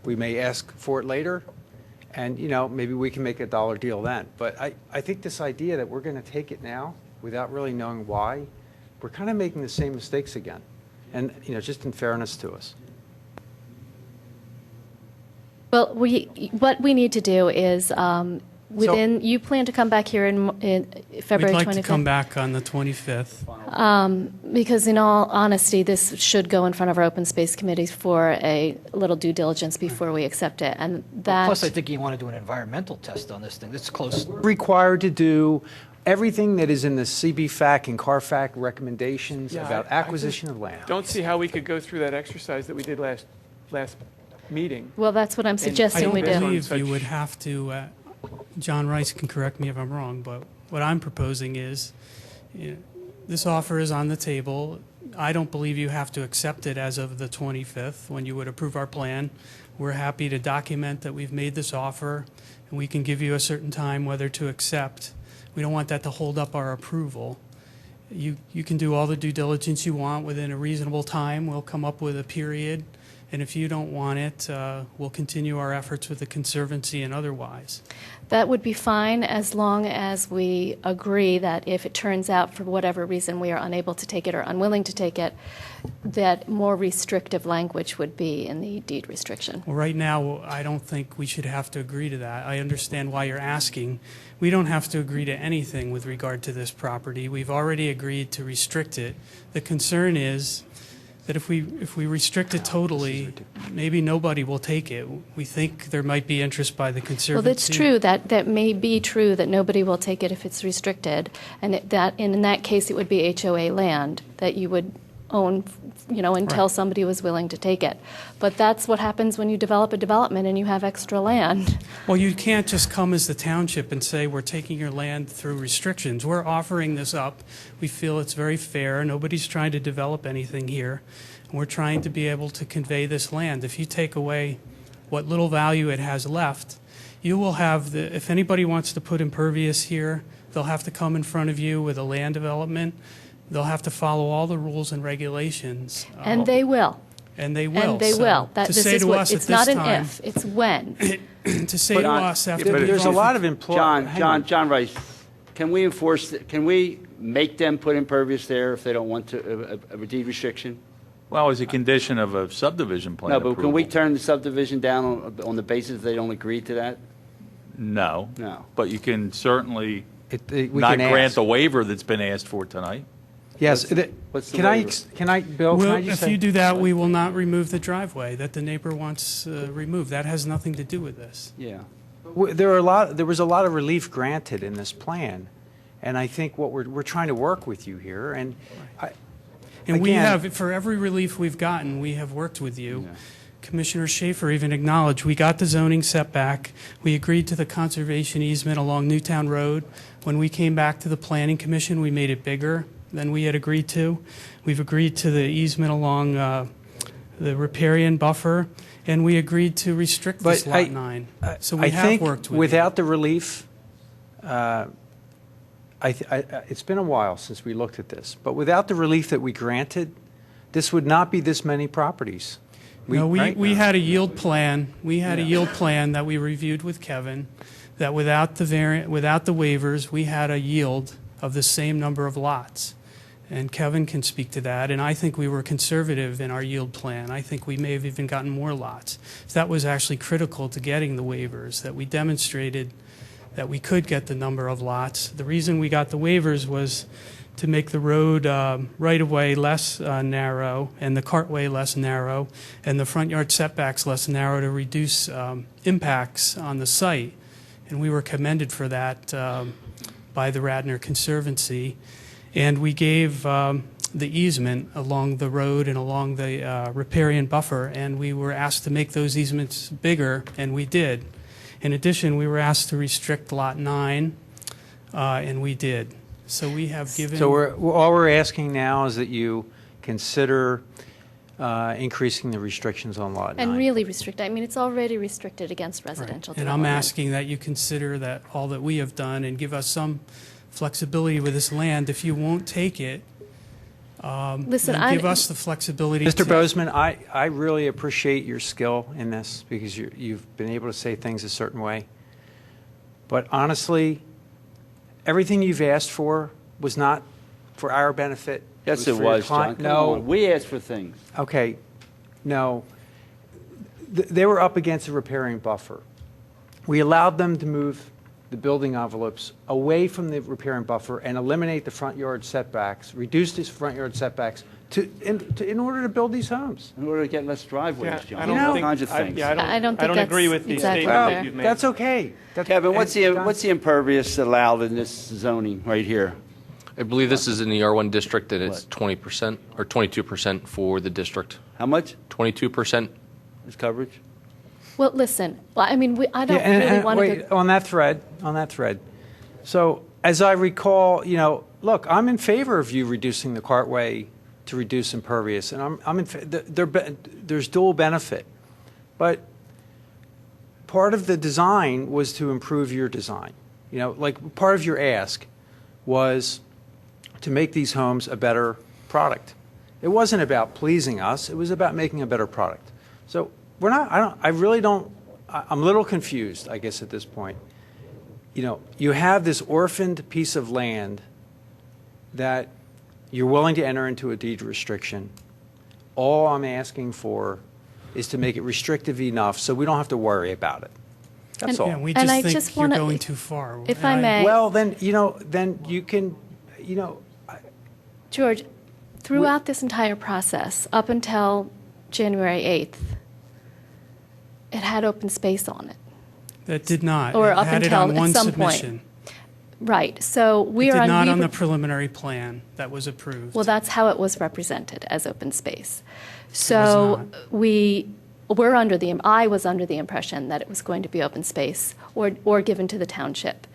We may ask for it later. And, maybe we can make a dollar deal then. But I think this idea that we're going to take it now without really knowing why, we're kind of making the same mistakes again. And, just in fairness to us. Well, what we need to do is, you plan to come back here in February 25th? We'd like to come back on the 25th. Because in all honesty, this should go in front of our open space committees for a little due diligence before we accept it. And that. Plus, I think you want to do an environmental test on this thing. This is close. Required to do everything that is in the CBFAC and CARFAC recommendations about acquisition of land. Don't see how we could go through that exercise that we did last meeting. Well, that's what I'm I suggesting don't we do. believe you would have to, John Rice can correct me if I'm wrong, but what I'm proposing is, this offer is on the table. I don't believe you have to accept it as of the 25th when you would approve our plan. We're happy to document that we've made this offer, and we can give you a certain time whether to accept. We don't want that to hold up our approval. You can do all the due diligence you want within a reasonable time. We'll come up with a period. And if you don't want it, we'll continue our efforts with the Conservancy and otherwise. That would be fine as long as we agree that if it turns out for whatever reason we are unable to take it or unwilling to take it, that more restrictive language would be in the deed restriction. Well, right now, I don't think we should have to agree to that. I understand why you're asking. We don't have to agree to anything with regard to this property. We've already agreed to restrict it. The concern is that if we restrict it totally, maybe nobody will take it. We think there might be interest by the Conservancy. Well, that's true. That may be true that nobody will take it if it's restricted, and in that case it would be HOA land that you would own, until somebody was willing to take it. But that's what happens when you develop a development and you have extra land. Well, you can't just come as the township and say we're taking your land through restrictions. We're offering this up. We feel it's very fair. Nobody's trying to develop anything here. We're trying to be able to convey this land. If you take away what little value it has left, you will have if anybody wants to put impervious here, they'll have to come in front of you with a land development. They'll have to follow all the rules and regulations. And they will. And they will. And they So will. to say to us at it's this not an time, if, it's when. to say to us after But we've there's a gone lot through- of John Rice, can we can we make them put impervious there if they don't want to, a deed restriction? Well, as a condition of a subdivision plan No, but can we approval. turn the subdivision down on the basis they don't agree to that? No. No. But you can certainly we not can grant ask. the waiver that's been asked for tonight. Yes. what's the Can I, waiver? Bill, can I Well, just if say? you do that, we will not remove the driveway that the neighbor wants removed. That has nothing to do with this. Yeah. There was a lot of relief granted in this plan, and I think what we're trying to work with you here, and And we again- have, for every relief we've gotten, we have worked with you. Commissioner Schaefer even acknowledged, we got the zoning setback. We agreed to the conservation easement along Newtown Road. When we came back to the Planning Commission, we made it bigger than we had agreed to. We've agreed to the easement along the riparian buffer, and we agreed to restrict this But Lot 9. So we I have think worked with without the relief, it's been a while since we looked at this, but without the relief that we granted, this would not be this many properties. No, right? we had a yield plan. We had a yield plan that we reviewed with Kevin, that without the waivers, we had a yield of the same number of lots. And Kevin can speak to that, and I think we were conservative in our yield plan. I think we may have even gotten more lots. So that was actually critical to getting the waivers, that we demonstrated that we could get the number of lots. The reason we got the waivers was to make the road right-of-way less narrow and the cartway less narrow and the front yard setbacks less narrow to reduce impacts on the site. And we were commended for that by the Radnor Conservancy. And we gave the easement along the road and along the riparian buffer, and we were asked to make those easements bigger, and we did. In addition, we were asked to restrict Lot 9, and we did. So we have given... So all we're asking now is that you consider increasing the restrictions on Lot 9. And really restrict, I mean, it's already restricted against residential And development. I'm asking that you consider that all that we have done and give us some flexibility with this land. If you won't take it, Listen, then give us the flexibility to... Mr. Bozeman, I really appreciate your skill in this because you've been able to say things a certain way. But honestly, everything you've asked for was not for our benefit. Yes, it for your was, John. client. Come No. on. We asked for things. Okay, no. They were up against a riparian buffer. We allowed them to move the building envelopes away from the riparian buffer and eliminate the front yard setbacks, reduce these front yard setbacks in order to build these homes. In order to get less driveways, Yeah, John. I don't all think- kinds of I- things. yeah, I don't think I don't agree that's with the exactly statement fair. that you've made. That's okay. Kevin, what's the impervious allowed in this zoning right here? I believe this is in the R1 district, and it's 20% or 22% for the district. How much 22%. is coverage? Well, listen, I mean, I don't Yeah, really want to wait, on that thread. So as I recall, look, I'm in favor of you reducing the cartway to reduce impervious, and I'm in there's dual benefit. But part of the design was to improve your design. Like part of your ask was to make these homes a better product. It wasn't about pleasing us, it was about making a better product. So I'm a little confused, I guess, at this point. You have this orphaned piece of land that you're willing to enter into a deed restriction. All I'm asking for is to make it restrictive enough so we don't have to worry about it. That's all. Yeah, we And just I think just you're wanna- going too far. if I may. Well, then you can, George, throughout this entire process, up until January 8th, it had open space on it. That did not. Or It up had it until on at one some point. submission. Right, so we It are did not we on were- the preliminary plan that was approved. Well, that's how it was represented, as open space. So I was under the impression that it was going to be open space or given to the township.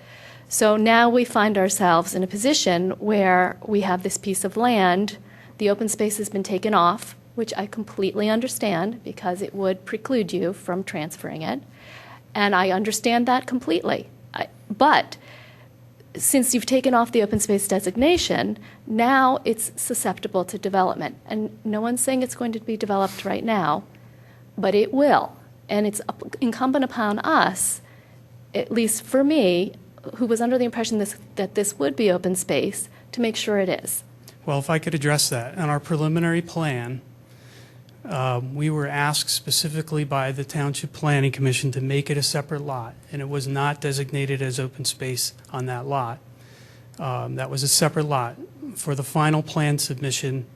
So now we find ourselves in a position where we have this piece of land, the open space has been taken off, which I completely understand because it would preclude you from transferring it. And I understand that completely. But since you've taken off the open space designation, now it's susceptible to development. And no one's saying it's going to be developed right now, but it will. And it's incumbent upon us, at least for me, who was under the impression that this would be open space, to make sure it is. Well, if I could address that. On our preliminary plan, we were asked specifically by the Township Planning Commission to make it a separate lot, and it was not designated as open space on that lot. That was a separate lot. For the final plan submission,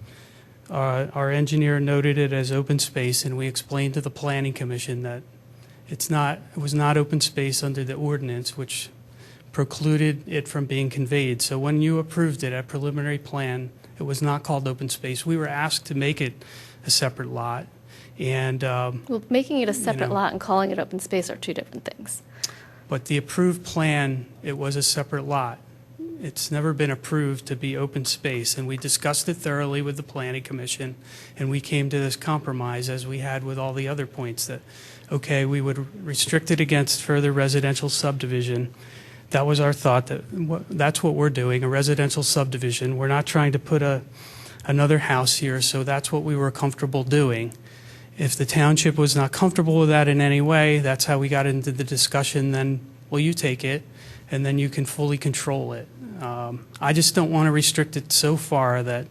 our engineer noted it as open space, and we explained to the Planning Commission that it was not open space under the ordinance, which precluded it from being conveyed. So when you approved it at preliminary plan, it was not called open space. We were asked to make it a separate lot, and well, making it a separate lot and calling it open space are two different things. But the approved plan, it was a separate lot. It's never been approved to be open space, and we discussed it thoroughly with the Planning Commission, and we came to this compromise, as we had with all the other points, that, okay, we would restrict it against further residential subdivision. That was our thought, that's what we're doing, a residential subdivision. We're not trying to put another house here, so that's what we were comfortable doing. If the township was not comfortable with that in any way, that's how we got into the discussion, then, well, you take it, and then you can fully control it. I just don't want to restrict it so far that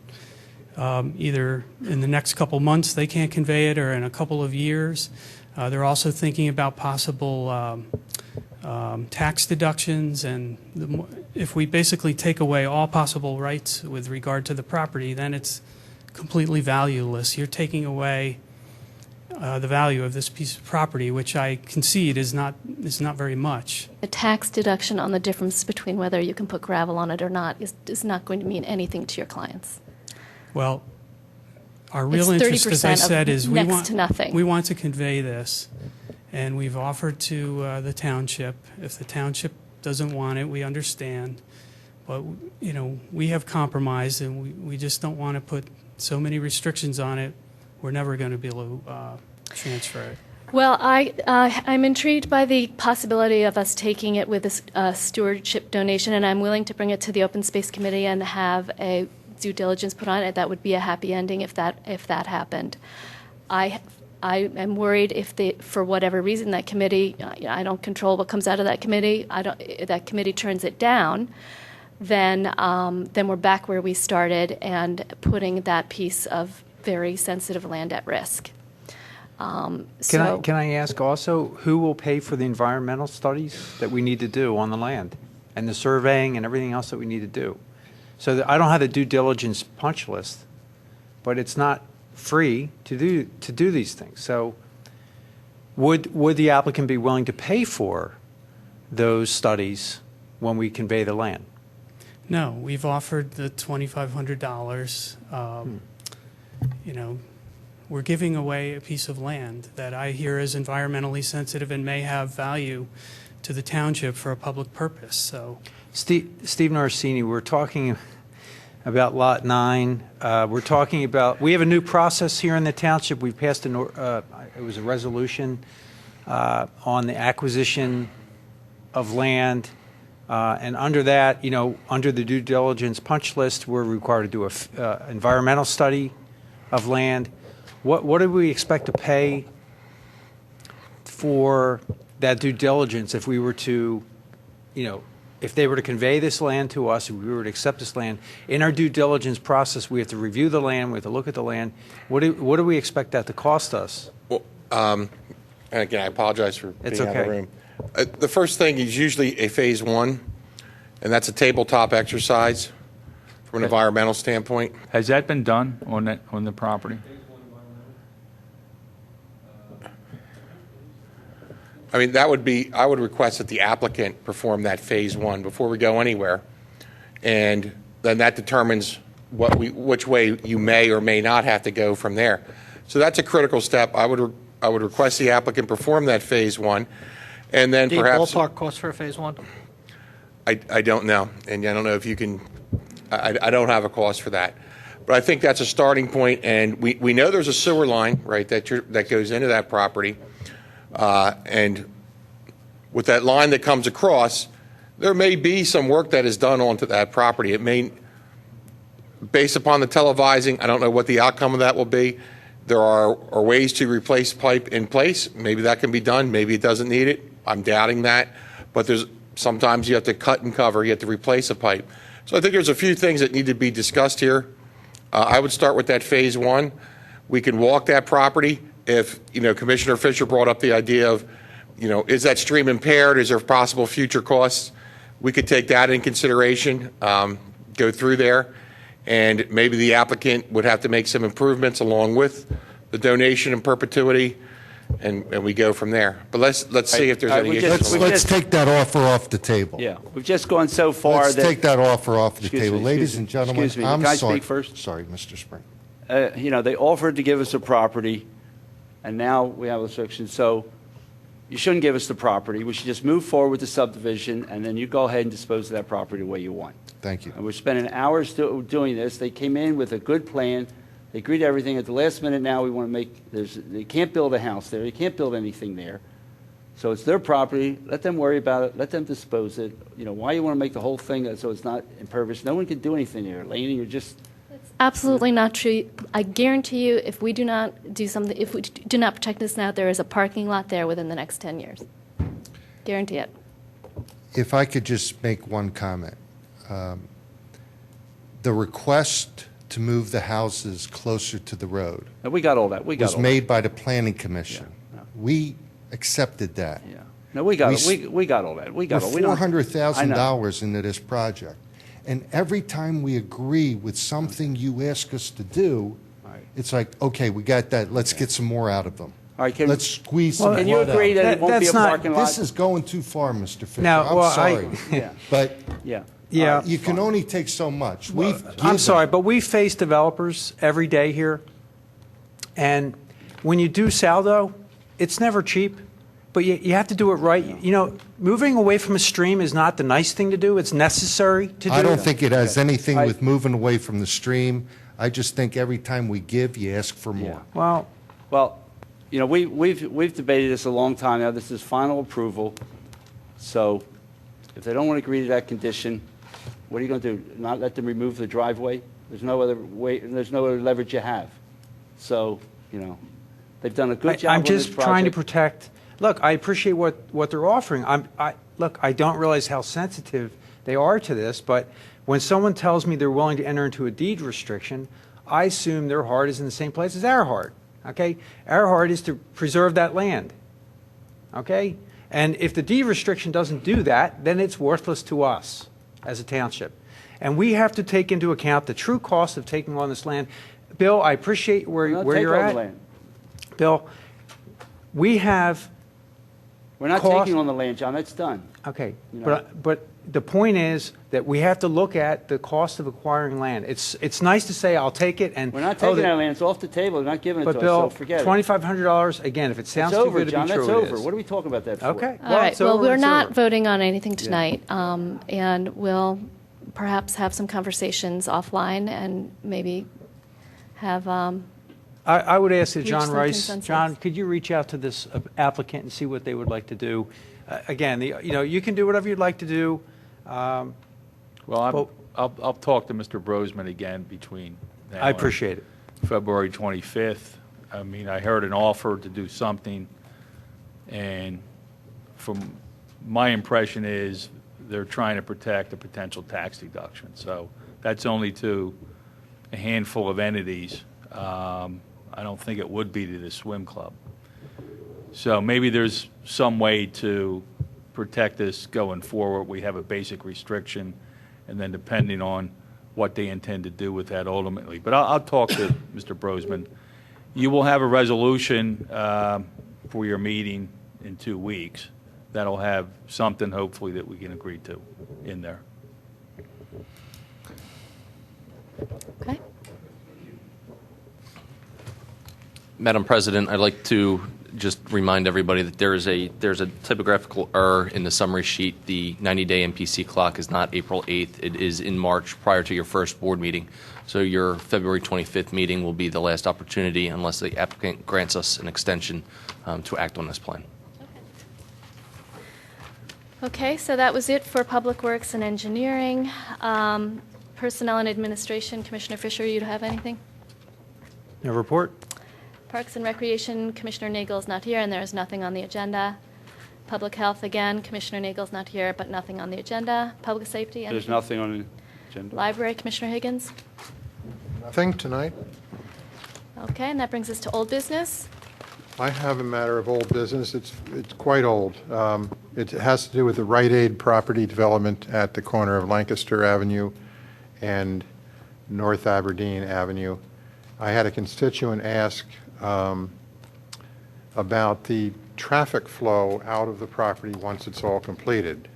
either in the next couple months they can't convey it, or in a couple of years. They're also thinking about possible tax deductions, and if we basically take away all possible rights with regard to the property, then it's completely valueless. You're taking away the value of this piece of property, which I concede is not very much. A tax deduction on the difference between whether you can put gravel on it or not is not going to mean anything to your clients. Well, our real interest, as I said, is we want to convey this, and we've offered to the township. If the township doesn't want it, we understand. But, you know, we have compromised, and we just don't want to put so many restrictions on it. We're never going to be able to transfer it. Well, I'm intrigued by the possibility of us taking it with a stewardship donation, and I'm willing to bring it to the Open Space Committee and have a due diligence put on it. That would be a happy ending if that happened. I am worried if for whatever reason that committee, I don't control what comes out of that committee. That committee turns it down. Then we're back where we started and putting that piece of very sensitive land at risk. Can I ask also, who will pay for the environmental studies that we need to do on the land, and the surveying and everything else that we need to do? So I don't have the due diligence punch list, but it's not free to do these things. So would the applicant be willing to pay for those studies when we convey the land? No, we've offered the $2,500. You know, we're giving away a piece of land that I hear is environmentally sensitive and may have value to the township for a public purpose. So, Steve Narsini, we're talking about Lot 9. We're talking about, we have a new process here in the township. We've passed it was a resolution on the acquisition of land. And under that, you know, under the due diligence punch list, we're required to do an environmental study of land. What do we expect to pay for that due diligence if we were to, you know, if they were to convey this land to us, if we were to accept this land? In our due diligence process, we have to review the land, we have to look at the land. What do we expect that to cost us? Well, and again, I apologize for being out of the room. Okay. The first thing is usually a phase one, and that's a tabletop exercise from an environmental standpoint. Has that been done on the property? I mean, that would be, I would request that the applicant perform that phase one before we go anywhere. And then that determines which way you may or may not have to go from there. So that's a critical step. I would request the applicant perform that phase one. And then perhaps. Ballpark cost for a phase one? I don't know. And I don't know if you can, I don't have a cost for that. But I think that's a starting point. And we know there's a sewer line, right, that goes into that property. And with that line that comes across, there may be some work that is done onto that property. It may, based upon the televising, I don't know what the outcome of that will be. There are ways to replace pipe in place. Maybe that can be done. Maybe it doesn't need it. I'm doubting that. But sometimes you have to cut and cover. You have to replace a pipe. So I think there's a few things that need to be discussed here. I would start with that phase one. We can walk that property. If, Commissioner Fisher brought up the idea of, is that stream impaired? Is there possible future costs? We could take that in consideration, go through there, and maybe the applicant would have to make some improvements along with the donation in perpetuity, and we go from there. But let's see if there's any issues. Let's take that offer off the table. Yeah, we've just gone so far Let's that... take that offer off the table. me, Ladies and gentlemen, excuse me. I'm Can I sorry. speak first? Sorry, Mr. Spring. They offered to give us a property, and now we have a restriction. So you shouldn't give us the property. We should just move forward with the subdivision, and then you go ahead and dispose of that property the way you want. Thank you. And we're spending hours doing this. They came in with a good plan. They agreed to everything. At the last minute now, we want to they can't build a house there. They can't build anything there. So it's their property. Let them worry about it. Let them dispose it. Why you want to make the whole thing so it's not impervious? No one can do anything there. Elaine, you're just... Absolutely not true. I guarantee you, if we do not do something, if we do not protect this now, there is a parking lot there within the next 10 years. Guarantee it. If I could just make one comment. The request to move the houses closer to the road And we got all that. We got was all made by the Planning Commission. Yeah, no. We accepted that. that. Yeah. No, we got it. We got all that. We got all. We We're don't- I know. $400,000 into this project. And every time we agree with something you ask us to do, it's like, okay, we got that. Let's get some more out of them. All right, Let's squeeze some Can you blood agree out. that it won't be a parking lot? This is going too far, Mr. Fisher. No, well, I'm sorry. Yeah. But Yeah. you can only take so much. I'm sorry, but we face developers every day here, and when you do saldo, it's never cheap, but you have to do it right. Moving away from a stream is not the nice thing to do. It's necessary to do. I don't think it has anything with moving away from the stream. I just think every time we give, you ask for more. Well, we've debated this a long time now. This is final approval. So if they don't want to agree to that condition, what are you going to do? Not let them remove the driveway? There's no other way. There's no other leverage you have. So, they've done a good job I'm on this just trying to project. protect. Look, I appreciate what they're offering. Look, I don't realize how sensitive they are to this, but when someone tells me they're willing to enter into a deed restriction, I assume their heart is in the same place as our heart. Okay, our heart is to preserve that land. Okay, and if the deed restriction doesn't do that, then it's worthless to us as a township, and we have to take into account the true cost of taking on this land. Bill, I appreciate where you're at. Land. Bill, we have. We're not cost- taking on the land, John. That's done. Okay, but the point is that we have to look at the cost of acquiring land. It's nice to say I'll take it, and We're not taking that land. It's off the table. They're not giving it But to Bill, us, so forget it. $2,500 again. If it sounds It's too over, good to John. be true, That's it over. is. What are we talking about that for? Okay. All right. it's Well, over, we're it's not over. voting on anything tonight, and we'll perhaps have some conversations offline and maybe have. I would ask that Reach John some Rice, consensus. John, could you reach out to this applicant and see what they would like to do? Again, you can do whatever you'd like to do. Well, I'll talk to Mr. Brosman again between now I appreciate it. and February 25th. I mean, I heard an offer to do something, and from my impression is they're trying to protect a potential tax deduction. So that's only to a handful of entities. I don't think it would be to the swim club. So maybe there's some way to protect this going forward. We have a basic restriction, and then depending on what they intend to do with that ultimately. But I'll talk to Mr. Brosman. You will have a resolution for your meeting in 2 weeks that'll have something hopefully that we can agree to in there. Okay. Madam President, I'd like to just remind everybody that there's a typographical error in the summary sheet. The 90-day MPC clock is not April 8th. It is in March prior to your first board meeting. So your February 25th meeting will be the last opportunity unless the applicant grants us an extension to act on this plan. Okay, so that was it for Public Works and Engineering. Personnel and Administration, Commissioner Fisher, you have anything? No report? Parks and Recreation, Commissioner Nagel's not here, and there is nothing on the agenda. Public Health, again, Commissioner Nagel's not here, but nothing on the agenda. Public Safety, There's anything? nothing on the agenda. Library, Commissioner Higgins? Nothing tonight. Okay, and that brings us to old business. I have a matter of old business. It's quite old. It has to do with the Rite Aid property development at the corner of Lancaster Avenue and North Aberdeen Avenue. I had a constituent ask about the traffic flow out of the property once it's all completed.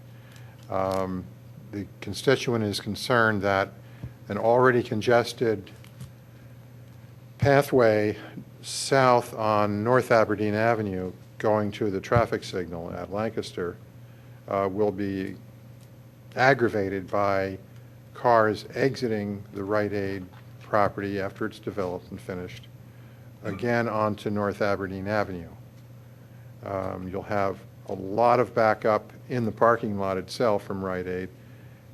The constituent is concerned that an already congested pathway south on North Aberdeen Avenue going to the traffic signal at Lancaster will be aggravated by cars exiting the Rite Aid property after it's developed and finished, again onto North Aberdeen Avenue. You'll have a lot of backup in the parking lot itself from Rite Aid,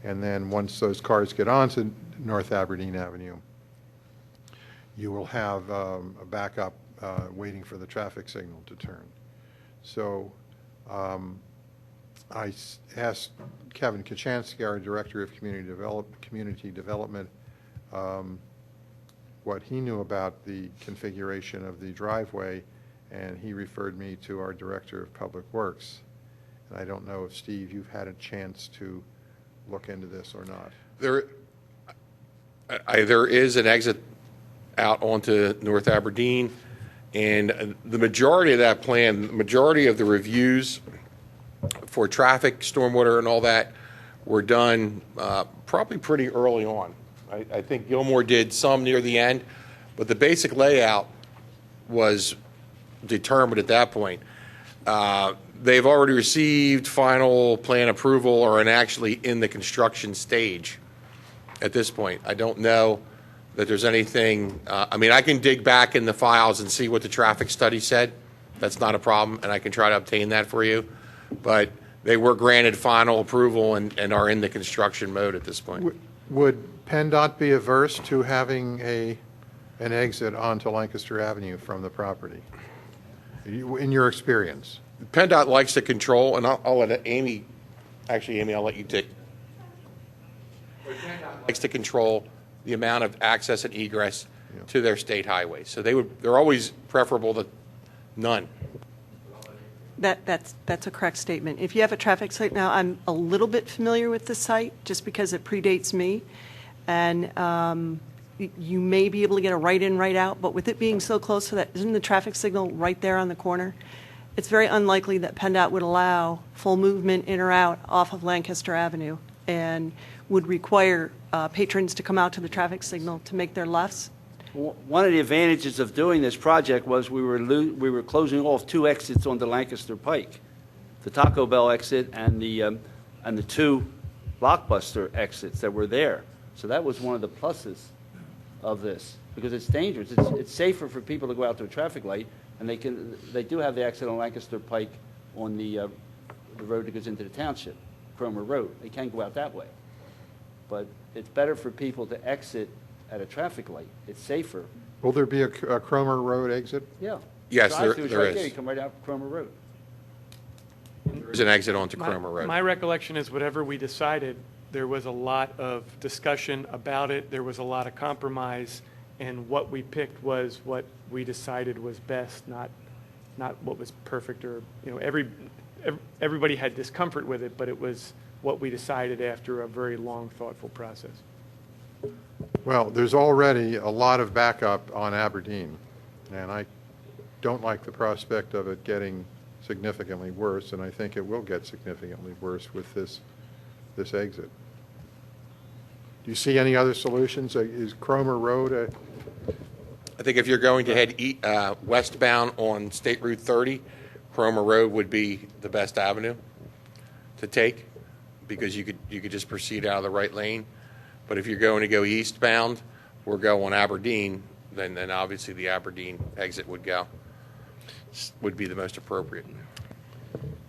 and then once those cars get onto North Aberdeen Avenue, you will have a backup waiting for the traffic signal to turn. So I asked Kevin Kachansky, our Director of Community Development, what he knew about the configuration of the driveway, and he referred me to our Director of Public Works. And I don't know if, Steve, you've had a chance to look into this or not. There is an exit out onto North Aberdeen, and the majority of that plan, the majority of the reviews for traffic, stormwater, and all that were done probably pretty early on. I think Gilmore did some near the end, but the basic layout was determined at that point. They've already received final plan approval or are actually in the construction stage at this point. I don't know that there's anything, I mean, I can dig back in the files and see what the traffic study said. That's not a problem, and I can try to obtain that for you. But they were granted final approval and are in the construction mode at this point. Would PennDOT be averse to having an exit onto Lancaster Avenue from the property, in your experience? PennDOT likes to control, and I'll let Amy, actually, Amy, I'll let you take. PennDOT likes to control the amount of access and egress to their state highways. So they're always preferable to none. That's a correct statement. If you have a traffic site now, I'm a little bit familiar with the site just because it predates me, and you may be able to get a right in, right out, but with it being so close to that, isn't the traffic signal right there on the corner? It's very unlikely that PennDOT would allow full movement in or out off of Lancaster Avenue and would require patrons to come out to the traffic signal to make their lefts. One of the advantages of doing this project was we were closing off two exits onto Lancaster Pike, the Taco Bell exit and the two Blockbuster exits that were there. So that was one of the pluses of this, because it's dangerous. It's safer for people to go out to a traffic light, and they do have the exit on Lancaster Pike on the road that goes into the township, Cromer Road. They can go out that way, but it's better for people to exit at a traffic light. It's safer. Will there be a Cromer Road exit? Yeah. Yes, there right is. there. You come right out Cromer Road. There's an exit onto Cromer Road. My recollection is whatever we decided, there was a lot of discussion about it. There was a lot of compromise, and what we picked was what we decided was best, not what was perfect, or everybody had discomfort with it, but it was what we decided after a very long, thoughtful process. Well, there's already a lot of backup on Aberdeen, and I don't like the prospect of it getting significantly worse, and I think it will get significantly worse with this exit. Do you see any other solutions? Is Cromer Road I think if you're going to head westbound on State Route 30, Cromer Road would be the best avenue to take, because you could just proceed out of the right lane. But if you're going to go eastbound or go on Aberdeen, then obviously the Aberdeen exit would be the most appropriate.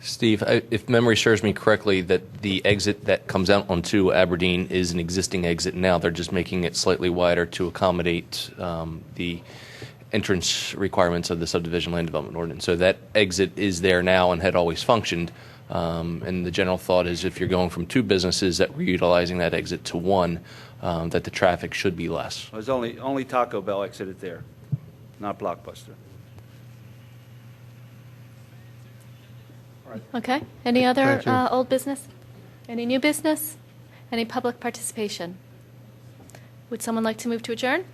Steve, if memory serves me correctly, that the exit that comes out onto Aberdeen is an existing exit now. They're just making it slightly wider to accommodate the entrance requirements of the subdivision land development ordinance. So that exit is there now and had always functioned. And the general thought is if you're going from two businesses that were utilizing that exit to one, that the traffic should be less. There's only Taco Bell exited there, not Blockbuster. Okay. Any other Thank you. old business? Any new business? Any public participation? Would someone like to move to adjourn?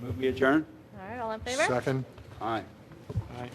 Move we adjourn? All right, all in favor? Second? Aye. Aye.